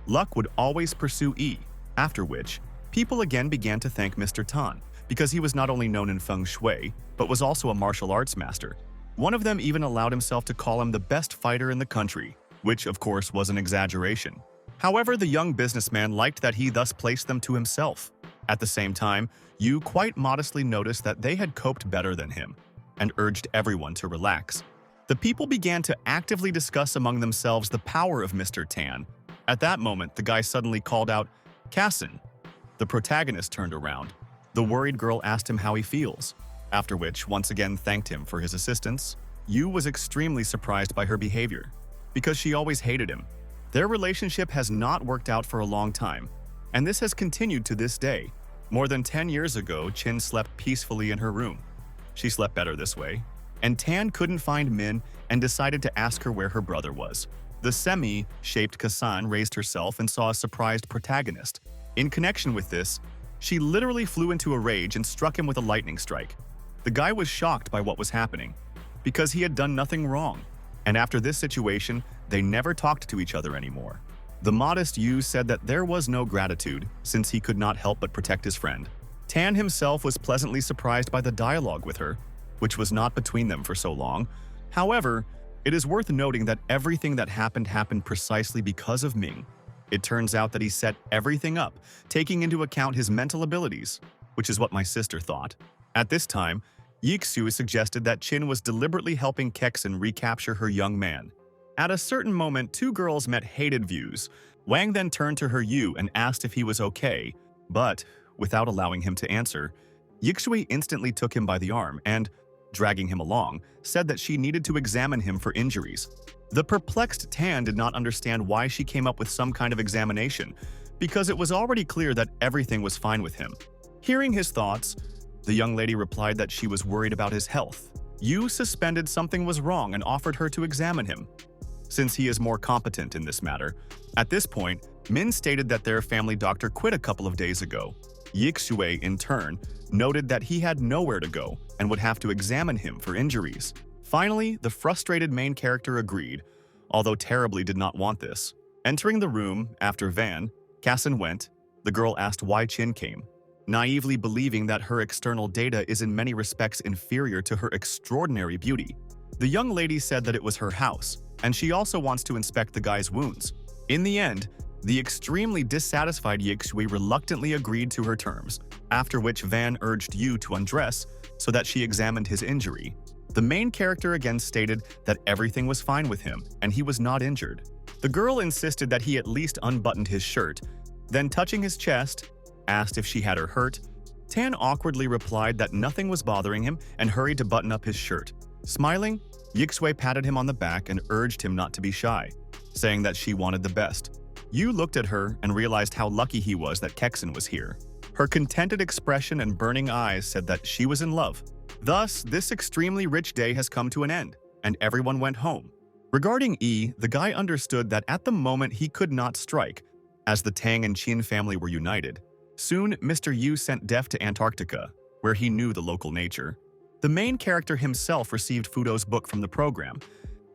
luck would always pursue Yi, after which, people again began to thank Mr. Tan, because he was not only known in feng shui, but was also a martial arts master. One of them even allowed himself to call him the best fighter in the country. which of course was an exaggeration. However, the young businessman liked that he thus placed them to himself. At the same time, Yu quite modestly noticed that they had coped better than him and urged everyone to relax. The people began to actively discuss among themselves the power of Mr. Tan. At that moment, the guy suddenly called out, "Cassin." The protagonist turned around. The worried girl asked him how he feels, after which once again thanked him for his assistance. Yu was extremely surprised by her behavior, because she always hated him. Their relationship has not worked out for a long time, and this has continued to this day. More than 10 years ago, Chin slept peacefully in her room. She slept better this way, and Tan couldn't find Min and decided to ask her where her brother was. The semi-shaped Kassan raised herself and saw a surprised protagonist. In connection with this, she literally flew into a rage and struck him with a lightning strike. The guy was shocked by what was happening, because he had done nothing wrong, and after this situation, they never talked to each other anymore. The modest Yu said that there was no gratitude, since he could not help but protect his friend. Tan himself was pleasantly surprised by the dialogue with her, which was not between them for so long. However, it is worth noting that everything that happened precisely because of Ming. It turns out that he set everything up, taking into account his mental abilities, which is what my sister thought. At this time, Yixu suggested that Chin was deliberately helping Kexin recapture her young man. At a certain moment, two girls met hated views. Wang then turned to her Yu and asked if he was okay, but, without allowing him to answer, Yixui instantly took him by the arm and, dragging him along, said that she needed to examine him for injuries. The perplexed Tan did not understand why she came up with some kind of examination, because it was already clear that everything was fine with him. Hearing his thoughts, the young lady replied that she was worried about his health. Yu suspended something was wrong and offered her to examine him, since he is more competent in this matter. At this point, Min stated that their family doctor quit a couple of days ago. Yixue, in turn, noted that he had nowhere to go and would have to examine him for injuries. Finally, the frustrated main character agreed, although terribly did not want this. Entering the room after Van, Cassin went, the girl asked why Chin came, naively believing that her external data is in many respects inferior to her extraordinary beauty. The young lady said that it was her house, and she also wants to inspect the guy's wounds. In the end, the extremely dissatisfied Yixui reluctantly agreed to her terms, after which Van urged Yu to undress so that she examined his injury. The main character again stated that everything was fine with him and he was not injured. The girl insisted that he at least unbuttoned his shirt, then touching his chest, asked if she had her hurt. Tan awkwardly replied that nothing was bothering him and hurried to button up his shirt. Smiling, Yixue patted him on the back and urged him not to be shy, saying that she wanted the best. Yu looked at her and realized how lucky he was that Kexin was here. Her contented expression and burning eyes said that she was in love. Thus, this extremely rich day has come to an end, and everyone went home. Regarding Yi, the guy understood that at the moment he could not strike, as the Tang and Qin family were united. Soon, Mr. Yu sent Def to Antarctica, where he knew the local nature. The main character himself received Fudo's book from the program,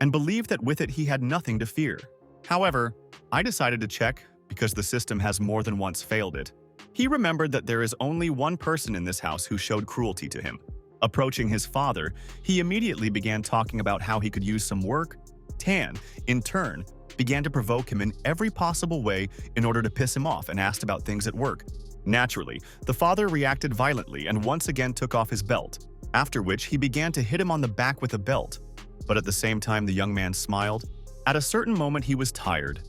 and believed that with it he had nothing to fear. However, I decided to check because the system has more than once failed it. He remembered that there is only one person in this house who showed cruelty to him. Approaching his father, he immediately began talking about how he could use some work. Tan, in turn, began to provoke him in every possible way in order to piss him off and asked about things at work. Naturally, the father reacted violently and once again took off his belt, after which he began to hit him on the back with a belt. But at the same time, the young man smiled. At a certain moment, he was tired.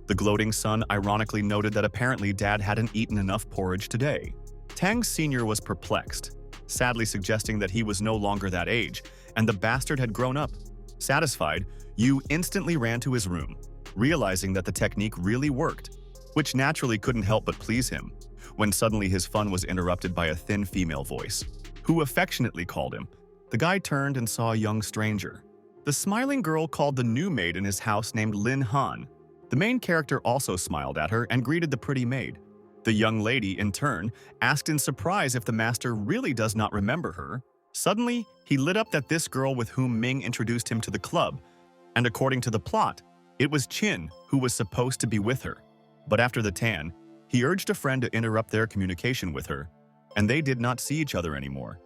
The gloating son ironically noted that apparently Dad hadn't eaten enough porridge today. Tang Sr. was perplexed, sadly suggesting that he was no longer that age, and the bastard had grown up. Satisfied, Yu instantly ran to his room, realizing that the technique really worked, which naturally couldn't help but please him, when suddenly his fun was interrupted by a thin female voice, who affectionately called him. The guy turned and saw a young stranger. The smiling girl called the new maid in his house named Lin Han. The main character also smiled at her and greeted the pretty maid. The young lady, in turn, asked in surprise if the master really does not remember her. Suddenly, he lit up that this girl with whom Ming introduced him to the club, and according to the plot, it was Qin who was supposed to be with her. But after the tan, he urged a friend to interrupt their communication with her, and they did not see each other anymore.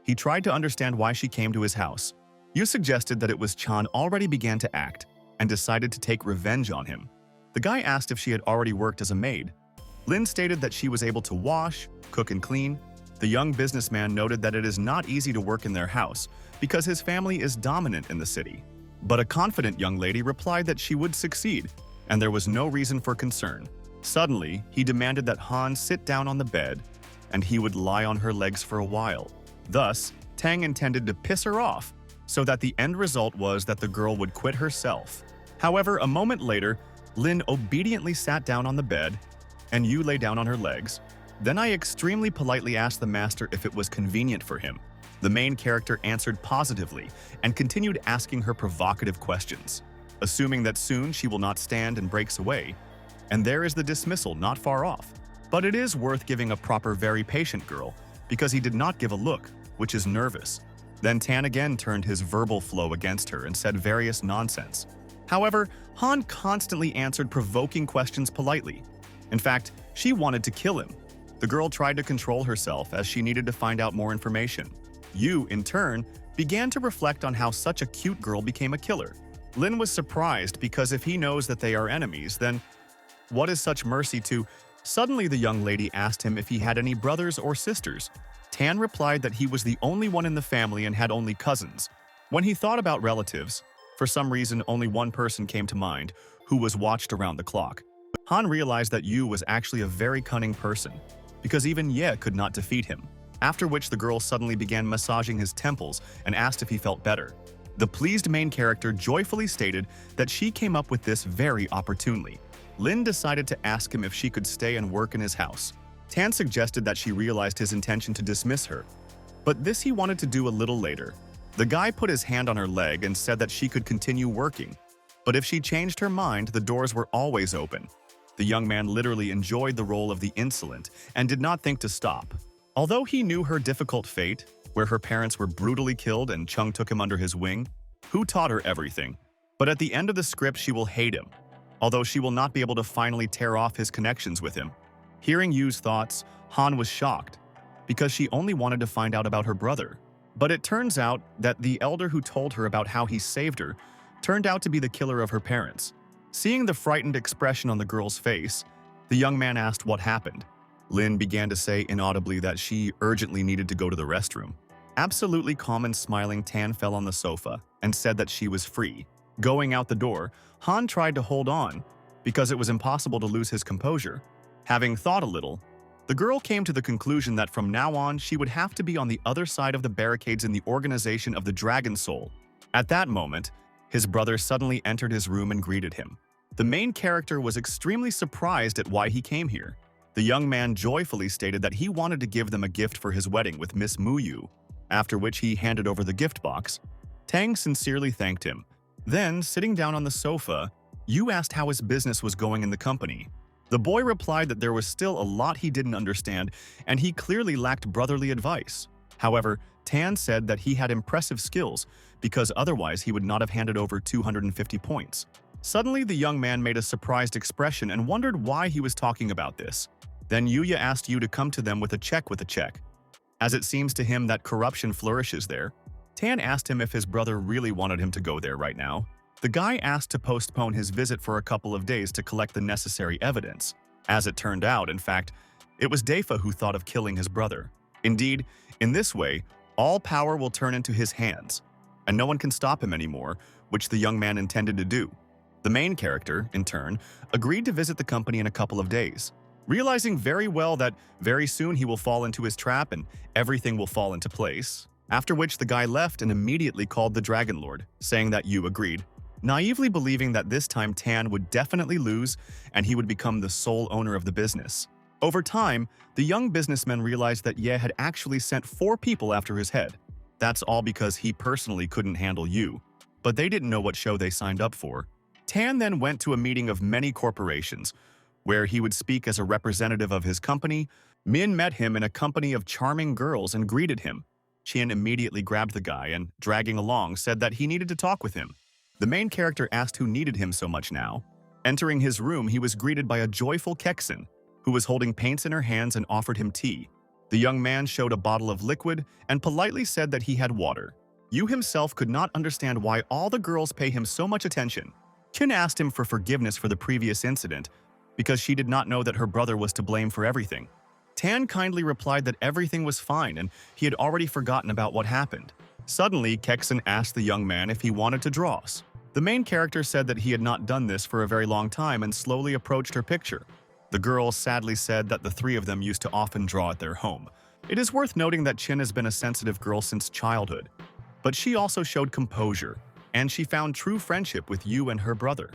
He tried to understand why she came to his house. Yu suggested that it was Chan already began to act, and decided to take revenge on him. The guy asked if she had already worked as a maid. Lin stated that she was able to wash, cook, and clean. The young businessman noted that it is not easy to work in their house because his family is dominant in the city. But a confident young lady replied that she would succeed, and there was no reason for concern. Suddenly, he demanded that Han sit down on the bed, and he would lie on her legs for a while. Thus, Tang intended to piss her off, so that the end result was that the girl would quit herself. However, a moment later, Lin obediently sat down on the bed, and Yu lay down on her legs. Then I extremely politely asked the master if it was convenient for him. The main character answered positively and continued asking her provocative questions, assuming that soon she will not stand and breaks away. And there is the dismissal not far off. But it is worth giving a proper very patient girl, because he did not give a look, which is nervous. Then Tan again turned his verbal flow against her and said various nonsense. However, Han constantly answered provoking questions politely. In fact, she wanted to kill him. The girl tried to control herself as she needed to find out more information. Yu, in turn, began to reflect on how such a cute girl became a killer. Lin was surprised because if he knows that they are enemies, then what is such mercy to? Suddenly the young lady asked him if he had any brothers or sisters. Tan replied that he was the only one in the family and had only cousins. When he thought about relatives, for some reason only one person came to mind, who was watched around the clock. Han realized that Yu was actually a very cunning person, because even Ye could not defeat him. After which the girl suddenly began massaging his temples and asked if he felt better. The pleased main character joyfully stated that she came up with this very opportunely. Lin decided to ask him if she could stay and work in his house. Tan suggested that she realized his intention to dismiss her, but this he wanted to do a little later. The guy put his hand on her leg and said that she could continue working, but if she changed her mind, the doors were always open. The young man literally enjoyed the role of the insolent and did not think to stop. Although he knew her difficult fate, where her parents were brutally killed and Chung took him under his wing, who taught her everything. But at the end of the script, she will hate him, although she will not be able to finally tear off his connections with him. Hearing Yu's thoughts, Han was shocked, because she only wanted to find out about her brother. But it turns out that the elder who told her about how he saved her turned out to be the killer of her parents. Seeing the frightened expression on the girl's face, the young man asked what happened. Lin began to say inaudibly that she urgently needed to go to the restroom. Absolutely calm and smiling, Tan fell on the sofa and said that she was free. Going out the door, Han tried to hold on because it was impossible to lose his composure. Having thought a little, the girl came to the conclusion that from now on she would have to be on the other side of the barricades in the organization of the Dragon Soul. At that moment, his brother suddenly entered his room and greeted him. The main character was extremely surprised at why he came here. The young man joyfully stated that he wanted to give them a gift for his wedding with Miss Muyu, after which he handed over the gift box. Tang sincerely thanked him. Then, sitting down on the sofa, Yu asked how his business was going in the company. The boy replied that there was still a lot he didn't understand, and he clearly lacked brotherly advice. However, Tan said that he had impressive skills, because otherwise he would not have handed over 250 points. Suddenly, the young man made a surprised expression and wondered why he was talking about this. Then Yuya asked Yu to come to them with a check. As it seems to him that corruption flourishes there, Tan asked him if his brother really wanted him to go there right now. The guy asked to postpone his visit for a couple of days to collect the necessary evidence. As it turned out, in fact, it was Dafa who thought of killing his brother. Indeed, in this way, all power will turn into his hands, and no one can stop him anymore, which the young man intended to do. The main character, in turn, agreed to visit the company in a couple of days, realizing very well that very soon he will fall into his trap and everything will fall into place. After which the guy left and immediately called the Dragon Lord, saying that Yu agreed, naively believing that this time Tan would definitely lose and he would become the sole owner of the business. Over time, the young businessman realized that Ye had actually sent 4 people after his head. That's all because he personally couldn't handle Yu, but they didn't know what show they signed up for. Tan then went to a meeting of many corporations, where he would speak as a representative of his company. Min met him in a company of charming girls and greeted him. Qian immediately grabbed the guy and, dragging along, said that he needed to talk with him. The main character asked who needed him so much now. Entering his room, he was greeted by a joyful Kexen, who was holding paints in her hands and offered him tea. The young man showed a bottle of liquid and politely said that he had water. Yu himself could not understand why all the girls pay him so much attention. Chin asked him for forgiveness for the previous incident because she did not know that her brother was to blame for everything. Tan kindly replied that everything was fine and he had already forgotten about what happened. Suddenly, Kexin asked the young man if he wanted to draw. The main character said that he had not done this for a very long time and slowly approached her picture. The girl sadly said that the three of them used to often draw at their home. It is worth noting that Chin has been a sensitive girl since childhood, but she also showed composure, and she found true friendship with Yu and her brother.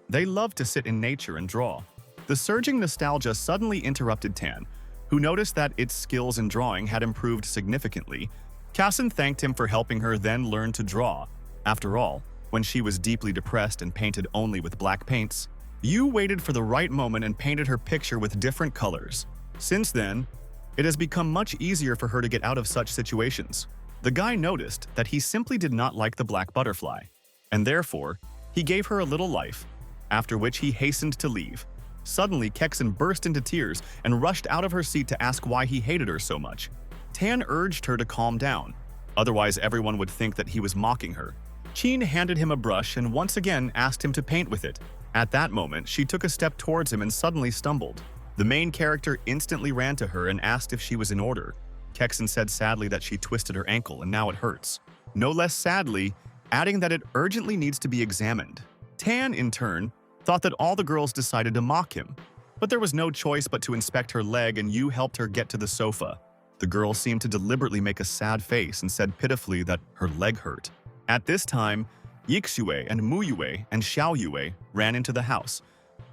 They loved to sit in nature and draw. The surging nostalgia suddenly interrupted Tan, who noticed that its skills in drawing had improved significantly. Kassen thanked him for helping her then learn to draw. After all, when she was deeply depressed and painted only with black paints, Yu waited for the right moment and painted her picture with different colors. Since then, it has become much easier for her to get out of such situations. The guy noticed that he simply did not like the black butterfly, and therefore, he gave her a little life, after which he hastened to leave. Suddenly, Kexin burst into tears and rushed out of her seat to ask why he hated her so much. Tan urged her to calm down, otherwise everyone would think that he was mocking her. Chin handed him a brush and once again asked him to paint with it. At that moment, she took a step towards him and suddenly stumbled. The main character instantly ran to her and asked if she was in order. Kexin said sadly that she twisted her ankle and now it hurts. No less sadly, adding that it urgently needs to be examined. Tan, in turn, thought that all the girls decided to mock him. But there was no choice but to inspect her leg and Yu helped her get to the sofa. The girl seemed to deliberately make a sad face and said pitifully that her leg hurt. At this time, Yixue and Muyue and Xiaoyue ran into the house.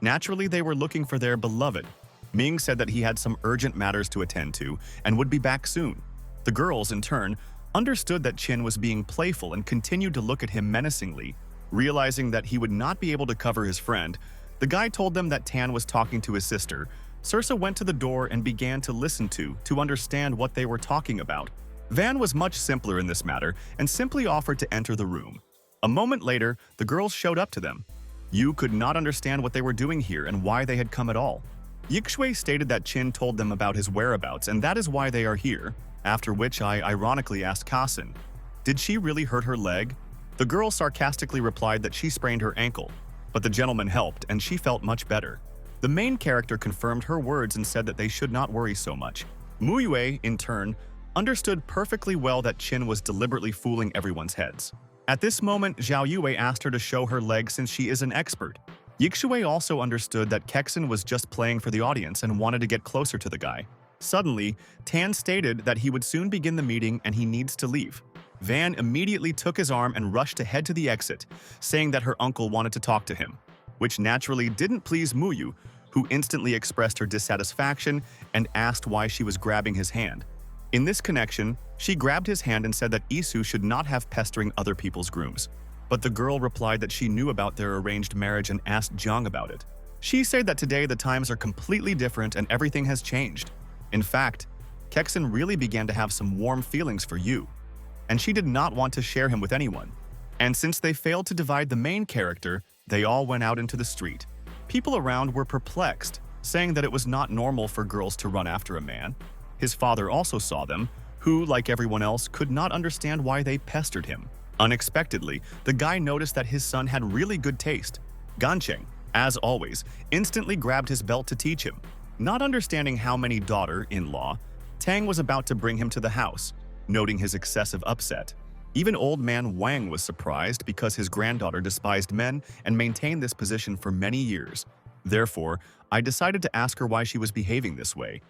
Naturally, they were looking for their beloved. Ming said that he had some urgent matters to attend to and would be back soon. The girls, in turn, understood that Chin was being playful and continued to look at him menacingly. Realizing that he would not be able to cover his friend, the guy told them that Tan was talking to his sister. Sursa went to the door and began to listen to understand what they were talking about. Van was much simpler in this matter and simply offered to enter the room. A moment later, the girls showed up to them. Yu could not understand what they were doing here and why they had come at all. Yixue stated that Chin told them about his whereabouts and that is why they are here, after which I ironically asked Kassen, "Did she really hurt her leg?" The girl sarcastically replied that she sprained her ankle, but the gentleman helped and she felt much better. The main character confirmed her words and said that they should not worry so much. Muyue, in turn, understood perfectly well that Chin was deliberately fooling everyone's heads. At this moment, Zhao Yue asked her to show her leg since she is an expert. Yixue also understood that Kexin was just playing for the audience and wanted to get closer to the guy. Suddenly, Tan stated that he would soon begin the meeting and he needs to leave. Van immediately took his arm and rushed to head to the exit, saying that her uncle wanted to talk to him, which naturally didn't please Muyu, who instantly expressed her dissatisfaction and asked why she was grabbing his hand. In this connection, she grabbed his hand and said that Isu should not have pestering other people's grooms. But the girl replied that she knew about their arranged marriage and asked Jiang about it. She said that today the times are completely different and everything has changed. In fact, Kexin really began to have some warm feelings for Yu, and she did not want to share him with anyone. And since they failed to divide the main character, they all went out into the street. People around were perplexed, saying that it was not normal for girls to run after a man. His father also saw them, who, like everyone else, could not understand why they pestered him. Unexpectedly, the guy noticed that his son had really good taste. Gancheng, as always, instantly grabbed his belt to teach him. Not understanding how many daughter-in-law, Tang was about to bring him to the house, noting his excessive upset. Even old man Wang was surprised because his granddaughter despised men and maintained this position for many years. Therefore, I decided to ask her why she was behaving this way.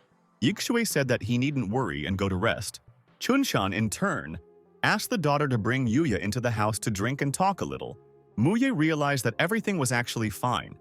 Yixue said that he needn't worry and go to rest. Chunshan, in turn, asked the daughter to bring Yuya into the house to drink and talk a little. Muye realized that everything was actually fine,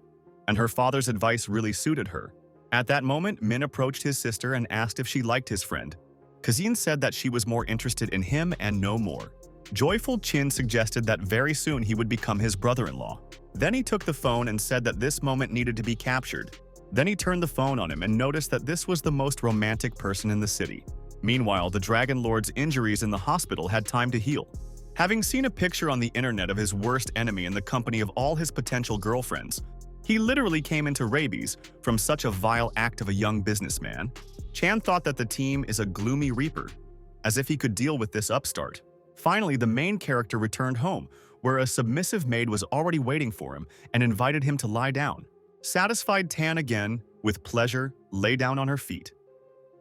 and her father's advice really suited her. At that moment, Min approached his sister and asked if she liked his friend. Kazin said that she was more interested in him and no more. Joyful Chin suggested that very soon he would become his brother-in-law. Then he took the phone and said that this moment needed to be captured. Then he turned the phone on him and noticed that this was the most romantic person in the city. Meanwhile, the Dragon Lord's injuries in the hospital had time to heal. Having seen a picture on the internet of his worst enemy in the company of all his potential girlfriends, he literally came into rabies from such a vile act of a young businessman. Chan thought that the team is a gloomy reaper, as if he could deal with this upstart. Finally, the main character returned home, where a submissive maid was already waiting for him and invited him to lie down. Satisfied, Tan again, with pleasure, lay down on her feet.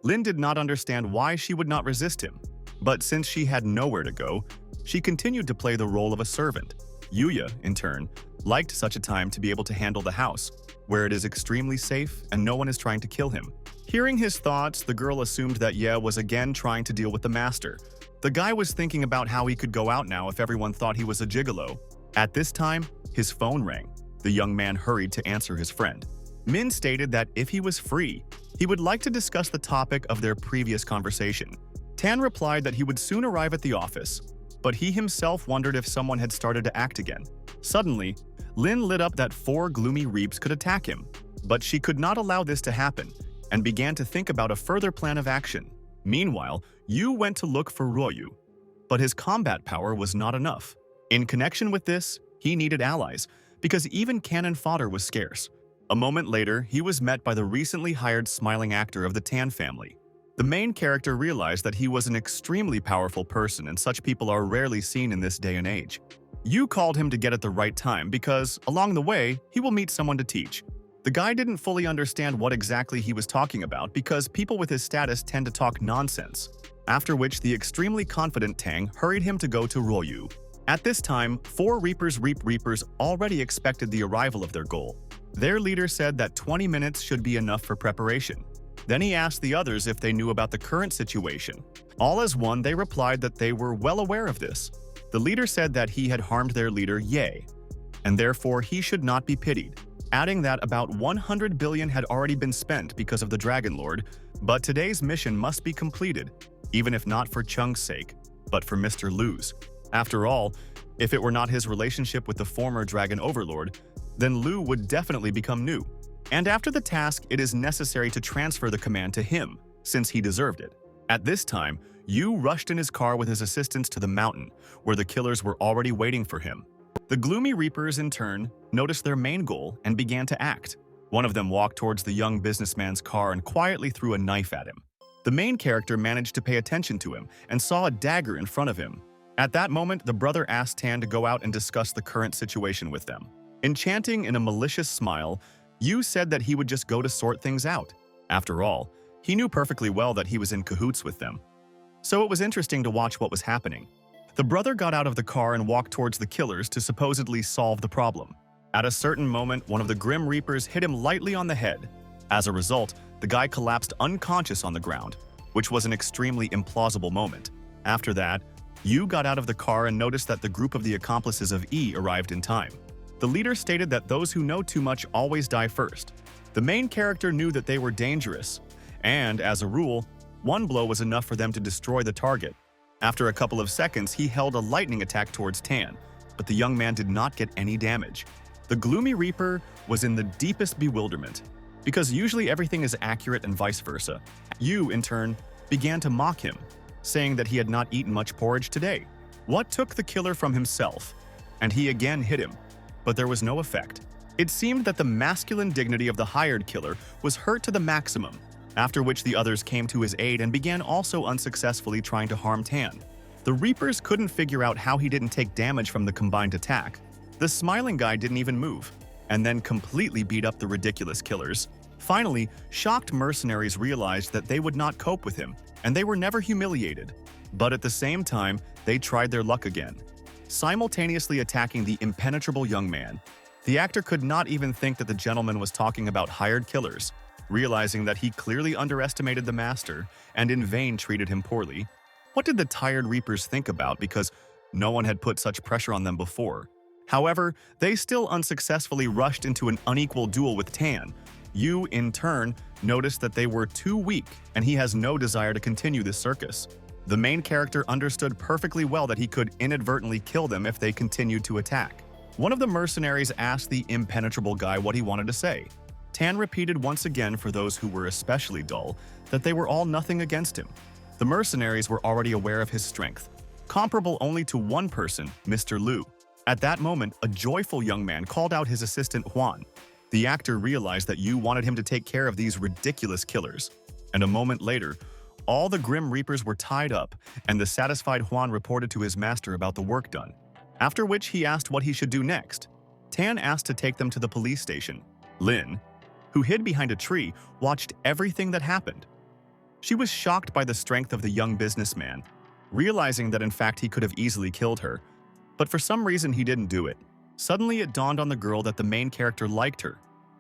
Lin did not understand why she would not resist him, but since she had nowhere to go, she continued to play the role of a servant. Yuya, in turn, liked such a time to be able to handle the house, where it is extremely safe and no one is trying to kill him. Hearing his thoughts, the girl assumed that Ye was again trying to deal with the master. The guy was thinking about how he could go out now if everyone thought he was a gigolo. At this time, his phone rang. The young man hurried to answer his friend. Min stated that if he was free, he would like to discuss the topic of their previous conversation. Tan replied that he would soon arrive at the office, but he himself wondered if someone had started to act again. Suddenly, Lin lit up that 4 gloomy reaps could attack him, but she could not allow this to happen and began to think about a further plan of action. Meanwhile, Yu went to look for Royu, but his combat power was not enough. In connection with this, he needed allies, because even cannon fodder was scarce. A moment later, he was met by the recently hired smiling actor of the Tan family. The main character realized that he was an extremely powerful person and such people are rarely seen in this day and age. Yu called him to get at the right time because, along the way, he will meet someone to teach. The guy didn't fully understand what exactly he was talking about because people with his status tend to talk nonsense, after which the extremely confident Tang hurried him to go to Royu. At this time, 4 Reapers already expected the arrival of their goal. Their leader said that 20 minutes should be enough for preparation. Then he asked the others if they knew about the current situation. All as one, they replied that they were well aware of this. The leader said that he had harmed their leader, Ye, and therefore he should not be pitied, adding that about 100 billion had already been spent because of the Dragon Lord, but today's mission must be completed, even if not for Chung's sake, but for Mr. Lu's. After all, if it were not his relationship with the former Dragon Overlord, then Lu would definitely become new. And after the task, it is necessary to transfer the command to him, since he deserved it. At this time, Yu rushed in his car with his assistants to the mountain, where the killers were already waiting for him. The Gloomy Reapers, in turn, noticed their main goal and began to act. One of them walked towards the young businessman's car and quietly threw a knife at him. The main character managed to pay attention to him and saw a dagger in front of him. At that moment, the brother asked Tan to go out and discuss the current situation with them. Enchanting in a malicious smile, Yu said that he would just go to sort things out. After all, he knew perfectly well that he was in cahoots with them. So it was interesting to watch what was happening. The brother got out of the car and walked towards the killers to supposedly solve the problem. At a certain moment, one of the Grim Reapers hit him lightly on the head. As a result, the guy collapsed unconscious on the ground, which was an extremely implausible moment. After that, Yu got out of the car and noticed that the group of the accomplices of E arrived in time. The leader stated that those who know too much always die first. The main character knew that they were dangerous, and, as a rule, one blow was enough for them to destroy the target. After a couple of seconds, he held a lightning attack towards Tan, but the young man did not get any damage. The Gloomy Reaper was in the deepest bewilderment, because usually everything is accurate and vice versa. Yu, in turn, began to mock him, saying that he had not eaten much porridge today. What took the killer from himself? And he again hit him, but there was no effect. It seemed that the masculine dignity of the hired killer was hurt to the maximum, after which the others came to his aid and began also unsuccessfully trying to harm Tan. The Reapers couldn't figure out how he didn't take damage from the combined attack. The smiling guy didn't even move, and then completely beat up the ridiculous killers. Finally, shocked mercenaries realized that they would not cope with him, and they were never humiliated. But at the same time, they tried their luck again, simultaneously attacking the impenetrable young man. The actor could not even think that the gentleman was talking about hired killers. Realizing that he clearly underestimated the master and in vain treated him poorly. What did the tired Reapers think about because no one had put such pressure on them before? However, they still unsuccessfully rushed into an unequal duel with Tan. Yu, in turn, noticed that they were too weak and he has no desire to continue this circus. The main character understood perfectly well that he could inadvertently kill them if they continued to attack. One of the mercenaries asked the impenetrable guy what he wanted to say. Tan repeated once again for those who were especially dull that they were all nothing against him. The mercenaries were already aware of his strength, comparable only to one person, Mr. Lu. At that moment, a joyful young man called out his assistant Juan. The actor realized that Yu wanted him to take care of these ridiculous killers. And a moment later, all the Grim Reapers were tied up, and the satisfied Juan reported to his master about the work done. after which he asked what he should do next. Tan asked to take them to the police station. Lin, who hid behind a tree, watched everything that happened. She was shocked by the strength of the young businessman, realizing that in fact he could have easily killed her, but for some reason he didn't do it. Suddenly it dawned on the girl that the main character liked her,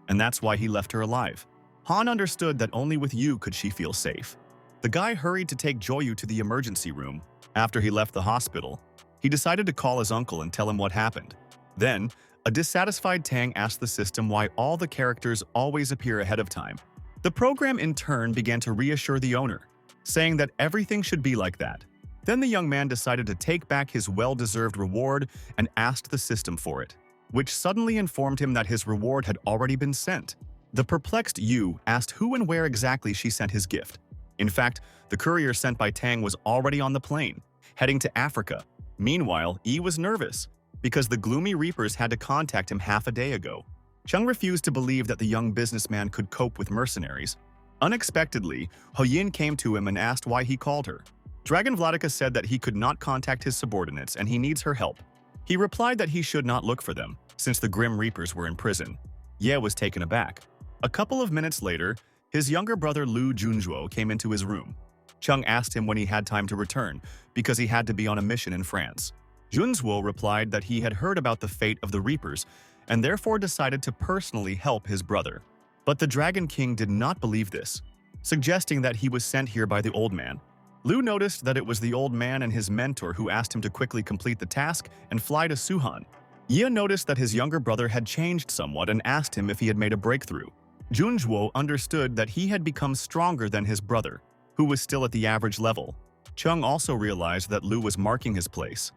and that's why he left her alive. Han understood that only with Yu could she feel safe. The guy hurried to take Joyu to the emergency room. After he left the hospital, he decided to call his uncle and tell him what happened. Then, a dissatisfied Tang asked the system why all the characters always appear ahead of time. The program in turn began to reassure the owner, saying that everything should be like that. Then the young man decided to take back his well-deserved reward and asked the system for it, which suddenly informed him that his reward had already been sent. The perplexed Yu asked who and where exactly she sent his gift. In fact, the courier sent by Tang was already on the plane, heading to Africa. Meanwhile, Yi was nervous, because the gloomy reapers had to contact him half a day ago. Chung refused to believe that the young businessman could cope with mercenaries. Unexpectedly, Hoyin came to him and asked why he called her. Dragon Vladika said that he could not contact his subordinates and he needs her help. He replied that he should not look for them, since the Grim Reapers were in prison. Ye was taken aback. A couple of minutes later, his younger brother Lu Junzhuo came into his room. Chung asked him when he had time to return, because he had to be on a mission in France. Junzhuo replied that he had heard about the fate of the Reapers and therefore decided to personally help his brother. But the Dragon King did not believe this, suggesting that he was sent here by the old man. Lu noticed that it was the old man and his mentor who asked him to quickly complete the task and fly to Suhan. Ye noticed that his younger brother had changed somewhat and asked him if he had made a breakthrough. Junzhuo understood that he had become stronger than his brother, who was still at the average level. Chung also realized that Lu was marking his place.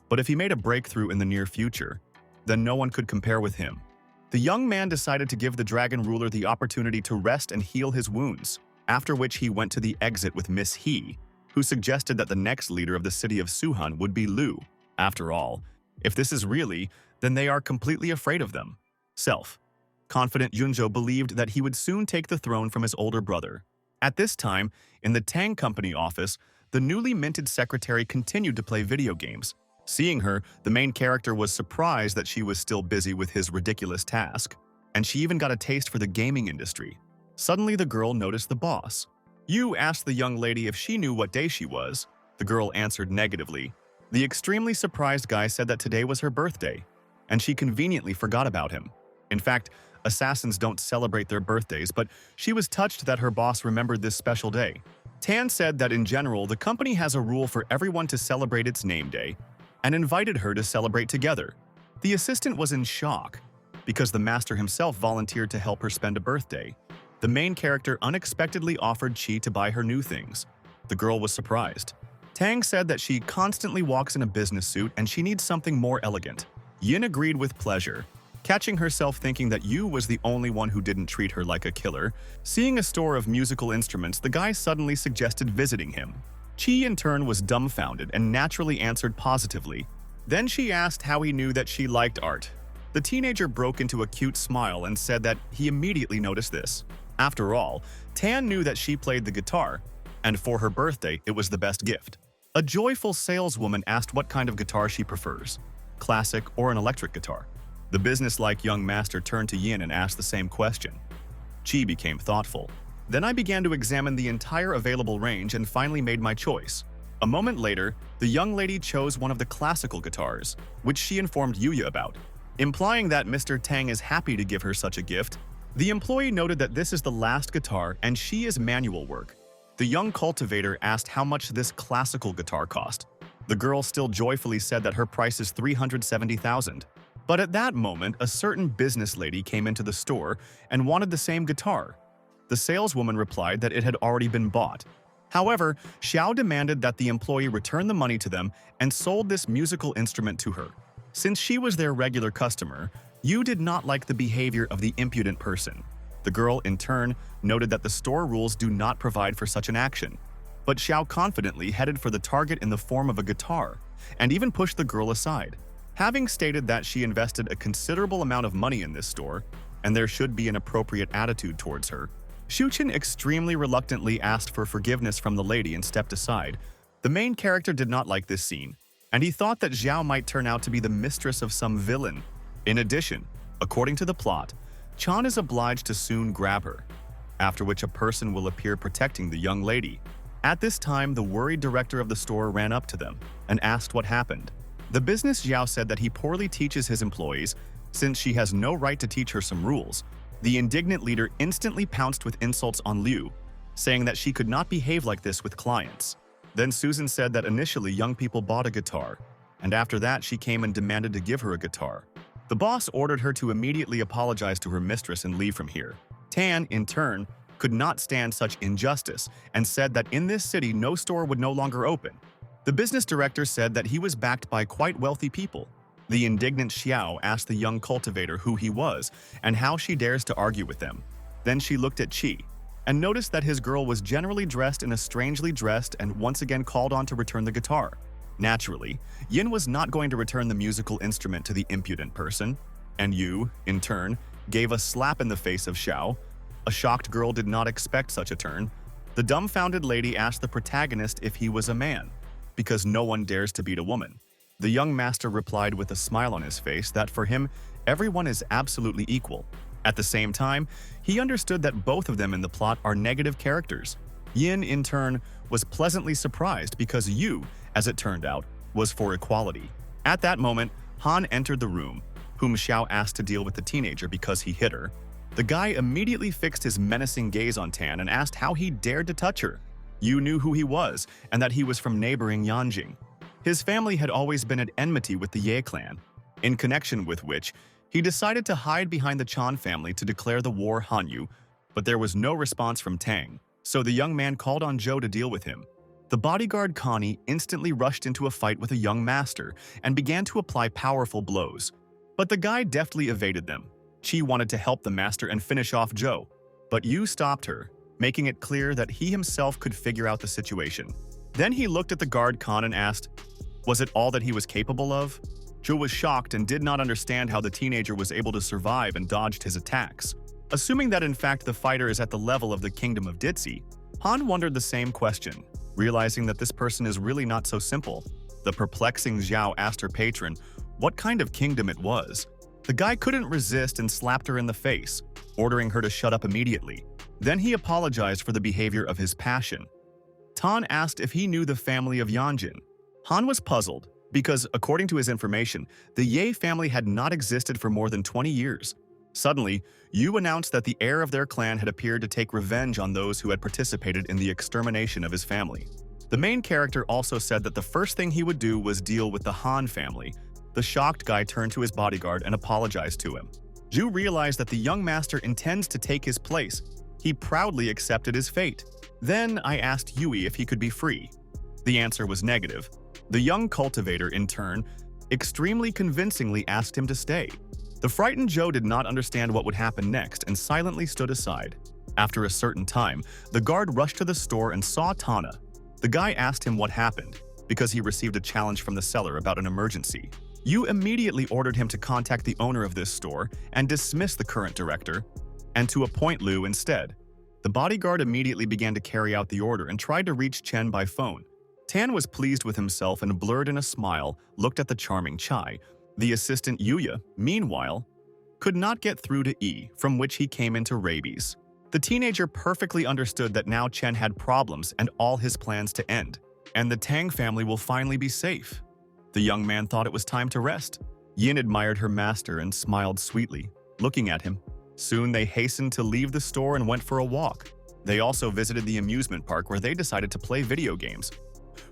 But if he made a breakthrough in the near future, then no one could compare with him. The young man decided to give the dragon ruler the opportunity to rest and heal his wounds, after which he went to the exit with Miss He, who suggested that the next leader of the city of Suhan would be Lu. After all, if this is really, then they are completely afraid of them. Confident Junzhou believed that he would soon take the throne from his older brother. At this time, in the Tang Company office, the newly minted secretary continued to play video games. Seeing her, the main character was surprised that she was still busy with his ridiculous task, and she even got a taste for the gaming industry. Suddenly, the girl noticed the boss. Yu asked the young lady if she knew what day she was. The girl answered negatively. The extremely surprised guy said that today was her birthday, and she conveniently forgot about him. In fact, assassins don't celebrate their birthdays, but she was touched that her boss remembered this special day. Tan said that in general, the company has a rule for everyone to celebrate its name day, and invited her to celebrate together. The assistant was in shock, because the master himself volunteered to help her spend a birthday. The main character unexpectedly offered Qi to buy her new things. The girl was surprised. Tang said that she constantly walks in a business suit and she needs something more elegant. Yin agreed with pleasure, catching herself thinking that Yu was the only one who didn't treat her like a killer. Seeing a store of musical instruments, the guy suddenly suggested visiting him. Qi in turn was dumbfounded and naturally answered positively. Then she asked how he knew that she liked art. The teenager broke into a cute smile and said that he immediately noticed this. After all, Tan knew that she played the guitar, and for her birthday, it was the best gift. A joyful saleswoman asked what kind of guitar she prefers, classic or an electric guitar. The businesslike young master turned to Yin and asked the same question. Qi became thoughtful. Then I began to examine the entire available range and finally made my choice. A moment later, the young lady chose one of the classical guitars, which she informed Yuya about, implying that Mr. Tang is happy to give her such a gift. The employee noted that this is the last guitar and she is manual work. The young cultivator asked how much this classical guitar cost. The girl still joyfully said that her price is 370,000. But at that moment, a certain business lady came into the store and wanted the same guitar. The saleswoman replied that it had already been bought. However, Xiao demanded that the employee return the money to them and sold this musical instrument to her. Since she was their regular customer, Yu did not like the behavior of the impudent person. The girl, in turn, noted that the store rules do not provide for such an action. But Xiao confidently headed for the target in the form of a guitar, and even pushed the girl aside. Having stated that she invested a considerable amount of money in this store, and there should be an appropriate attitude towards her, Shuchen extremely reluctantly asked for forgiveness from the lady and stepped aside. The main character did not like this scene. and he thought that Zhao might turn out to be the mistress of some villain. In addition, according to the plot, Chan is obliged to soon grab her, after which a person will appear protecting the young lady. At this time, the worried director of the store ran up to them and asked what happened. The business Zhao said that he poorly teaches his employees since she has no right to teach her some rules. The indignant leader instantly pounced with insults on Liu, saying that she could not behave like this with clients. Then Susan said that initially young people bought a guitar, and after that she came and demanded to give her a guitar. The boss ordered her to immediately apologize to her mistress and leave from here. Tan, in turn, could not stand such injustice and said that in this city no store would no longer open. The business director said that he was backed by quite wealthy people. The indignant Xiao asked the young cultivator who he was and how she dares to argue with them. Then she looked at Qi and noticed that his girl was generally dressed in a strangely dressed and once again called on to return the guitar. Naturally, Yin was not going to return the musical instrument to the impudent person, and Yu, in turn, gave a slap in the face of Xiao. A shocked girl did not expect such a turn. The dumbfounded lady asked the protagonist if he was a man, because no one dares to beat a woman. The young master replied with a smile on his face that for him, everyone is absolutely equal. At the same time, he understood that both of them in the plot are negative characters. Yin, in turn, was pleasantly surprised because Yu, as it turned out, was for equality. At that moment, Han entered the room, whom Xiao asked to deal with the teenager because he hit her. The guy immediately fixed his menacing gaze on Tan and asked how he dared to touch her. Yu knew who he was and that he was from neighboring Yanjing. His family had always been at enmity with the Ye clan, in connection with which he decided to hide behind the Chan family to declare the war Hanyu, but there was no response from Tang, so the young man called on Zhou to deal with him. The bodyguard Connie instantly rushed into a fight with a young master and began to apply powerful blows, but the guy deftly evaded them. Qi wanted to help the master and finish off Zhou, but Yu stopped her, making it clear that he himself could figure out the situation. Then he looked at the guard Khan and asked, was it all that he was capable of? Zhou was shocked and did not understand how the teenager was able to survive and dodged his attacks. Assuming that in fact the fighter is at the level of the kingdom of Ditzi, Han wondered the same question, realizing that this person is really not so simple. The perplexing Zhao asked her patron what kind of kingdom it was. The guy couldn't resist and slapped her in the face, ordering her to shut up immediately. Then he apologized for the behavior of his passion. Tan asked if he knew the family of Yanjin. Han was puzzled, because according to his information, the Ye family had not existed for more than 20 years. Suddenly, Yu announced that the heir of their clan had appeared to take revenge on those who had participated in the extermination of his family. The main character also said that the first thing he would do was deal with the Han family. The shocked guy turned to his bodyguard and apologized to him. Zhu realized that the young master intends to take his place. He proudly accepted his fate. Then I asked Yui if he could be free. The answer was negative. The young cultivator, in turn, extremely convincingly asked him to stay. The frightened Zhou did not understand what would happen next and silently stood aside. After a certain time, the guard rushed to the store and saw Tana. The guy asked him what happened, because he received a challenge from the seller about an emergency. Yu immediately ordered him to contact the owner of this store and dismiss the current director, and to appoint Liu instead. The bodyguard immediately began to carry out the order and tried to reach Chen by phone. Tan was pleased with himself and, blurred in a smile, looked at the charming Chai. The assistant Yuya, meanwhile, could not get through to Yi, from which he came into rabies. The teenager perfectly understood that now Chen had problems and all his plans to end, and the Tang family will finally be safe. The young man thought it was time to rest. Yin admired her master and smiled sweetly, looking at him. Soon they hastened to leave the store and went for a walk. They also visited the amusement park where they decided to play video games.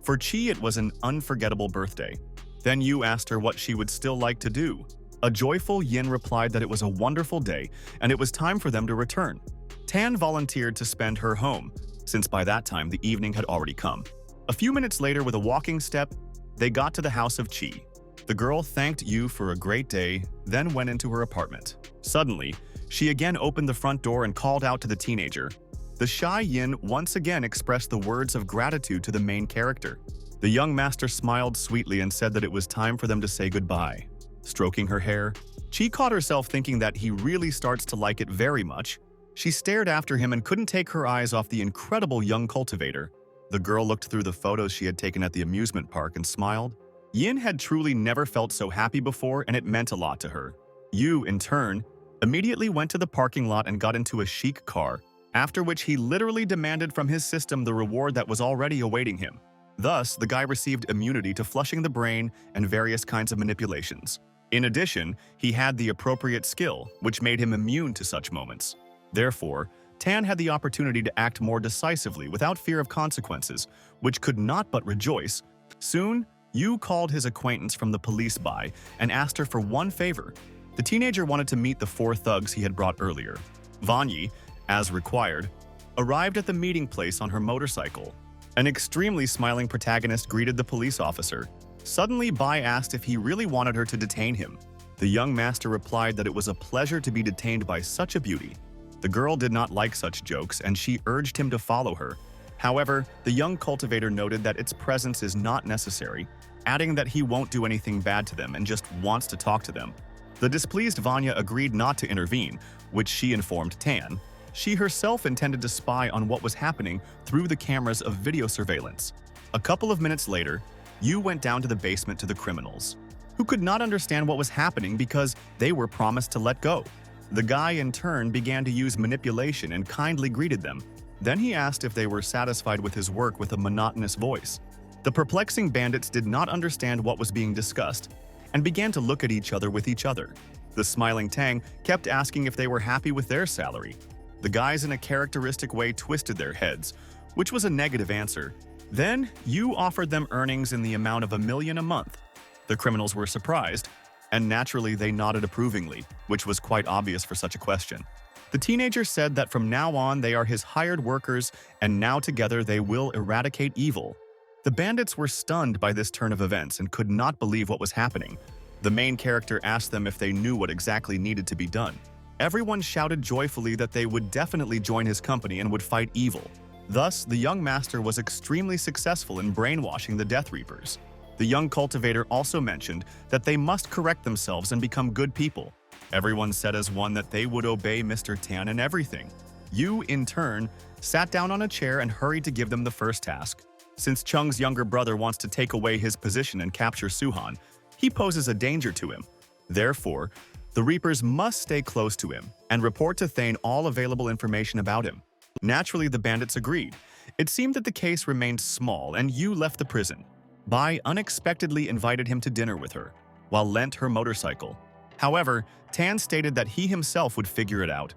For Qi, it was an unforgettable birthday. Then Yu asked her what she would still like to do. A joyful Yin replied that it was a wonderful day and it was time for them to return. Tan volunteered to spend her home, since by that time the evening had already come. A few minutes later, with a walking step, they got to the house of Qi. The girl thanked Yu for a great day, then went into her apartment. Suddenly, she again opened the front door and called out to the teenager. The shy Yin once again expressed the words of gratitude to the main character. The young master smiled sweetly and said that it was time for them to say goodbye. Stroking her hair, Qi caught herself thinking that he really starts to like it very much. She stared after him and couldn't take her eyes off the incredible young cultivator. The girl looked through the photos she had taken at the amusement park and smiled. Yin had truly never felt so happy before, and it meant a lot to her. Yu, in turn, immediately went to the parking lot and got into a chic car, after which he literally demanded from his system the reward that was already awaiting him. Thus, the guy received immunity to flushing the brain and various kinds of manipulations. In addition, he had the appropriate skill, which made him immune to such moments. Therefore, Tan had the opportunity to act more decisively without fear of consequences, which could not but rejoice. Soon, Yu called his acquaintance from the police by and asked her for one favor. The teenager wanted to meet the 4 thugs he had brought earlier. Vanyi, as required, arrived at the meeting place on her motorcycle. An extremely smiling protagonist greeted the police officer. Suddenly, Bai asked if he really wanted her to detain him. The young master replied that it was a pleasure to be detained by such a beauty. The girl did not like such jokes, and she urged him to follow her. However, the young cultivator noted that its presence is not necessary, adding that he won't do anything bad to them and just wants to talk to them. The displeased Vanya agreed not to intervene, which she informed Tan. She herself intended to spy on what was happening through the cameras of video surveillance. A couple of minutes later, Yu went down to the basement to the criminals, who could not understand what was happening because they were promised to let go. The guy, in turn, began to use manipulation and kindly greeted them. Then he asked if they were satisfied with his work with a monotonous voice. The perplexing bandits did not understand what was being discussed and began to look at each other with each other. The smiling Tang kept asking if they were happy with their salary. The guys in a characteristic way twisted their heads, which was a negative answer. Then, Yu offered them earnings in the amount of $1 million a month. The criminals were surprised, and naturally they nodded approvingly, which was quite obvious for such a question. The teenager said that from now on they are his hired workers, and now together they will eradicate evil. The bandits were stunned by this turn of events and could not believe what was happening. The main character asked them if they knew what exactly needed to be done. Everyone shouted joyfully that they would definitely join his company and would fight evil. Thus, the young master was extremely successful in brainwashing the Death Reapers. The young cultivator also mentioned that they must correct themselves and become good people. Everyone said as one that they would obey Mr. Tan in everything. Yu, in turn, sat down on a chair and hurried to give them the first task. Since Chung's younger brother wants to take away his position and capture Suhan, he poses a danger to him. Therefore, the Reapers must stay close to him and report to Thane all available information about him. Naturally, the bandits agreed. It seemed that the case remained small, and Yu left the prison. Bai unexpectedly invited him to dinner with her, while lent her motorcycle. However, Tan stated that he himself would figure it out.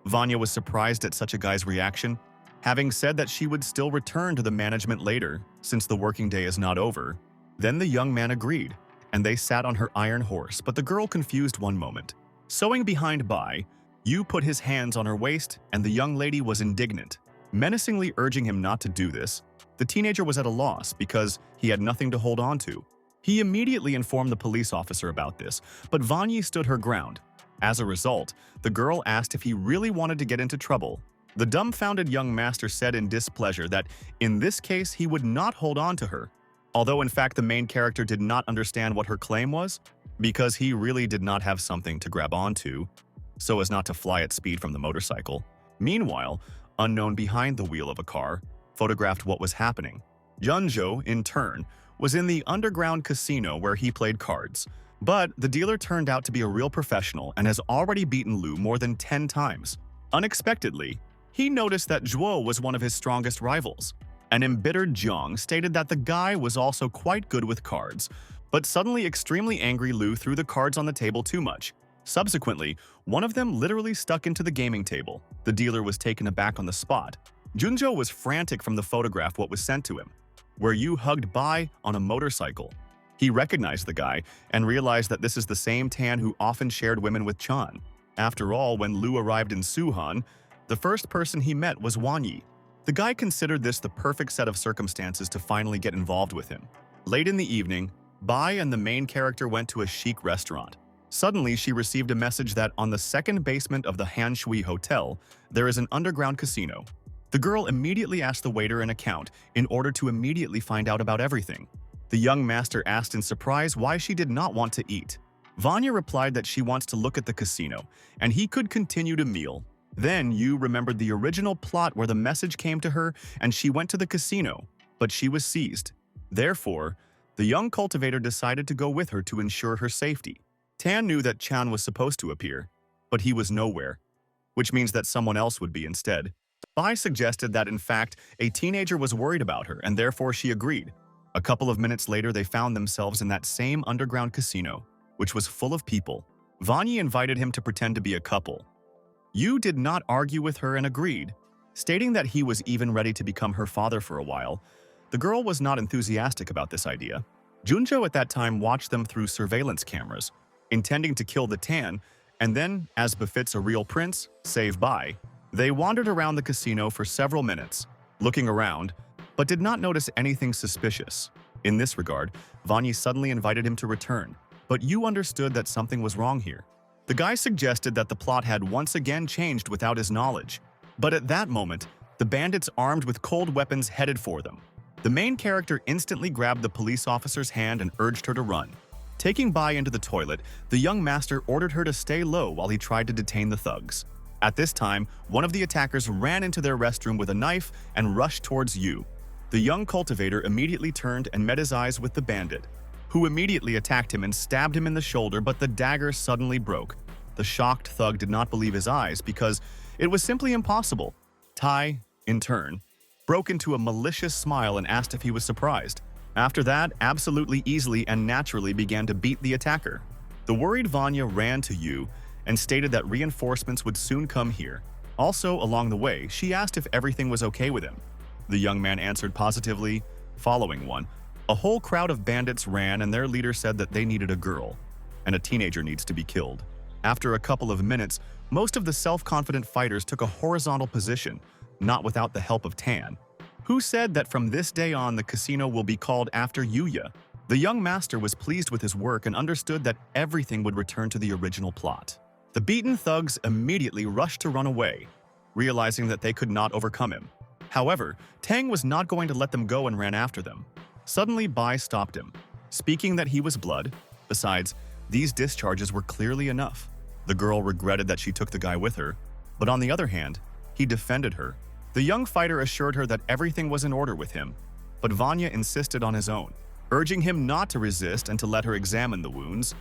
Vanya was surprised at such a guy's reaction, having said that she would still return to the management later, since the working day is not over. Then the young man agreed, and they sat on her iron horse, but the girl confused one moment. Sewing behind Bai, Yu put his hands on her waist, and the young lady was indignant, menacingly urging him not to do this. The teenager was at a loss because he had nothing to hold on to. He immediately informed the police officer about this, but Vanyi stood her ground. As a result, the girl asked if he really wanted to get into trouble. The dumbfounded young master said in displeasure that in this case he would not hold on to her, although in fact the main character did not understand what her claim was, because he really did not have something to grab onto, so as not to fly at speed from the motorcycle. Meanwhile, unknown behind the wheel of a car, photographed what was happening. Junjo, in turn, was in the underground casino where he played cards. But the dealer turned out to be a real professional and has already beaten Lu more than 10 times. Unexpectedly, he noticed that Zhuo was one of his strongest rivals. An embittered Jiang stated that the guy was also quite good with cards, but suddenly extremely angry Lu threw the cards on the table too much. Subsequently, one of them literally stuck into the gaming table. The dealer was taken aback on the spot. Junjo was frantic from the photograph what was sent to him, where Yu hugged Bai on a motorcycle. He recognized the guy and realized that this is the same Tan who often shared women with Chan. After all, when Lu arrived in Suhan, the first person he met was Wan Yi. The guy considered this the perfect set of circumstances to finally get involved with him. Late in the evening, Bai and the main character went to a chic restaurant. Suddenly, she received a message that on the second basement of the Hanshui Hotel, there is an underground casino. The girl immediately asked the waiter an account in order to immediately find out about everything. The young master asked in surprise why she did not want to eat. Vanya replied that she wants to look at the casino, and he could continue to meal. Then Yu remembered the original plot where the message came to her and she went to the casino, but she was seized. Therefore, The young cultivator decided to go with her to ensure her safety. Tan knew that Chan was supposed to appear, but he was nowhere, which means that someone else would be instead. Bai suggested that, in fact, a teenager was worried about her, and therefore she agreed. A couple of minutes later, they found themselves in that same underground casino, which was full of people. Vanya invited him to pretend to be a couple. Yu did not argue with her and agreed, stating that he was even ready to become her father for a while. The girl was not enthusiastic about this idea. Junjo at that time watched them through surveillance cameras, intending to kill the Tan, and then, as befits a real prince, save Bai. They wandered around the casino for several minutes, looking around, but did not notice anything suspicious. In this regard, Vanya suddenly invited him to return, but Yu understood that something was wrong here. The guy suggested that the plot had once again changed without his knowledge. But at that moment, the bandits armed with cold weapons headed for them. The main character instantly grabbed the police officer's hand and urged her to run. Taking Bai into the toilet, the young master ordered her to stay low while he tried to detain the thugs. At this time, one of the attackers ran into their restroom with a knife and rushed towards Yu. The young cultivator immediately turned and met his eyes with the bandit, who immediately attacked him and stabbed him in the shoulder, but the dagger suddenly broke. The shocked thug did not believe his eyes because it was simply impossible. Tai, in turn, broke into a malicious smile and asked if he was surprised. After that, absolutely easily and naturally began to beat the attacker. The worried Vanya ran to Yu and stated that reinforcements would soon come here. Also, along the way, she asked if everything was okay with him. The young man answered positively. Following one, a whole crowd of bandits ran and their leader said that they needed a girl, and a teenager needs to be killed. After a couple of minutes, most of the self-confident fighters took a horizontal position, not without the help of Tan, who said that from this day on the casino will be called after Yuya. The young master was pleased with his work and understood that everything would return to the original plot. The beaten thugs immediately rushed to run away, realizing that they could not overcome him. However, Tang was not going to let them go and ran after them. Suddenly, Bai stopped him, speaking that he was blood. Besides, these discharges were clearly enough. The girl regretted that she took the guy with her, but on the other hand, he defended her. The young fighter assured her that everything was in order with him, but Vanya insisted on his own, urging him not to resist and to let her examine the wounds.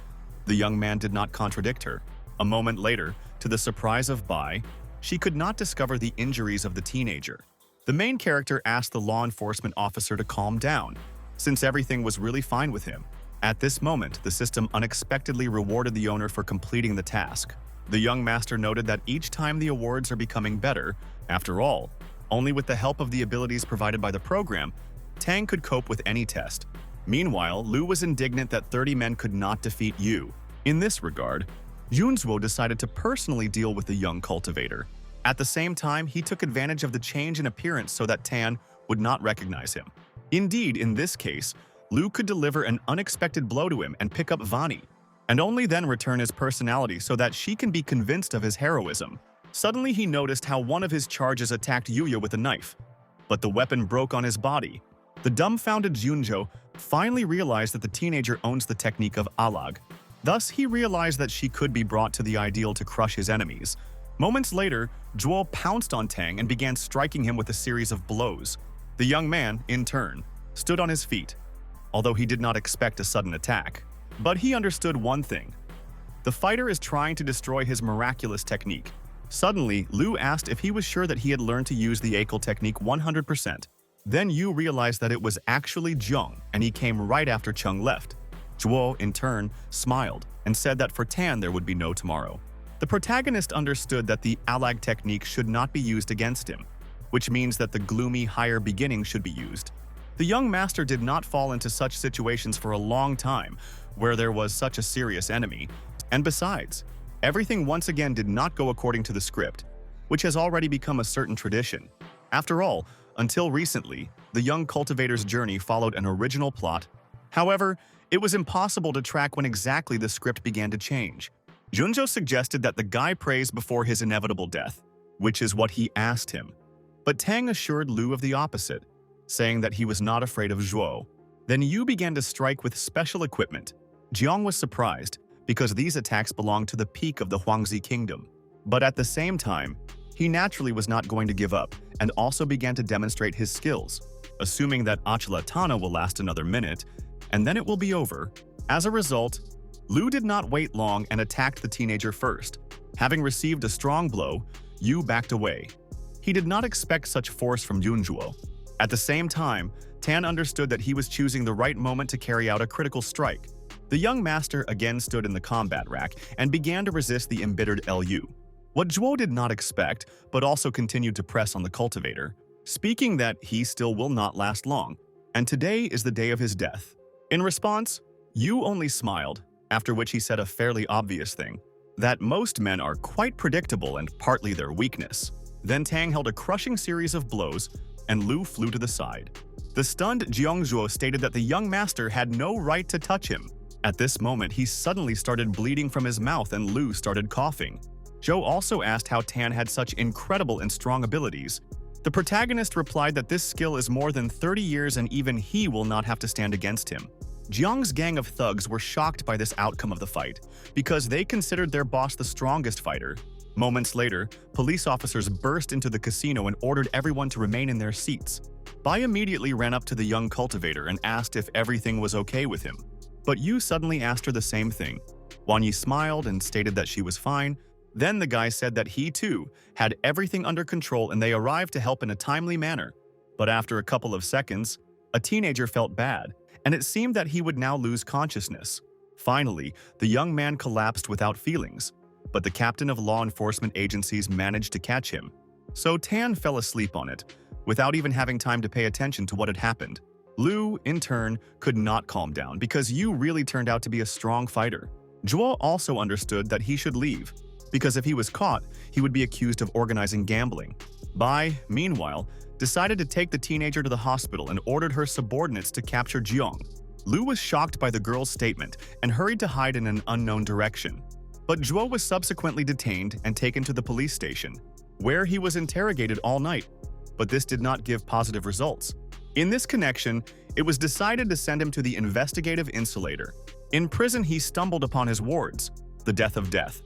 The young man did not contradict her. A moment later, to the surprise of Bai, she could not discover the injuries of the teenager. The main character asked the law enforcement officer to calm down, since everything was really fine with him. At this moment, the system unexpectedly rewarded the owner for completing the task. The young master noted that each time the awards are becoming better. After all, only with the help of the abilities provided by the program, Tang could cope with any test. Meanwhile, Lu was indignant that 30 men could not defeat Yu. In this regard, Junzuo decided to personally deal with the young cultivator. At the same time, he took advantage of the change in appearance so that Tan would not recognize him. Indeed, in this case, Lu could deliver an unexpected blow to him and pick up Vani, and only then return his personality so that she can be convinced of his heroism. Suddenly, he noticed how one of his charges attacked Yuya with a knife, but the weapon broke on his body. The dumbfounded Junjo finally realized that the teenager owns the technique of Alag. Thus, he realized that she could be brought to the ideal to crush his enemies. Moments later, Zhuo pounced on Tang and began striking him with a series of blows. The young man, in turn, stood on his feet, although he did not expect a sudden attack. But he understood one thing. The fighter is trying to destroy his miraculous technique. Suddenly, Lu asked if he was sure that he had learned to use the Akal technique 100%. Then Yu realized that it was actually Zheng, and he came right after Cheng left. Zhuo, in turn, smiled and said that for Tan there would be no tomorrow. The protagonist understood that the Alag technique should not be used against him, which means that the gloomy higher beginning should be used. The young master did not fall into such situations for a long time, where there was such a serious enemy. And besides, everything once again did not go according to the script, which has already become a certain tradition. After all, until recently, the young cultivator's journey followed an original plot. However, it was impossible to track when exactly the script began to change. Junjo suggested that the guy prays before his inevitable death, which is what he asked him. But Tang assured Lu of the opposite, saying that he was not afraid of Zhuo. Then Yu began to strike with special equipment. Jiang was surprised, because these attacks belonged to the peak of the Huangzi kingdom. But at the same time, he naturally was not going to give up, and also began to demonstrate his skills. Assuming that Achilatana will last another minute, and then it will be over. As a result, Lu did not wait long and attacked the teenager first. Having received a strong blow, Yu backed away. He did not expect such force from Yunjuo. At the same time, Tan understood that he was choosing the right moment to carry out a critical strike. The young master again stood in the combat rack and began to resist the embittered Lu. What Zhuo did not expect, but also continued to press on the cultivator, speaking that he still will not last long, and today is the day of his death. In response, Yu only smiled, after which he said a fairly obvious thing, that most men are quite predictable and partly their weakness. Then Tang held a crushing series of blows, and Lu flew to the side. The stunned Jiangzhuo stated that the young master had no right to touch him. At this moment, he suddenly started bleeding from his mouth and Lu started coughing. Zhou also asked how Tan had such incredible and strong abilities. The protagonist replied that this skill is more than 30 years and even he will not have to stand against him. Jiang's gang of thugs were shocked by this outcome of the fight, because they considered their boss the strongest fighter. Moments later, police officers burst into the casino and ordered everyone to remain in their seats. Bai immediately ran up to the young cultivator and asked if everything was okay with him. But Yu suddenly asked her the same thing. Wang Yi smiled and stated that she was fine. Then the guy said that he too had everything under control and they arrived to help in a timely manner. But after a couple of seconds, a teenager felt bad, and it seemed that he would now lose consciousness. Finally, the young man collapsed without feelings, but the captain of law enforcement agencies managed to catch him. So Tan fell asleep on it, without even having time to pay attention to what had happened. Lu, in turn, could not calm down because Yu really turned out to be a strong fighter. Zhuo also understood that he should leave, because if he was caught, he would be accused of organizing gambling. Bai, meanwhile, decided to take the teenager to the hospital and ordered her subordinates to capture Jiang. Lu was shocked by the girl's statement and hurried to hide in an unknown direction. But Zhuo was subsequently detained and taken to the police station, where he was interrogated all night. But this did not give positive results. In this connection, it was decided to send him to the investigative insulator. In prison, he stumbled upon his wards, the Death of Death.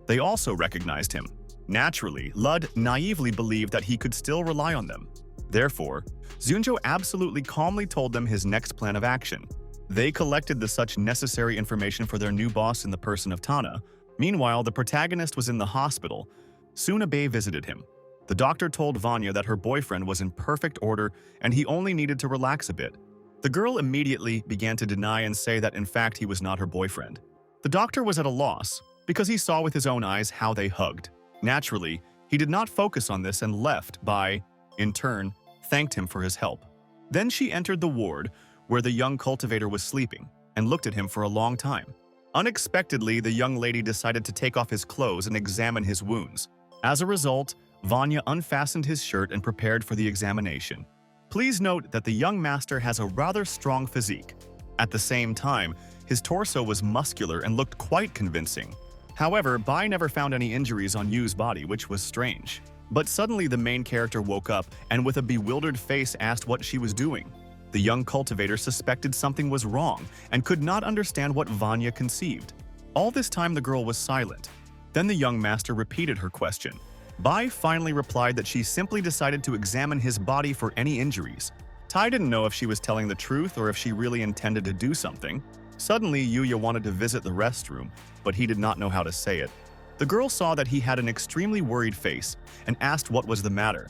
They also recognized him. Naturally, Lud naively believed that he could still rely on them. Therefore, Zunzhou absolutely calmly told them his next plan of action. They collected the such necessary information for their new boss in the person of Tana. Meanwhile, the protagonist was in the hospital. Soon a Bei visited him. The doctor told Vanya that her boyfriend was in perfect order and he only needed to relax a bit. The girl immediately began to deny and say that in fact he was not her boyfriend. The doctor was at a loss because he saw with his own eyes how they hugged. Naturally, he did not focus on this and left. Bai, in turn, thanked him for his help. Then she entered the ward where the young cultivator was sleeping and looked at him for a long time. Unexpectedly, the young lady decided to take off his clothes and examine his wounds. As a result, Vanya unfastened his shirt and prepared for the examination. Please note that the young master has a rather strong physique. At the same time, his torso was muscular and looked quite convincing. However, Bai never found any injuries on Yu's body, which was strange. But suddenly the main character woke up and with a bewildered face asked what she was doing. The young cultivator suspected something was wrong and could not understand what Vanya conceived. All this time the girl was silent. Then the young master repeated her question. Bai finally replied that she simply decided to examine his body for any injuries. Tai didn't know if she was telling the truth or if she really intended to do something. Suddenly, Yuya wanted to visit the restroom, but he did not know how to say it. The girl saw that he had an extremely worried face and asked what was the matter.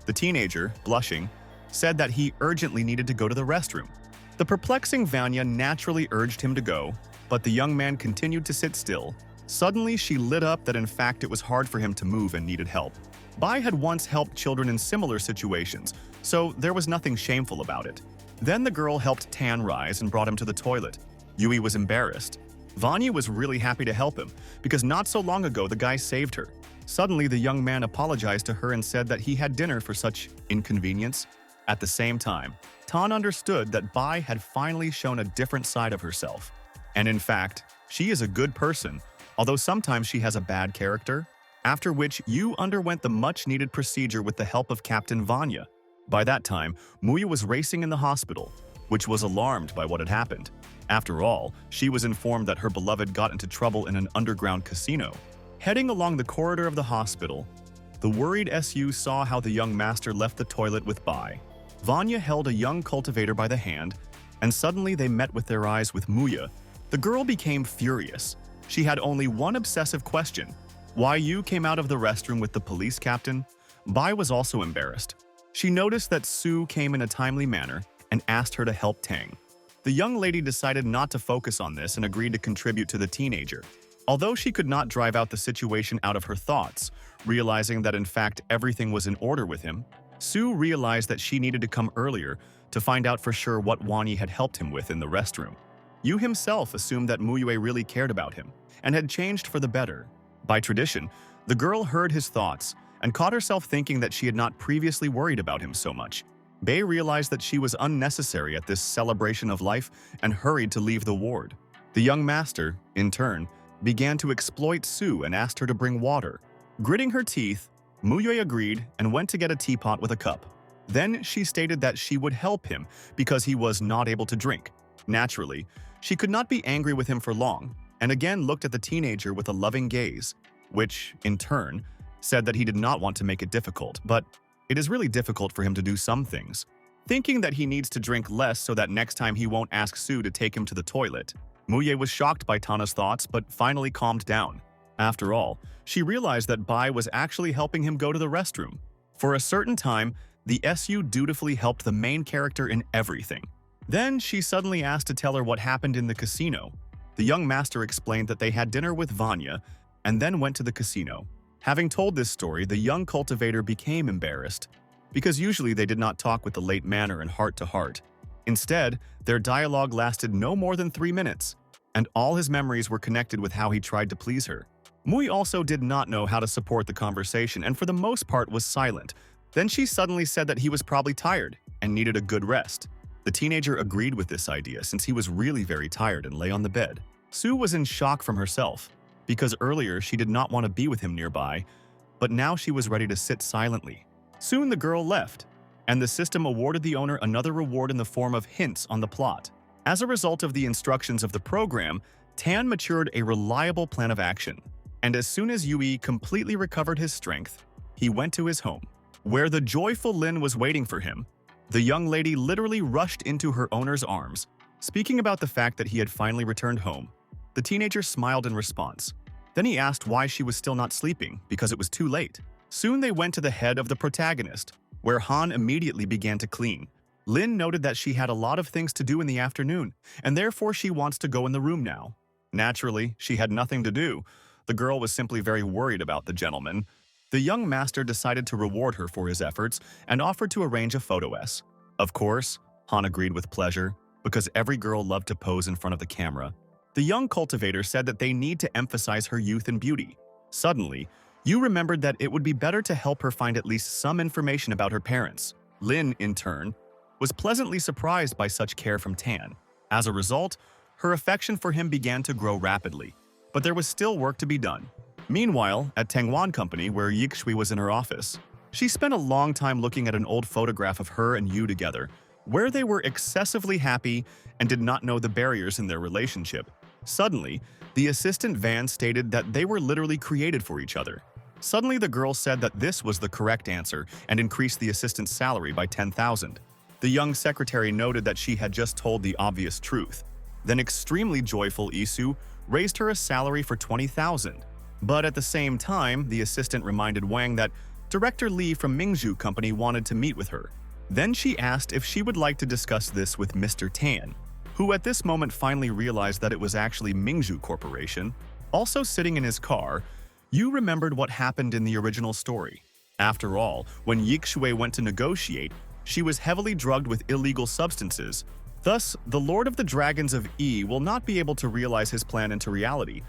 The teenager, blushing, said that he urgently needed to go to the restroom. The perplexing Vanya naturally urged him to go, but the young man continued to sit still. Suddenly, she lit up that in fact it was hard for him to move and needed help. Bai had once helped children in similar situations, so there was nothing shameful about it. Then the girl helped Tan rise and brought him to the toilet. Yui was embarrassed. Vanya was really happy to help him, because not so long ago the guy saved her. Suddenly, the young man apologized to her and said that he had dinner for such inconvenience. At the same time, Tan understood that Bai had finally shown a different side of herself. And in fact, she is a good person, although sometimes she has a bad character. After which, Yu underwent the much-needed procedure with the help of Captain Vanya. By that time, Muya was racing in the hospital, which was alarmed by what had happened. After all, she was informed that her beloved got into trouble in an underground casino. Heading along the corridor of the hospital, the worried SU saw how the young master left the toilet with Bai. Vanya held a young cultivator by the hand and suddenly they met with their eyes with Muya. The girl became furious. She had only one obsessive question: why you came out of the restroom with the police captain? Bai was also embarrassed. She noticed that Sue came in a timely manner and asked her to help Tang. The young lady decided not to focus on this and agreed to contribute to the teenager. Although she could not drive out the situation out of her thoughts, realizing that in fact everything was in order with him, Sue realized that she needed to come earlier to find out for sure what Wani had helped him with in the restroom. Yu himself assumed that Muyue really cared about him and had changed for the better. By tradition, the girl heard his thoughts and caught herself thinking that she had not previously worried about him so much. Bei realized that she was unnecessary at this celebration of life and hurried to leave the ward. The young master, in turn, began to exploit Sue and asked her to bring water. Gritting her teeth, Muyue agreed and went to get a teapot with a cup. Then she stated that she would help him because he was not able to drink. Naturally, she could not be angry with him for long, and again looked at the teenager with a loving gaze, which, in turn, said that he did not want to make it difficult, but it is really difficult for him to do some things. Thinking that he needs to drink less so that next time he won't ask Sue to take him to the toilet, Muyue was shocked by Tana's thoughts but finally calmed down. After all, she realized that Bai was actually helping him go to the restroom. For a certain time, the SU dutifully helped the main character in everything. Then she suddenly asked to tell her what happened in the casino. The young master explained that they had dinner with Vanya and then went to the casino. Having told this story, the young cultivator became embarrassed, because usually they did not talk with the late manner and heart to heart. Instead, their dialogue lasted no more than 3 minutes, and all his memories were connected with how he tried to please her. Mui also did not know how to support the conversation and for the most part was silent. Then she suddenly said that he was probably tired and needed a good rest. The teenager agreed with this idea since he was really very tired and lay on the bed. Sue was in shock from herself, because earlier she did not want to be with him nearby, but now she was ready to sit silently. Soon the girl left, and the system awarded the owner another reward in the form of hints on the plot. As a result of the instructions of the program, Tan matured a reliable plan of action, and as soon as Yui completely recovered his strength, he went to his home, where the joyful Lin was waiting for him. The young lady literally rushed into her owner's arms. Speaking about the fact that he had finally returned home, the teenager smiled in response. Then he asked why she was still not sleeping, because it was too late. Soon they went to the head of the protagonist, where Han immediately began to clean. Lin noted that she had a lot of things to do in the afternoon, and therefore she wants to go in the room now. Naturally, she had nothing to do. The girl was simply very worried about the gentleman. The young master decided to reward her for his efforts and offered to arrange a photo-s. Of course, Han agreed with pleasure, because every girl loved to pose in front of the camera. The young cultivator said that they need to emphasize her youth and beauty. Suddenly, Yu remembered that it would be better to help her find at least some information about her parents. Lin, in turn, was pleasantly surprised by such care from Tan. As a result, her affection for him began to grow rapidly. But there was still work to be done. Meanwhile, at Tangwan Company, where Yixui was in her office, she spent a long time looking at an old photograph of her and Yu together, where they were excessively happy and did not know the barriers in their relationship. Suddenly, the assistant Van stated that they were literally created for each other. Suddenly, the girl said that this was the correct answer and increased the assistant's salary by 10,000. The young secretary noted that she had just told the obvious truth. Then extremely joyful Isu raised her a salary for 20,000. But at the same time, the assistant reminded Wang that Director Lee from Mingzhu Company wanted to meet with her. Then she asked if she would like to discuss this with Mr. Tan, who at this moment finally realized that it was actually Mingzhu Corporation. Also sitting in his car, Yu remembered what happened in the original story. After all, when Yixue went to negotiate, she was heavily drugged with illegal substances. Thus, the Lord of the Dragons of Yi will not be able to realize his plan into reality,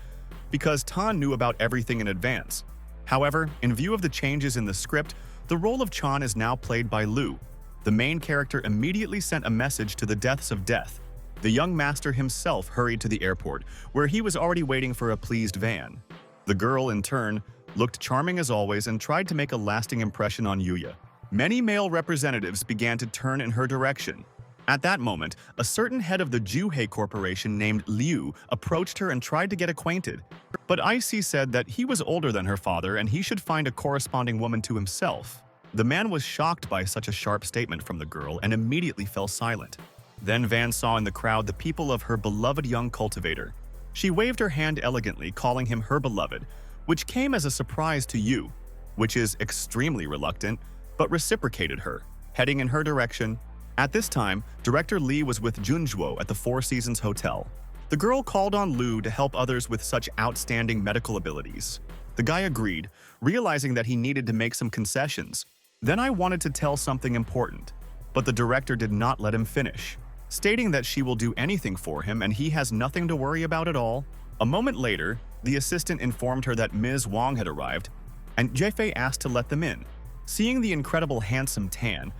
because Tan knew about everything in advance. However, in view of the changes in the script, the role of Chan is now played by Lu. The main character immediately sent a message to the Deaths of Death. The young master himself hurried to the airport, where he was already waiting for a pleased Van. The girl, in turn, looked charming as always and tried to make a lasting impression on Yuya. Many male representatives began to turn in her direction. At that moment, a certain head of the Juhei Corporation named Liu approached her and tried to get acquainted. But IC said that he was older than her father and he should find a corresponding woman to himself. The man was shocked by such a sharp statement from the girl and immediately fell silent. Then Van saw in the crowd the people of her beloved young cultivator. She waved her hand elegantly, calling him her beloved, which came as a surprise to Yu, which is extremely reluctant, but reciprocated her, heading in her direction. At this time, director Lee was with Junzhuo at the Four Seasons Hotel. The girl called on Lu to help others with such outstanding medical abilities. The guy agreed, realizing that he needed to make some concessions. Then I wanted to tell something important, but the director did not let him finish, stating that she will do anything for him and he has nothing to worry about at all. A moment later, the assistant informed her that Ms. Wang had arrived, and Jefei asked to let them in. Seeing the incredible handsome Tan,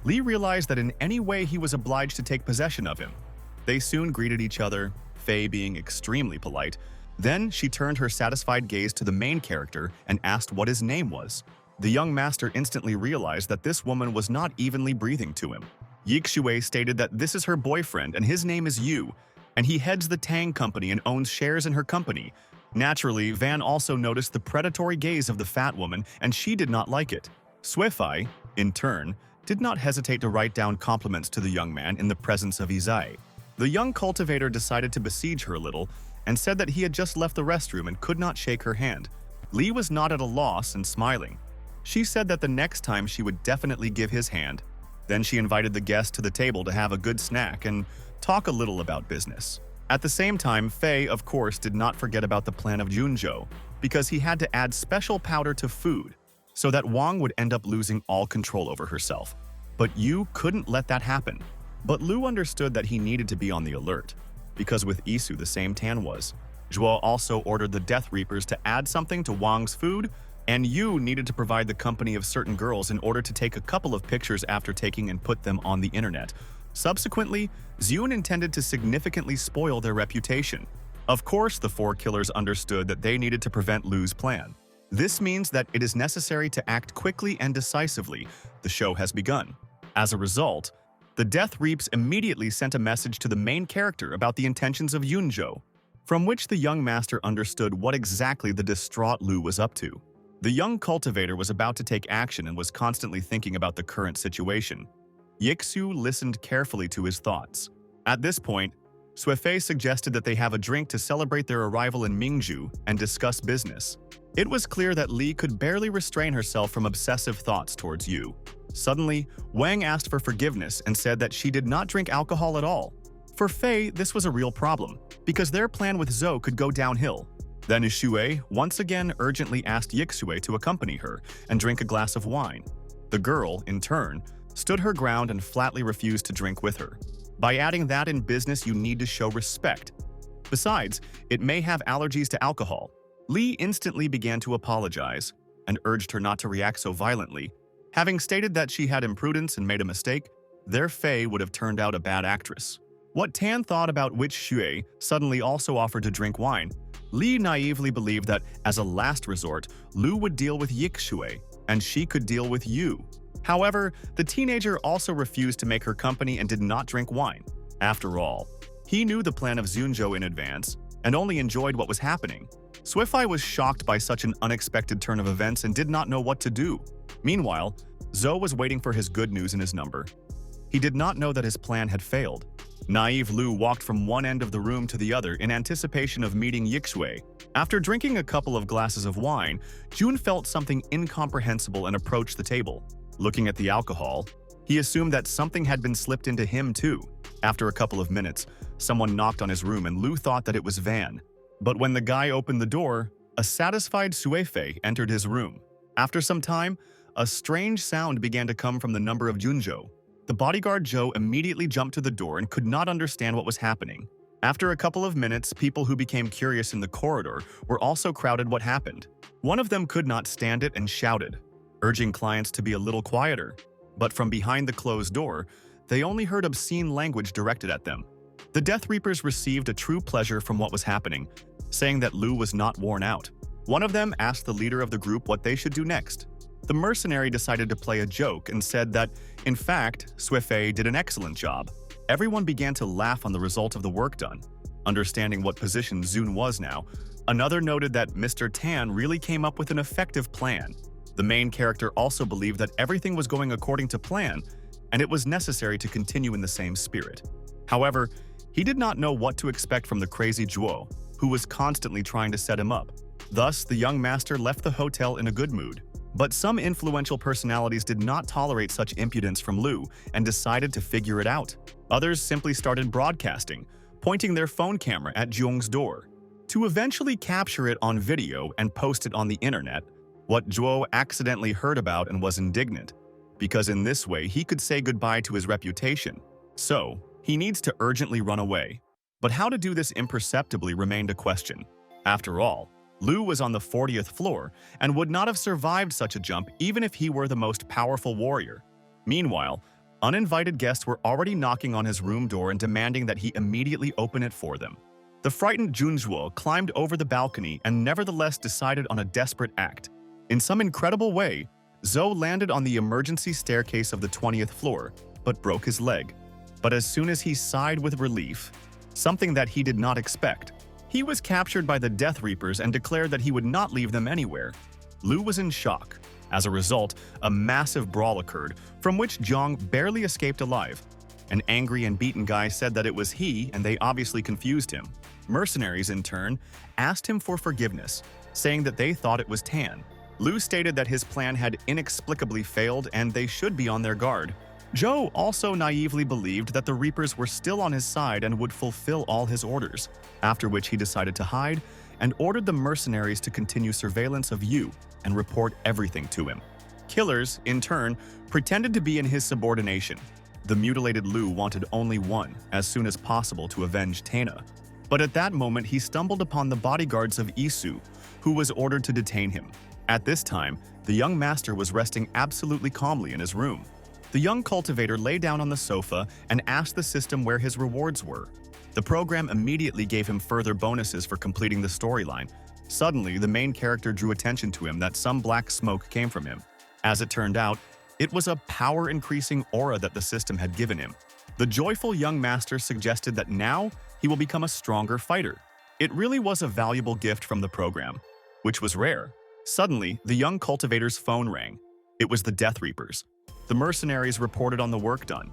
Lee realized that in any way he was obliged to take possession of him. They soon greeted each other, Fei being extremely polite. Then she turned her satisfied gaze to the main character and asked what his name was. The young master instantly realized that this woman was not evenly breathing to him. Yixue stated that this is her boyfriend and his name is Yu, and he heads the Tang Company and owns shares in her company. Naturally, Van also noticed the predatory gaze of the fat woman, and she did not like it. Suifei, in turn, did not hesitate to write down compliments to the young man in the presence of Izai. The young cultivator decided to besiege her a little and said that he had just left the restroom and could not shake her hand. Lee was not at a loss and smiling. She said that the next time she would definitely give his hand. Then she invited the guest to the table to have a good snack and talk a little about business. At the same time, Fei, of course, did not forget about the plan of Junzhou, because he had to add special powder to food so that Wang would end up losing all control over herself. But Yu couldn't let that happen. But Lu understood that he needed to be on the alert, because with Isu the same Tan was. Zhuo also ordered the Death Reapers to add something to Wang's food, and Yu needed to provide the company of certain girls in order to take a couple of pictures after taking and put them on the internet. Subsequently, Zhun intended to significantly spoil their reputation. Of course, the four killers understood that they needed to prevent Lu's plan. This means that it is necessary to act quickly and decisively. The show has begun. As a result, the Death Reaps immediately sent a message to the main character about the intentions of Yunzhou, from which the young master understood what exactly the distraught Lu was up to. The young cultivator was about to take action and was constantly thinking about the current situation. Yixu listened carefully to his thoughts. At this point, Suifei suggested that they have a drink to celebrate their arrival in Mingzhu and discuss business. It was clear that Li could barely restrain herself from obsessive thoughts towards Yu. Suddenly, Wang asked for forgiveness and said that she did not drink alcohol at all. For Fei, this was a real problem, because their plan with Zhou could go downhill. Then Yixue once again urgently asked Yixue to accompany her and drink a glass of wine. The girl, in turn, stood her ground and flatly refused to drink with her. By adding that in business, you need to show respect. Besides, it may have allergies to alcohol. Li instantly began to apologize and urged her not to react so violently. Having stated that she had imprudence and made a mistake, their Fei would have turned out a bad actress. What Tan thought about which Xue suddenly also offered to drink wine, Li naively believed that, as a last resort, Lu would deal with Yixue, and she could deal with Yu. However, the teenager also refused to make her company and did not drink wine. After all, he knew the plan of Zunzhou in advance and only enjoyed what was happening. Suifei was shocked by such an unexpected turn of events and did not know what to do. Meanwhile, Zhou was waiting for his good news in his number. He did not know that his plan had failed. Naive Lu walked from one end of the room to the other in anticipation of meeting Yixue. After drinking a couple of glasses of wine, Jun felt something incomprehensible and approached the table. Looking at the alcohol, he assumed that something had been slipped into him too. After a couple of minutes, someone knocked on his room and Lu thought that it was Van. But when the guy opened the door, a satisfied Suifei entered his room. After some time, a strange sound began to come from the number of Junzhou. The bodyguard Zhou immediately jumped to the door and could not understand what was happening. After a couple of minutes, people who became curious in the corridor were also crowded what happened. One of them could not stand it and shouted, urging clients to be a little quieter. But from behind the closed door, they only heard obscene language directed at them. The Death Reapers received a true pleasure from what was happening, saying that Lu was not worn out. One of them asked the leader of the group what they should do next. The mercenary decided to play a joke and said that, in fact, Suifei did an excellent job. Everyone began to laugh on the result of the work done. Understanding what position Zun was now, another noted that Mr. Tan really came up with an effective plan. The main character also believed that everything was going according to plan, and it was necessary to continue in the same spirit. However, he did not know what to expect from the crazy Zhuo, who was constantly trying to set him up. Thus, the young master left the hotel in a good mood. But some influential personalities did not tolerate such impudence from Lu and decided to figure it out. Others simply started broadcasting, pointing their phone camera at Zhuang's door, to eventually capture it on video and post it on the internet. What Zhuo accidentally heard about and was indignant, because in this way he could say goodbye to his reputation. So, he needs to urgently run away. But how to do this imperceptibly remained a question. After all, Lu was on the 40th floor and would not have survived such a jump even if he were the most powerful warrior. Meanwhile, uninvited guests were already knocking on his room door and demanding that he immediately open it for them. The frightened Junzhuo climbed over the balcony and nevertheless decided on a desperate act. In some incredible way, Zhou landed on the emergency staircase of the 20th floor, but broke his leg. But as soon as he sighed with relief, something that he did not expect, he was captured by the Death Reapers and declared that he would not leave them anywhere. Lu was in shock. As a result, a massive brawl occurred, from which Zhang barely escaped alive. An angry and beaten guy said that it was he, and they obviously confused him. Mercenaries, in turn, asked him for forgiveness, saying that they thought it was Tan. Lu stated that his plan had inexplicably failed and they should be on their guard. Zhou also naively believed that the Reapers were still on his side and would fulfill all his orders, after which he decided to hide and ordered the mercenaries to continue surveillance of Yu and report everything to him. Killers, in turn, pretended to be in his subordination. The mutilated Lu wanted only one, as soon as possible, to avenge Tana. But at that moment he stumbled upon the bodyguards of Isu, who was ordered to detain him. At this time, the young master was resting absolutely calmly in his room. The young cultivator lay down on the sofa and asked the system where his rewards were. The program immediately gave him further bonuses for completing the storyline. Suddenly, the main character drew attention to him that some black smoke came from him. As it turned out, it was a power-increasing aura that the system had given him. The joyful young master suggested that now he will become a stronger fighter. It really was a valuable gift from the program, which was rare. Suddenly, the young cultivator's phone rang. It was the Death Reapers. The mercenaries reported on the work done.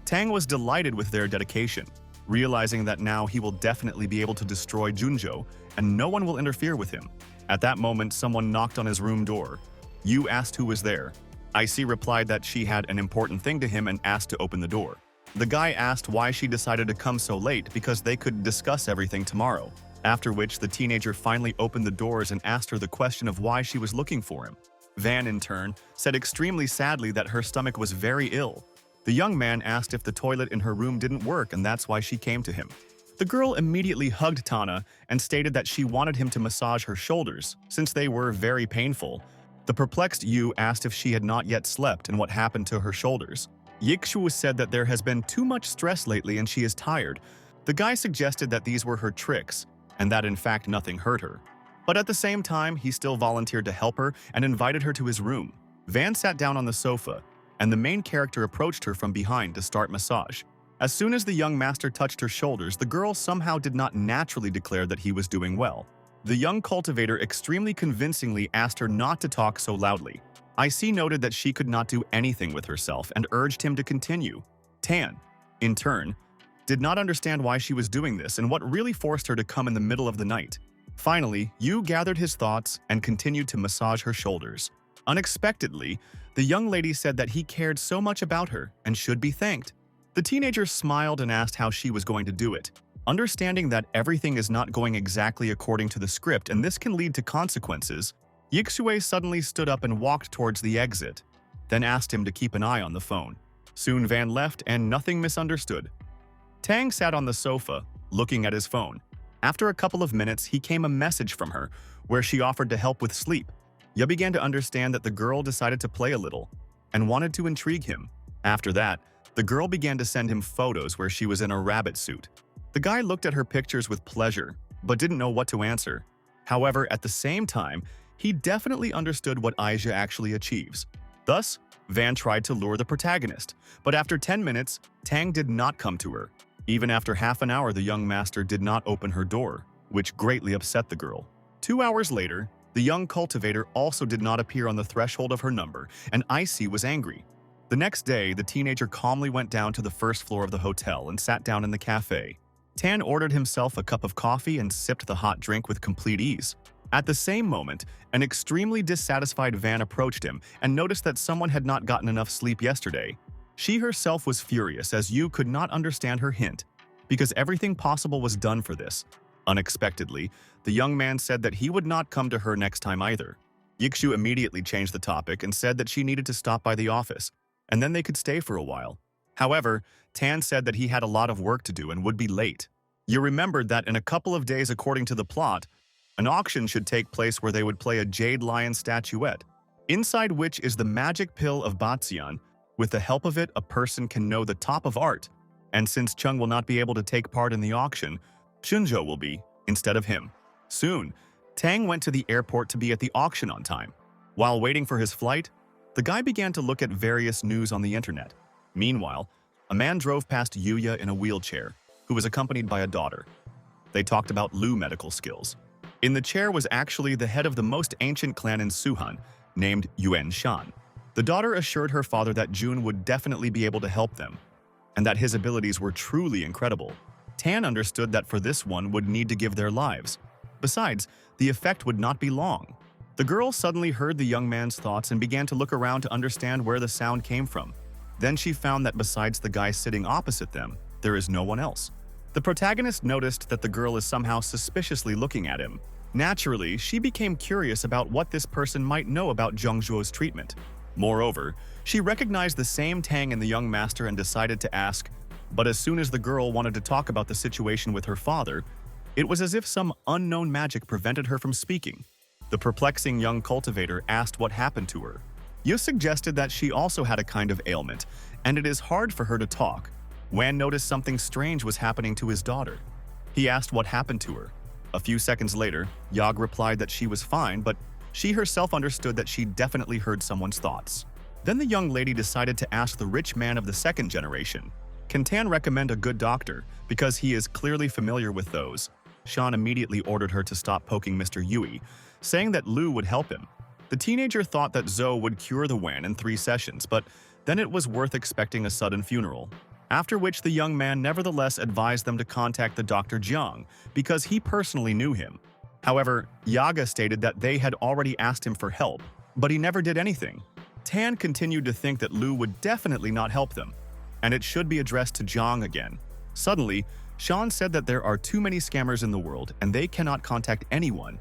Tang was delighted with their dedication, realizing that now he will definitely be able to destroy Junzhou and no one will interfere with him. At that moment, someone knocked on his room door. Yu asked who was there. Icy replied that she had an important thing to him and asked to open the door. The guy asked why she decided to come so late because they could discuss everything tomorrow, after which the teenager finally opened the doors and asked her the question of why she was looking for him. Van, in turn, said extremely sadly that her stomach was very ill. The young man asked if the toilet in her room didn't work and that's why she came to him. The girl immediately hugged Tana and stated that she wanted him to massage her shoulders, since they were very painful. The perplexed Yu asked if she had not yet slept and what happened to her shoulders. Yikshu said that there has been too much stress lately and she is tired. The guy suggested that these were her tricks, and that in fact nothing hurt her. But at the same time, he still volunteered to help her and invited her to his room. Van sat down on the sofa, and the main character approached her from behind to start massage. As soon as the young master touched her shoulders, the girl somehow did not naturally declare that he was doing well. The young cultivator extremely convincingly asked her not to talk so loudly. Icy noted that she could not do anything with herself and urged him to continue. Tan, in turn, did not understand why she was doing this and what really forced her to come in the middle of the night. Finally, Yu gathered his thoughts and continued to massage her shoulders. Unexpectedly, the young lady said that he cared so much about her and should be thanked. The teenager smiled and asked how she was going to do it. Understanding that everything is not going exactly according to the script and this can lead to consequences, Yixue suddenly stood up and walked towards the exit, then asked him to keep an eye on the phone. Soon Van left and nothing misunderstood. Tang sat on the sofa, looking at his phone. After a couple of minutes, he came a message from her, where she offered to help with sleep. Ya began to understand that the girl decided to play a little, and wanted to intrigue him. After that, the girl began to send him photos where she was in a rabbit suit. The guy looked at her pictures with pleasure, but didn't know what to answer. However, at the same time, he definitely understood what Aisha actually achieves. Thus, Van tried to lure the protagonist, but after 10 minutes, Tang did not come to her. Even after half an hour, the young master did not open her door, which greatly upset the girl. 2 hours later, the young cultivator also did not appear on the threshold of her number, and Icy was angry. The next day, the teenager calmly went down to the first floor of the hotel and sat down in the cafe. Tan ordered himself a cup of coffee and sipped the hot drink with complete ease. At the same moment, an extremely dissatisfied Van approached him and noticed that someone had not gotten enough sleep yesterday. She herself was furious as Yu could not understand her hint, because everything possible was done for this. Unexpectedly, the young man said that he would not come to her next time either. Yikshu immediately changed the topic and said that she needed to stop by the office, and then they could stay for a while. However, Tan said that he had a lot of work to do and would be late. You remembered that in a couple of days, according to the plot, an auction should take place where they would play a jade lion statuette, inside which is the magic pill of Batsian. With the help of it, a person can know the top of art. And since Chung will not be able to take part in the auction, Shunzhou will be, instead of him. Soon, Tang went to the airport to be at the auction on time. While waiting for his flight, the guy began to look at various news on the internet. Meanwhile, a man drove past Yuya in a wheelchair, who was accompanied by a daughter. They talked about Lu medical skills. In the chair was actually the head of the most ancient clan in Suhan, named Yuan Shan. The daughter assured her father that Jun would definitely be able to help them, and that his abilities were truly incredible. Tan understood that for this one would need to give their lives. Besides, the effect would not be long. The girl suddenly heard the young man's thoughts and began to look around to understand where the sound came from. Then she found that besides the guy sitting opposite them, there is no one else. The protagonist noticed that the girl is somehow suspiciously looking at him. Naturally, she became curious about what this person might know about Zhengzhuo's treatment. Moreover, she recognized the same Tang in the young master and decided to ask, but as soon as the girl wanted to talk about the situation with her father, it was as if some unknown magic prevented her from speaking. The perplexing young cultivator asked what happened to her. Yu suggested that she also had a kind of ailment, and it is hard for her to talk. Wan noticed something strange was happening to his daughter. He asked what happened to her. A few seconds later, Yag replied that she was fine, but she herself understood that she definitely heard someone's thoughts. Then the young lady decided to ask the rich man of the second generation, "Can Tan recommend a good doctor, because he is clearly familiar with those?" Shan immediately ordered her to stop poking Mr. Yui, saying that Lu would help him. The teenager thought that Zhou would cure the Wan in 3 sessions, but then it was worth expecting a sudden funeral. After which the young man nevertheless advised them to contact the Dr. Jiang, because he personally knew him. However, Yaga stated that they had already asked him for help, but he never did anything. Tan continued to think that Lu would definitely not help them, and it should be addressed to Jiang again. Suddenly, Shan said that there are too many scammers in the world and they cannot contact anyone.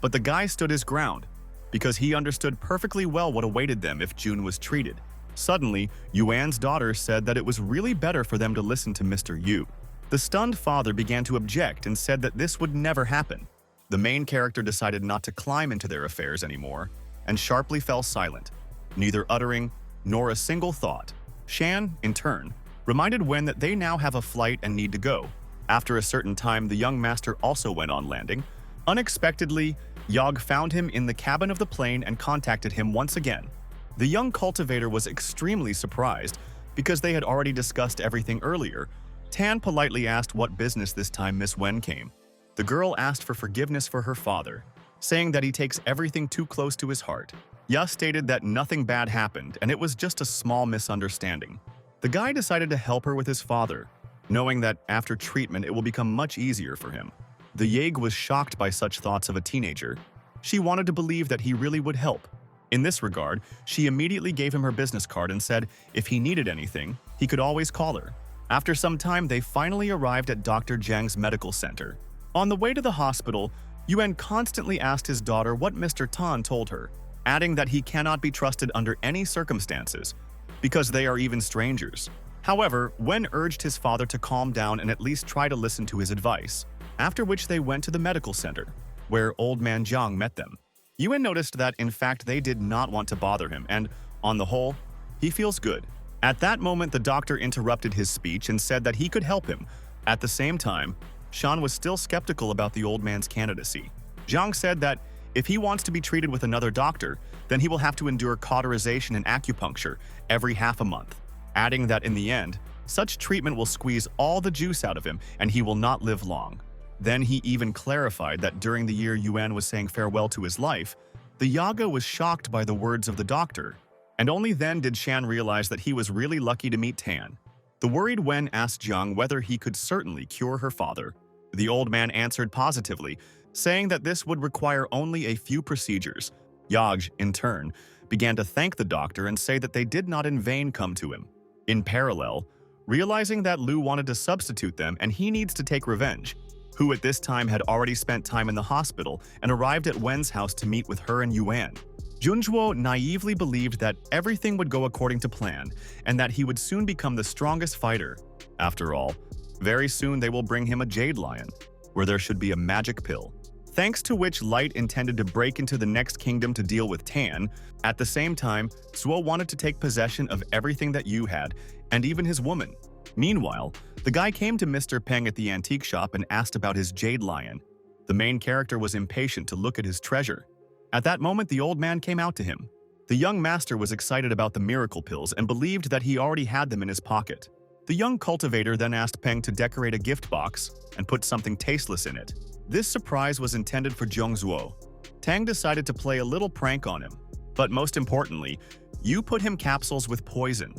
But the guy stood his ground, because he understood perfectly well what awaited them if Jun was treated. Suddenly, Yuan's daughter said that it was really better for them to listen to Mr. Yu. The stunned father began to object and said that this would never happen. The main character decided not to climb into their affairs anymore and sharply fell silent, neither uttering nor a single thought. Shan, in turn, reminded Wen that they now have a flight and need to go. After a certain time, the young master also went on landing. Unexpectedly, Yog found him in the cabin of the plane and contacted him once again. The young cultivator was extremely surprised because they had already discussed everything earlier. Tan politely asked what business this time Miss Wen came. The girl asked for forgiveness for her father, saying that he takes everything too close to his heart. Ya stated that nothing bad happened and it was just a small misunderstanding. The guy decided to help her with his father, knowing that after treatment it will become much easier for him. The Yeg was shocked by such thoughts of a teenager. She wanted to believe that he really would help. In this regard, she immediately gave him her business card and said if he needed anything, he could always call her. After some time, they finally arrived at Dr. Zhang's medical center. On the way to the hospital, Yuan constantly asked his daughter what Mr. Tan told her, adding that he cannot be trusted under any circumstances, because they are even strangers. However, Wen urged his father to calm down and at least try to listen to his advice, after which they went to the medical center, where old man Jiang met them. Yuan noticed that, in fact, they did not want to bother him, and, on the whole, he feels good. At that moment, the doctor interrupted his speech and said that he could help him. At the same time, Shan was still skeptical about the old man's candidacy. Jiang said that if he wants to be treated with another doctor, then he will have to endure cauterization and acupuncture every half a month, adding that in the end, such treatment will squeeze all the juice out of him and he will not live long. Then he even clarified that during the year Yuan was saying farewell to his life, the Yaga was shocked by the words of the doctor. And only then did Shan realize that he was really lucky to meet Tan. The worried Wen asked Jiang whether he could certainly cure her father. The old man answered positively, saying that this would require only a few procedures. Yaj, in turn, began to thank the doctor and say that they did not in vain come to him. In parallel, realizing that Lu wanted to substitute them and he needs to take revenge, who at this time had already spent time in the hospital and arrived at Wen's house to meet with her and Yuan. Junzhuo naively believed that everything would go according to plan and that he would soon become the strongest fighter. After all, very soon they will bring him a jade lion, where there should be a magic pill, thanks to which Light intended to break into the next kingdom to deal with Tan. At the same time, Zuo wanted to take possession of everything that Yu had, and even his woman. Meanwhile, the guy came to Mr. Peng at the antique shop and asked about his jade lion. The main character was impatient to look at his treasure. At that moment, the old man came out to him. The young master was excited about the miracle pills and believed that he already had them in his pocket. The young cultivator then asked Peng to decorate a gift box and put something tasteless in it. This surprise was intended for Zhongzuo. Tang decided to play a little prank on him. But most importantly, Yu put him capsules with poison,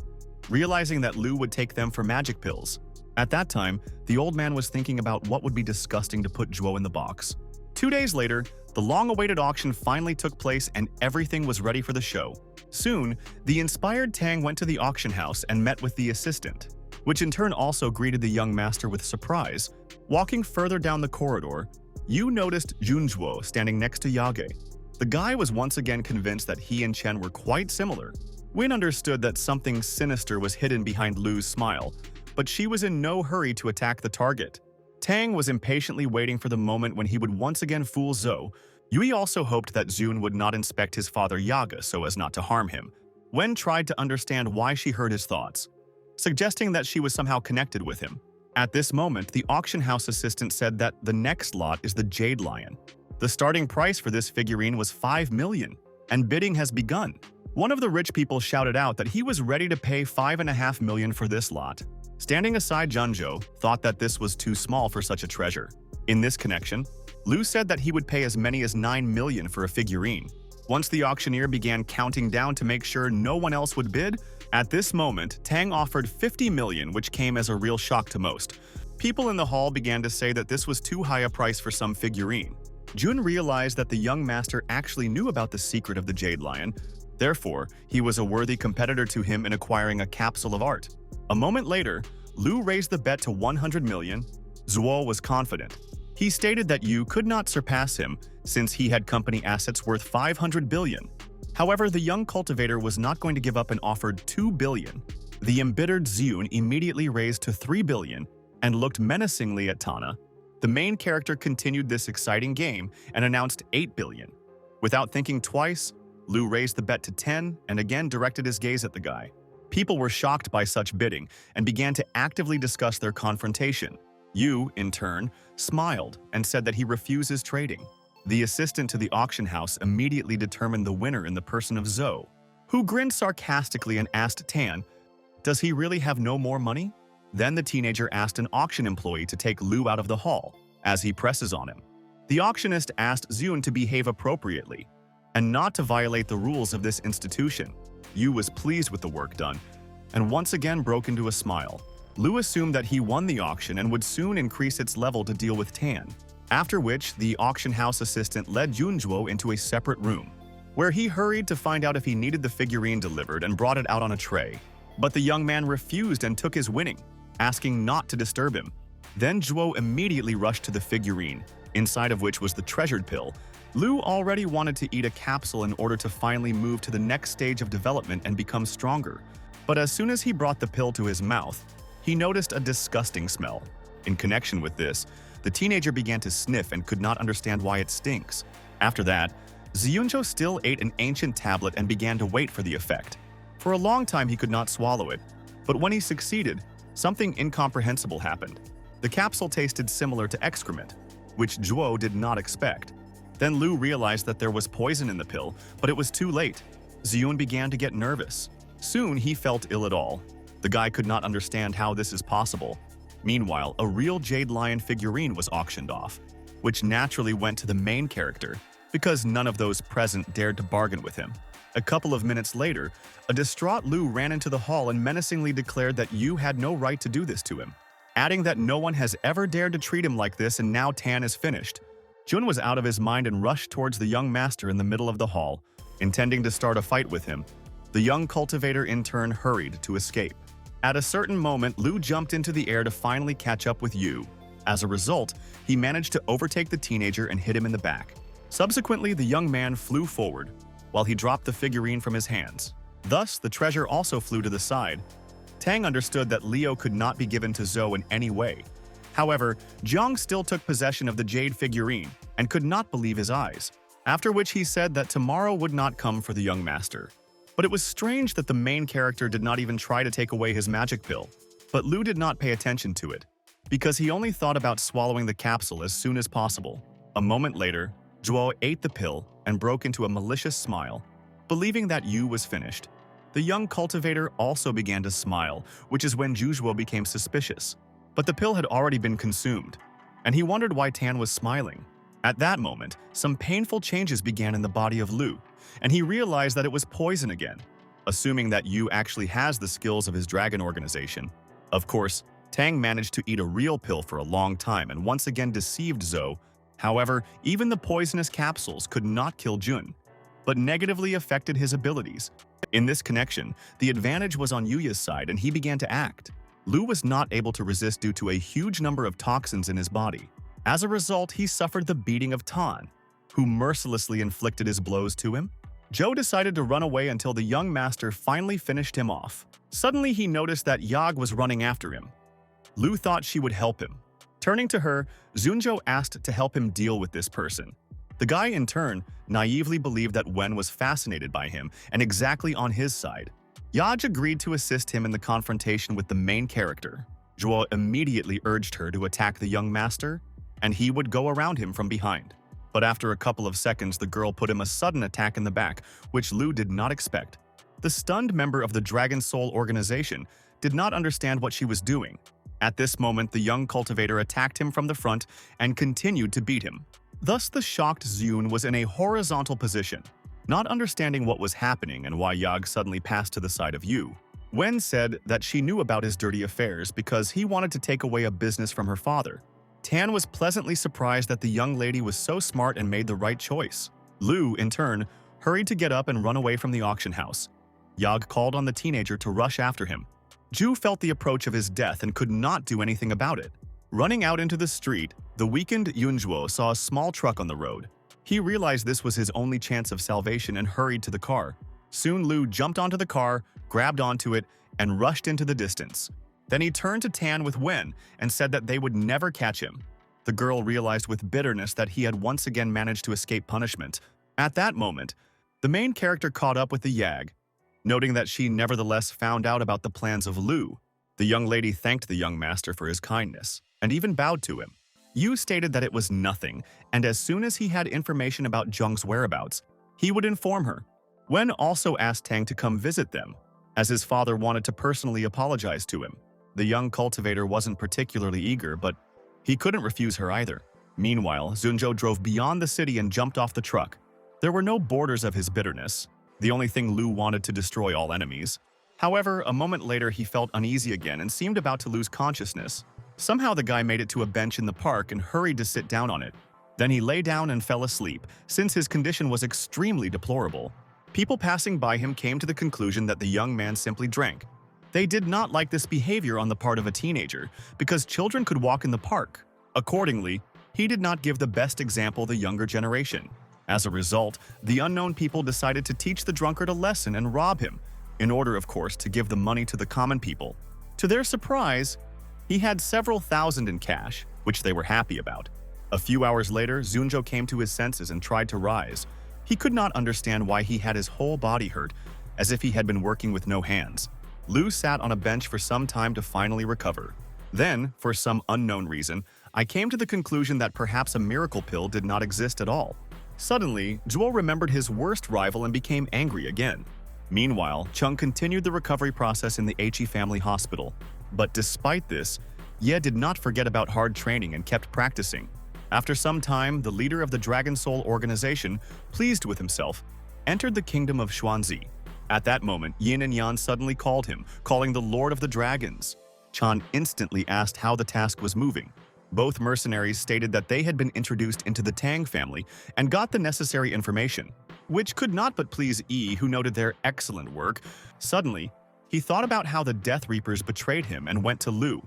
realizing that Lu would take them for magic pills. At that time, the old man was thinking about what would be disgusting to put Zhuo in the box. 2 days later, the long-awaited auction finally took place and everything was ready for the show. Soon, the inspired Tang went to the auction house and met with the assistant, which in turn also greeted the young master with surprise. Walking further down the corridor, Yu noticed Junzhuo standing next to Yage. The guy was once again convinced that he and Chen were quite similar. Win understood that something sinister was hidden behind Lu's smile, but she was in no hurry to attack the target. Tang was impatiently waiting for the moment when he would once again fool Zhou. Yui also hoped that Zun would not inspect his father Yaga so as not to harm him. Wen tried to understand why she heard his thoughts, suggesting that she was somehow connected with him. At this moment, the auction house assistant said that the next lot is the Jade Lion. The starting price for this figurine was 5 million, and bidding has begun. One of the rich people shouted out that he was ready to pay 5.5 million for this lot. Standing aside, Junzhou thought that this was too small for such a treasure. In this connection, Lu said that he would pay as many as 9 million for a figurine. Once the auctioneer began counting down to make sure no one else would bid, at this moment, Tang offered 50 million, which came as a real shock to most. People in the hall began to say that this was too high a price for some figurine. Jun realized that the young master actually knew about the secret of the Jade Lion. Therefore, he was a worthy competitor to him in acquiring a capsule of art. A moment later, Lu raised the bet to 100 million. Zuo was confident. He stated that Yu could not surpass him since he had company assets worth 500 billion. However, the young cultivator was not going to give up and offered 2 billion. The embittered Ziyun immediately raised to 3 billion and looked menacingly at Tana. The main character continued this exciting game and announced 8 billion. Without thinking twice, Lu raised the bet to 10 and again directed his gaze at the guy. People were shocked by such bidding and began to actively discuss their confrontation. Yu, in turn, smiled and said that he refuses trading. The assistant to the auction house immediately determined the winner in the person of Zhou, who grinned sarcastically and asked Tan, "Does he really have no more money?" Then the teenager asked an auction employee to take Lu out of the hall, as he presses on him. The auctionist asked Zun to behave appropriately and not to violate the rules of this institution. Yu was pleased with the work done and once again broke into a smile. Lu assumed that he won the auction and would soon increase its level to deal with Tan, after which the auction house assistant led Junzhuo into a separate room, where he hurried to find out if he needed the figurine delivered and brought it out on a tray. But the young man refused and took his winning, asking not to disturb him. Then Zhuo immediately rushed to the figurine, inside of which was the treasured pill. Lu already wanted to eat a capsule in order to finally move to the next stage of development and become stronger. But as soon as he brought the pill to his mouth, he noticed a disgusting smell. In connection with this, the teenager began to sniff and could not understand why it stinks. After that, Ziyunzhou still ate an ancient tablet and began to wait for the effect. For a long time he could not swallow it, but when he succeeded, something incomprehensible happened. The capsule tasted similar to excrement, which Zhuo did not expect. Then Lu realized that there was poison in the pill, but it was too late. Ziyun began to get nervous. Soon he felt ill at all. The guy could not understand how this is possible. Meanwhile, a real Jade Lion figurine was auctioned off, which naturally went to the main character because none of those present dared to bargain with him. A couple of minutes later, a distraught Lu ran into the hall and menacingly declared that Yu had no right to do this to him, adding that no one has ever dared to treat him like this and now Tan is finished. Jun was out of his mind and rushed towards the young master in the middle of the hall, intending to start a fight with him. The young cultivator in turn hurried to escape. At a certain moment, Lu jumped into the air to finally catch up with Yu. As a result, he managed to overtake the teenager and hit him in the back. Subsequently, the young man flew forward, while he dropped the figurine from his hands. Thus, the treasure also flew to the side. Tang understood that Leo could not be given to Zhou in any way. However, Jiang still took possession of the jade figurine and could not believe his eyes, after which he said that tomorrow would not come for the young master. But it was strange that the main character did not even try to take away his magic pill. But Lu did not pay attention to it, because he only thought about swallowing the capsule as soon as possible. A moment later, Zhuo ate the pill and broke into a malicious smile, believing that Yu was finished. The young cultivator also began to smile, which is when Zhuo became suspicious. But the pill had already been consumed, and he wondered why Tan was smiling. At that moment, some painful changes began in the body of Lu, and he realized that it was poison again, assuming that Yu actually has the skills of his dragon organization. Of course, Tang managed to eat a real pill for a long time and once again deceived Zhou. However, even the poisonous capsules could not kill Jun, but negatively affected his abilities. In this connection, the advantage was on Yuya's side and he began to act. Lu was not able to resist due to a huge number of toxins in his body. As a result, he suffered the beating of Tan, who mercilessly inflicted his blows to him. Zhou decided to run away until the young master finally finished him off. Suddenly, he noticed that Yag was running after him. Lu thought she would help him. Turning to her, Zunzhou asked to help him deal with this person. The guy, in turn, naively believed that Wen was fascinated by him and exactly on his side. Yaj agreed to assist him in the confrontation with the main character. Zhuo immediately urged her to attack the young master, and he would go around him from behind. But after a couple of seconds, the girl put him a sudden attack in the back, which Lu did not expect. The stunned member of the Dragon Soul organization did not understand what she was doing. At this moment, the young cultivator attacked him from the front and continued to beat him. Thus, the shocked Zun was in a horizontal position, not understanding what was happening and why Yag suddenly passed to the side of Yu. Wen said that she knew about his dirty affairs because he wanted to take away a business from her father. Tan was pleasantly surprised that the young lady was so smart and made the right choice. Lu, in turn, hurried to get up and run away from the auction house. Yag called on the teenager to rush after him. Ju felt the approach of his death and could not do anything about it. Running out into the street, the weakened Yunzhuo saw a small truck on the road. He realized this was his only chance of salvation and hurried to the car. Soon Lu jumped onto the car, grabbed onto it, and rushed into the distance. Then he turned to Tan with Wen and said that they would never catch him. The girl realized with bitterness that he had once again managed to escape punishment. At that moment, the main character caught up with the Yag. Noting that she nevertheless found out about the plans of Lu, the young lady thanked the young master for his kindness and even bowed to him. Yu stated that it was nothing, and as soon as he had information about Zheng's whereabouts, he would inform her. Wen also asked Tang to come visit them, as his father wanted to personally apologize to him. The young cultivator wasn't particularly eager, but he couldn't refuse her either. Meanwhile, Zunzhou drove beyond the city and jumped off the truck. There were no borders of his bitterness. The only thing Lu wanted to destroy all enemies. However, a moment later he felt uneasy again and seemed about to lose consciousness. Somehow the guy made it to a bench in the park and hurried to sit down on it. Then he lay down and fell asleep, since his condition was extremely deplorable. People passing by him came to the conclusion that the young man simply drank. They did not like this behavior on the part of a teenager, because children could walk in the park. Accordingly, he did not give the best example the younger generation. As a result, the unknown people decided to teach the drunkard a lesson and rob him, in order, of course, to give the money to the common people. To their surprise, he had several thousand in cash, which they were happy about. A few hours later, Zunzhou came to his senses and tried to rise. He could not understand why he had his whole body hurt, as if he had been working with no hands. Lu sat on a bench for some time to finally recover. Then, for some unknown reason, I came to the conclusion that perhaps a miracle pill did not exist at all. Suddenly, Zhuo remembered his worst rival and became angry again. Meanwhile, Chung continued the recovery process in the He family hospital. But despite this, Ye did not forget about hard training and kept practicing. After some time, the leader of the Dragon Soul organization, pleased with himself, entered the kingdom of Xuanzi. At that moment, Yin and Yan suddenly called him, calling the Lord of the Dragons. Chan instantly asked how the task was moving. Both mercenaries stated that they had been introduced into the Tang family and got the necessary information, which could not but please Yi, who noted their excellent work. Suddenly, he thought about how the Death Reapers betrayed him and went to Lu,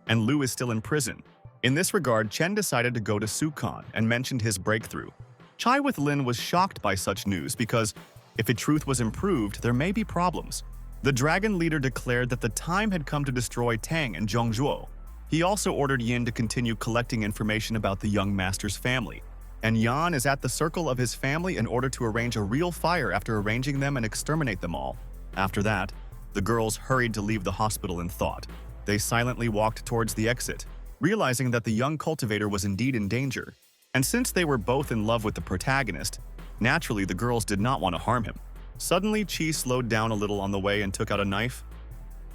and Lu is still in prison. In this regard, Chen decided to go to Sukan and mentioned his breakthrough. Chai with Lin was shocked by such news because if a truth was improved, there may be problems. The dragon leader declared that the time had come to destroy Tang and Zhongzhuo. He also ordered Yin to continue collecting information about the young master's family, and Yan is at the circle of his family in order to arrange a real fire after arranging them and exterminate them all. After that, the girls hurried to leave the hospital in thought. They silently walked towards the exit, realizing that the young cultivator was indeed in danger. And since they were both in love with the protagonist, naturally the girls did not want to harm him. Suddenly, Chi slowed down a little on the way and took out a knife.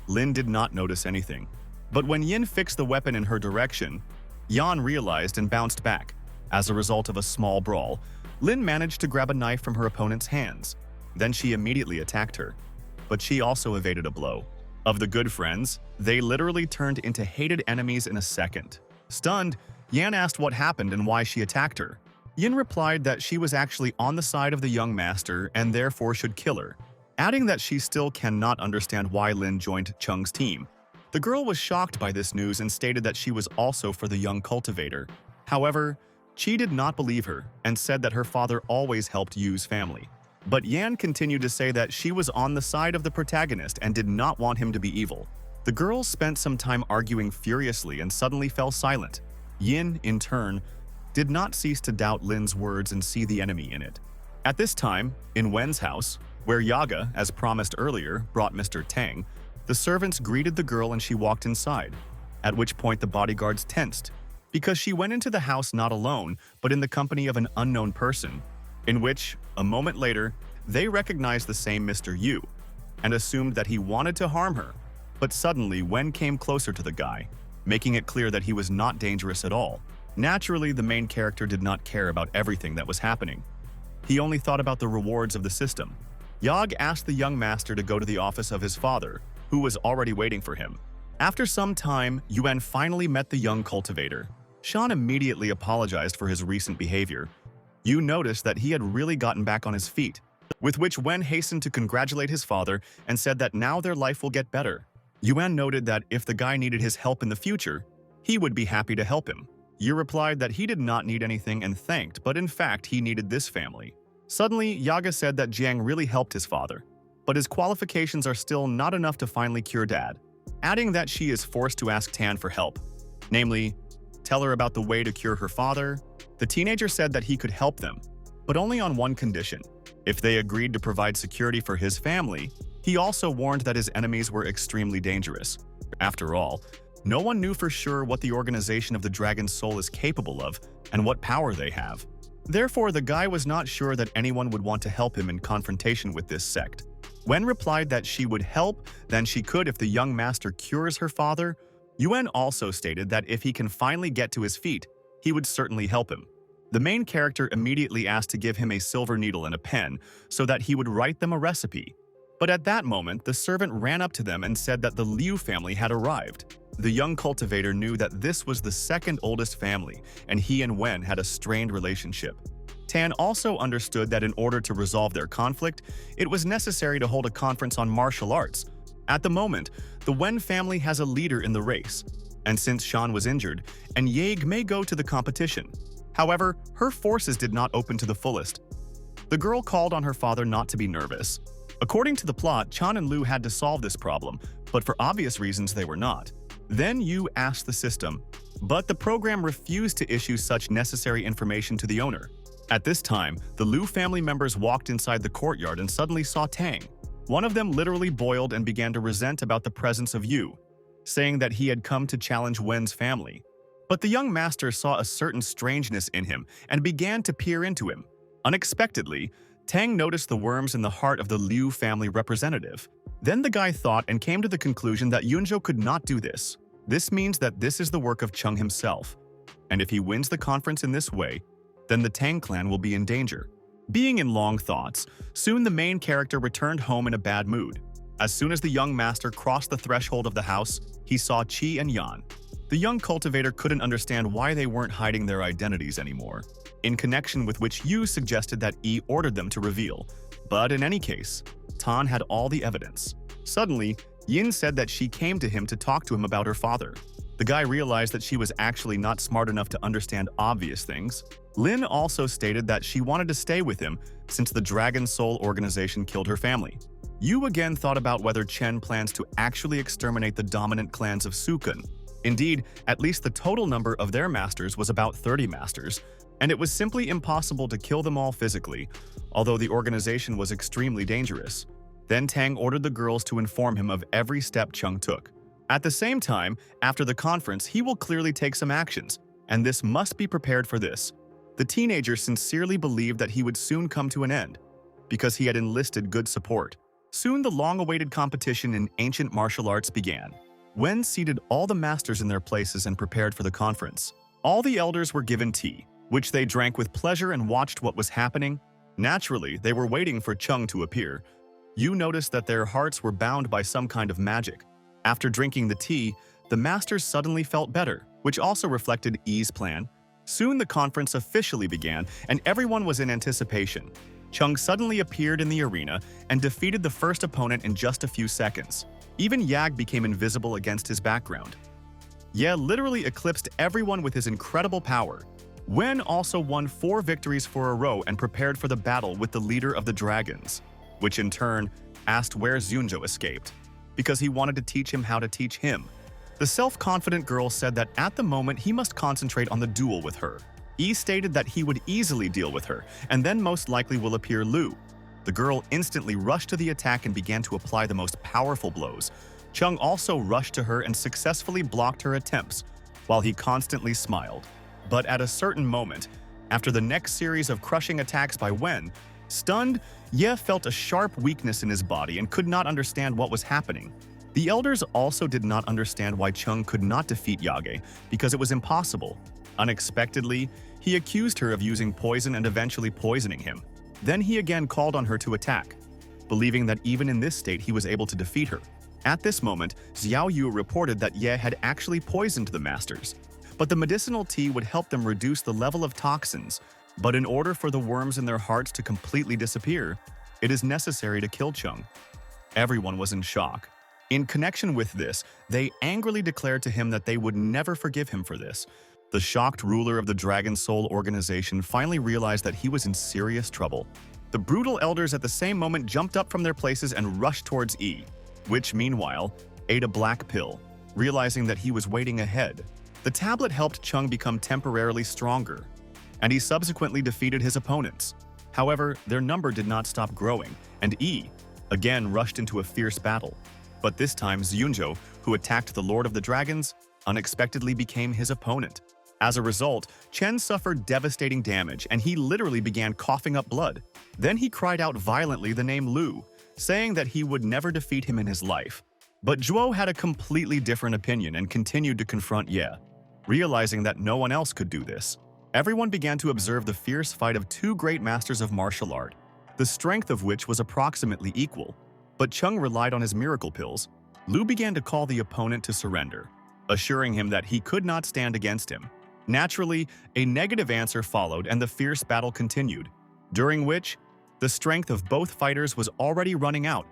Lin did not notice anything. But when Yin fixed the weapon in her direction, Yan realized and bounced back. As a result of a small brawl, Lin managed to grab a knife from her opponent's hands. Then she immediately attacked her. But she also evaded a blow. Of the good friends, they literally turned into hated enemies in a second. Stunned, Yan asked what happened and why she attacked her. Yin replied that she was actually on the side of the young master and therefore should kill her, adding that she still cannot understand why Lin joined Cheng's team. The girl was shocked by this news and stated that she was also for the young cultivator. However, Chi did not believe her and said that her father always helped Yu's family. But Yan continued to say that she was on the side of the protagonist and did not want him to be evil. The girls spent some time arguing furiously and suddenly fell silent. Yin, in turn, did not cease to doubt Lin's words and see the enemy in it. At this time, in Wen's house, where Yaga, as promised earlier, brought Mr. Tang, the servants greeted the girl and she walked inside, at which point the bodyguards tensed, because she went into the house not alone, but in the company of an unknown person, in which, a moment later, they recognized the same Mr. Yu, and assumed that he wanted to harm her. But suddenly, Wen came closer to the guy, making it clear that he was not dangerous at all. Naturally, the main character did not care about everything that was happening. He only thought about the rewards of the system. Yag asked the young master to go to the office of his father, who was already waiting for him. After some time, Yuan finally met the young cultivator. Shan immediately apologized for his recent behavior. Yu noticed that he had really gotten back on his feet, with which Wen hastened to congratulate his father and said that now their life will get better. Yuan noted that if the guy needed his help in the future, he would be happy to help him. Yu replied that he did not need anything and thanked, but in fact he needed this family. Suddenly, Yaga said that Jiang really helped his father, but his qualifications are still not enough to finally cure Dad, adding that she is forced to ask Tan for help, namely, tell her about the way to cure her father. The teenager said that he could help them, but only on one condition. If they agreed to provide security for his family, he also warned that his enemies were extremely dangerous. After all, no one knew for sure what the organization of the Dragon Soul is capable of and what power they have. Therefore, the guy was not sure that anyone would want to help him in confrontation with this sect. Wen replied that she would help than she could if the young master cures her father. Yuan also stated that if he can finally get to his feet, he would certainly help him. The main character immediately asked to give him a silver needle and a pen so that he would write them a recipe. But at that moment, the servant ran up to them and said that the Liu family had arrived. The young cultivator knew that this was the second oldest family, and he and Wen had a strained relationship. Tan also understood that in order to resolve their conflict, it was necessary to hold a conference on martial arts. At the moment, the Wen family has a leader in the race, and since Shan was injured, and Yeg may go to the competition. However, her forces did not open to the fullest. The girl called on her father not to be nervous. According to the plot, Chan and Lu had to solve this problem, but for obvious reasons they were not. Then Yu asked the system, but the program refused to issue such necessary information to the owner. At this time, the Lu family members walked inside the courtyard and suddenly saw Tang. One of them literally boiled and began to resent about the presence of Yu, saying that he had come to challenge Wen's family. But the young master saw a certain strangeness in him and began to peer into him. Unexpectedly, Tang noticed the worms in the heart of the Liu family representative. Then the guy thought and came to the conclusion that Yunzhou could not do this. This means that this is the work of Cheng himself. and if he wins the conference in this way, then the Tang clan will be in danger. Being in long thoughts, soon the main character returned home in a bad mood. As soon as the young master crossed the threshold of the house, he saw Qi and Yan. The young cultivator couldn't understand why they weren't hiding their identities anymore, in connection with which Yu suggested that Yi ordered them to reveal. But in any case, Tan had all the evidence. Suddenly, Yin said that she came to him to talk to him about her father. The guy realized that she was actually not smart enough to understand obvious things. Lin also stated that she wanted to stay with him since the Dragon Soul organization killed her family. Yu again thought about whether Chen plans to actually exterminate the dominant clans of Sukun. Indeed, at least the total number of their masters was about 30 masters, and it was simply impossible to kill them all physically, although the organization was extremely dangerous. Then Tang ordered the girls to inform him of every step Chung took. At the same time, after the conference, he will clearly take some actions, and this must be prepared for this. The teenager sincerely believed that he would soon come to an end, because he had enlisted good support. Soon the long-awaited competition in ancient martial arts began. Wen seated all the masters in their places and prepared for the conference. All the elders were given tea, which they drank with pleasure and watched what was happening. Naturally, they were waiting for Chung to appear. Yu noticed that their hearts were bound by some kind of magic. After drinking the tea, the masters suddenly felt better, which also reflected Yi's plan. Soon the conference officially began, and everyone was in anticipation. Chung suddenly appeared in the arena and defeated the first opponent in just a few seconds. Even Yag became invisible against his background. Ye literally eclipsed everyone with his incredible power. Wen also won 4 victories for a row and prepared for the battle with the leader of the dragons, which in turn asked where Zunjo escaped, because he wanted to teach him how to teach him. The self-confident girl said that at the moment he must concentrate on the duel with her. Yi stated that he would easily deal with her, and then most likely will appear Lu. The girl instantly rushed to the attack and began to apply the most powerful blows. Chung also rushed to her and successfully blocked her attempts, while he constantly smiled. But at a certain moment, after the next series of crushing attacks by Wen, stunned, Ye felt a sharp weakness in his body and could not understand what was happening. The elders also did not understand why Chung could not defeat Yage, because it was impossible. Unexpectedly, he accused her of using poison and eventually poisoning him. Then he again called on her to attack, believing that even in this state he was able to defeat her. At this moment, Xiao Yu reported that Ye had actually poisoned the masters, but the medicinal tea would help them reduce the level of toxins. But in order for the worms in their hearts to completely disappear, it is necessary to kill Chung. Everyone was in shock. In connection with this, they angrily declared to him that they would never forgive him for this. The shocked ruler of the Dragon Soul organization finally realized that he was in serious trouble. The brutal elders at the same moment jumped up from their places and rushed towards Yi, which, meanwhile, ate a black pill, realizing that he was waiting ahead. The tablet helped Chung become temporarily stronger, and he subsequently defeated his opponents. However, their number did not stop growing, and Yi again rushed into a fierce battle. But this time, Zunjo, who attacked the Lord of the Dragons, unexpectedly became his opponent. As a result, Chen suffered devastating damage, and he literally began coughing up blood. Then he cried out violently the name Lu, saying that he would never defeat him in his life. But Zhuo had a completely different opinion and continued to confront Ye. Realizing that no one else could do this, everyone began to observe the fierce fight of 2 great masters of martial art, the strength of which was approximately equal. But Chung relied on his miracle pills. Lu began to call the opponent to surrender, assuring him that he could not stand against him. Naturally, a negative answer followed and the fierce battle continued, during which the strength of both fighters was already running out.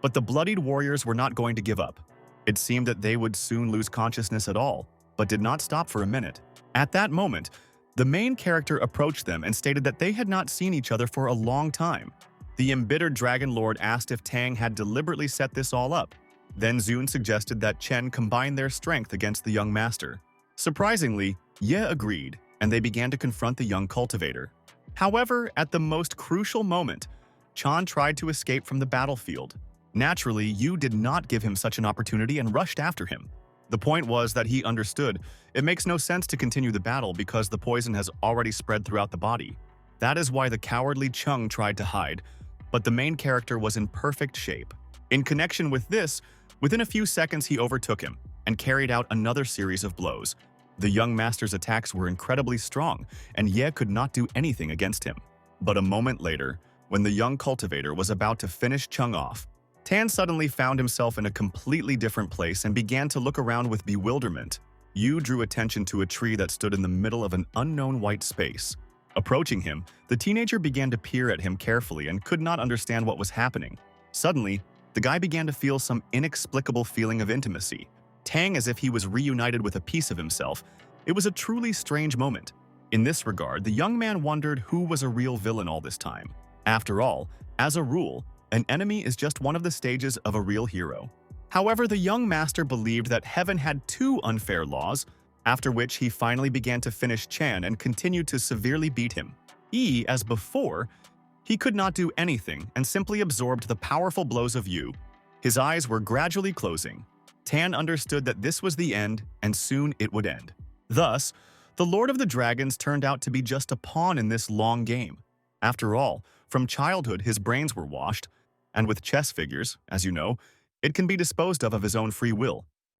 But the bloodied warriors were not going to give up. It seemed that they would soon lose consciousness at all, but did not stop for a minute. At that moment, the main character approached them and stated that they had not seen each other for a long time. The embittered Dragon Lord asked if Tang had deliberately set this all up. Then Zun suggested that Chen combine their strength against the young master. Surprisingly, Ye agreed, and they began to confront the young cultivator. However, at the most crucial moment, Chan tried to escape from the battlefield. Naturally, Yu did not give him such an opportunity and rushed after him. The point was that he understood it makes no sense to continue the battle because the poison has already spread throughout the body. That is why the cowardly Chung tried to hide, but the main character was in perfect shape. In connection with this, within a few seconds he overtook him and carried out another series of blows. The young master's attacks were incredibly strong, and Ye could not do anything against him. But a moment later, when the young cultivator was about to finish Chung off, Tan suddenly found himself in a completely different place and began to look around with bewilderment. Yu drew attention to a tree that stood in the middle of an unknown white space. Approaching him, the teenager began to peer at him carefully and could not understand what was happening. Suddenly, the guy began to feel some inexplicable feeling of intimacy. Tang as if he was reunited with a piece of himself. It was a truly strange moment. In this regard, the young man wondered who was a real villain all this time. After all, as a rule, an enemy is just one of the stages of a real hero. However, the young master believed that heaven had two unfair laws, after which he finally began to finish Chan and continued to severely beat him. As before, he could not do anything and simply absorbed the powerful blows of Yu. His eyes were gradually closing. Tan understood that this was the end, and soon it would end. Thus, the Lord of the Dragons turned out to be just a pawn in this long game. After all, from childhood his brains were washed, and with chess figures, as you know, it can be disposed of his own free will.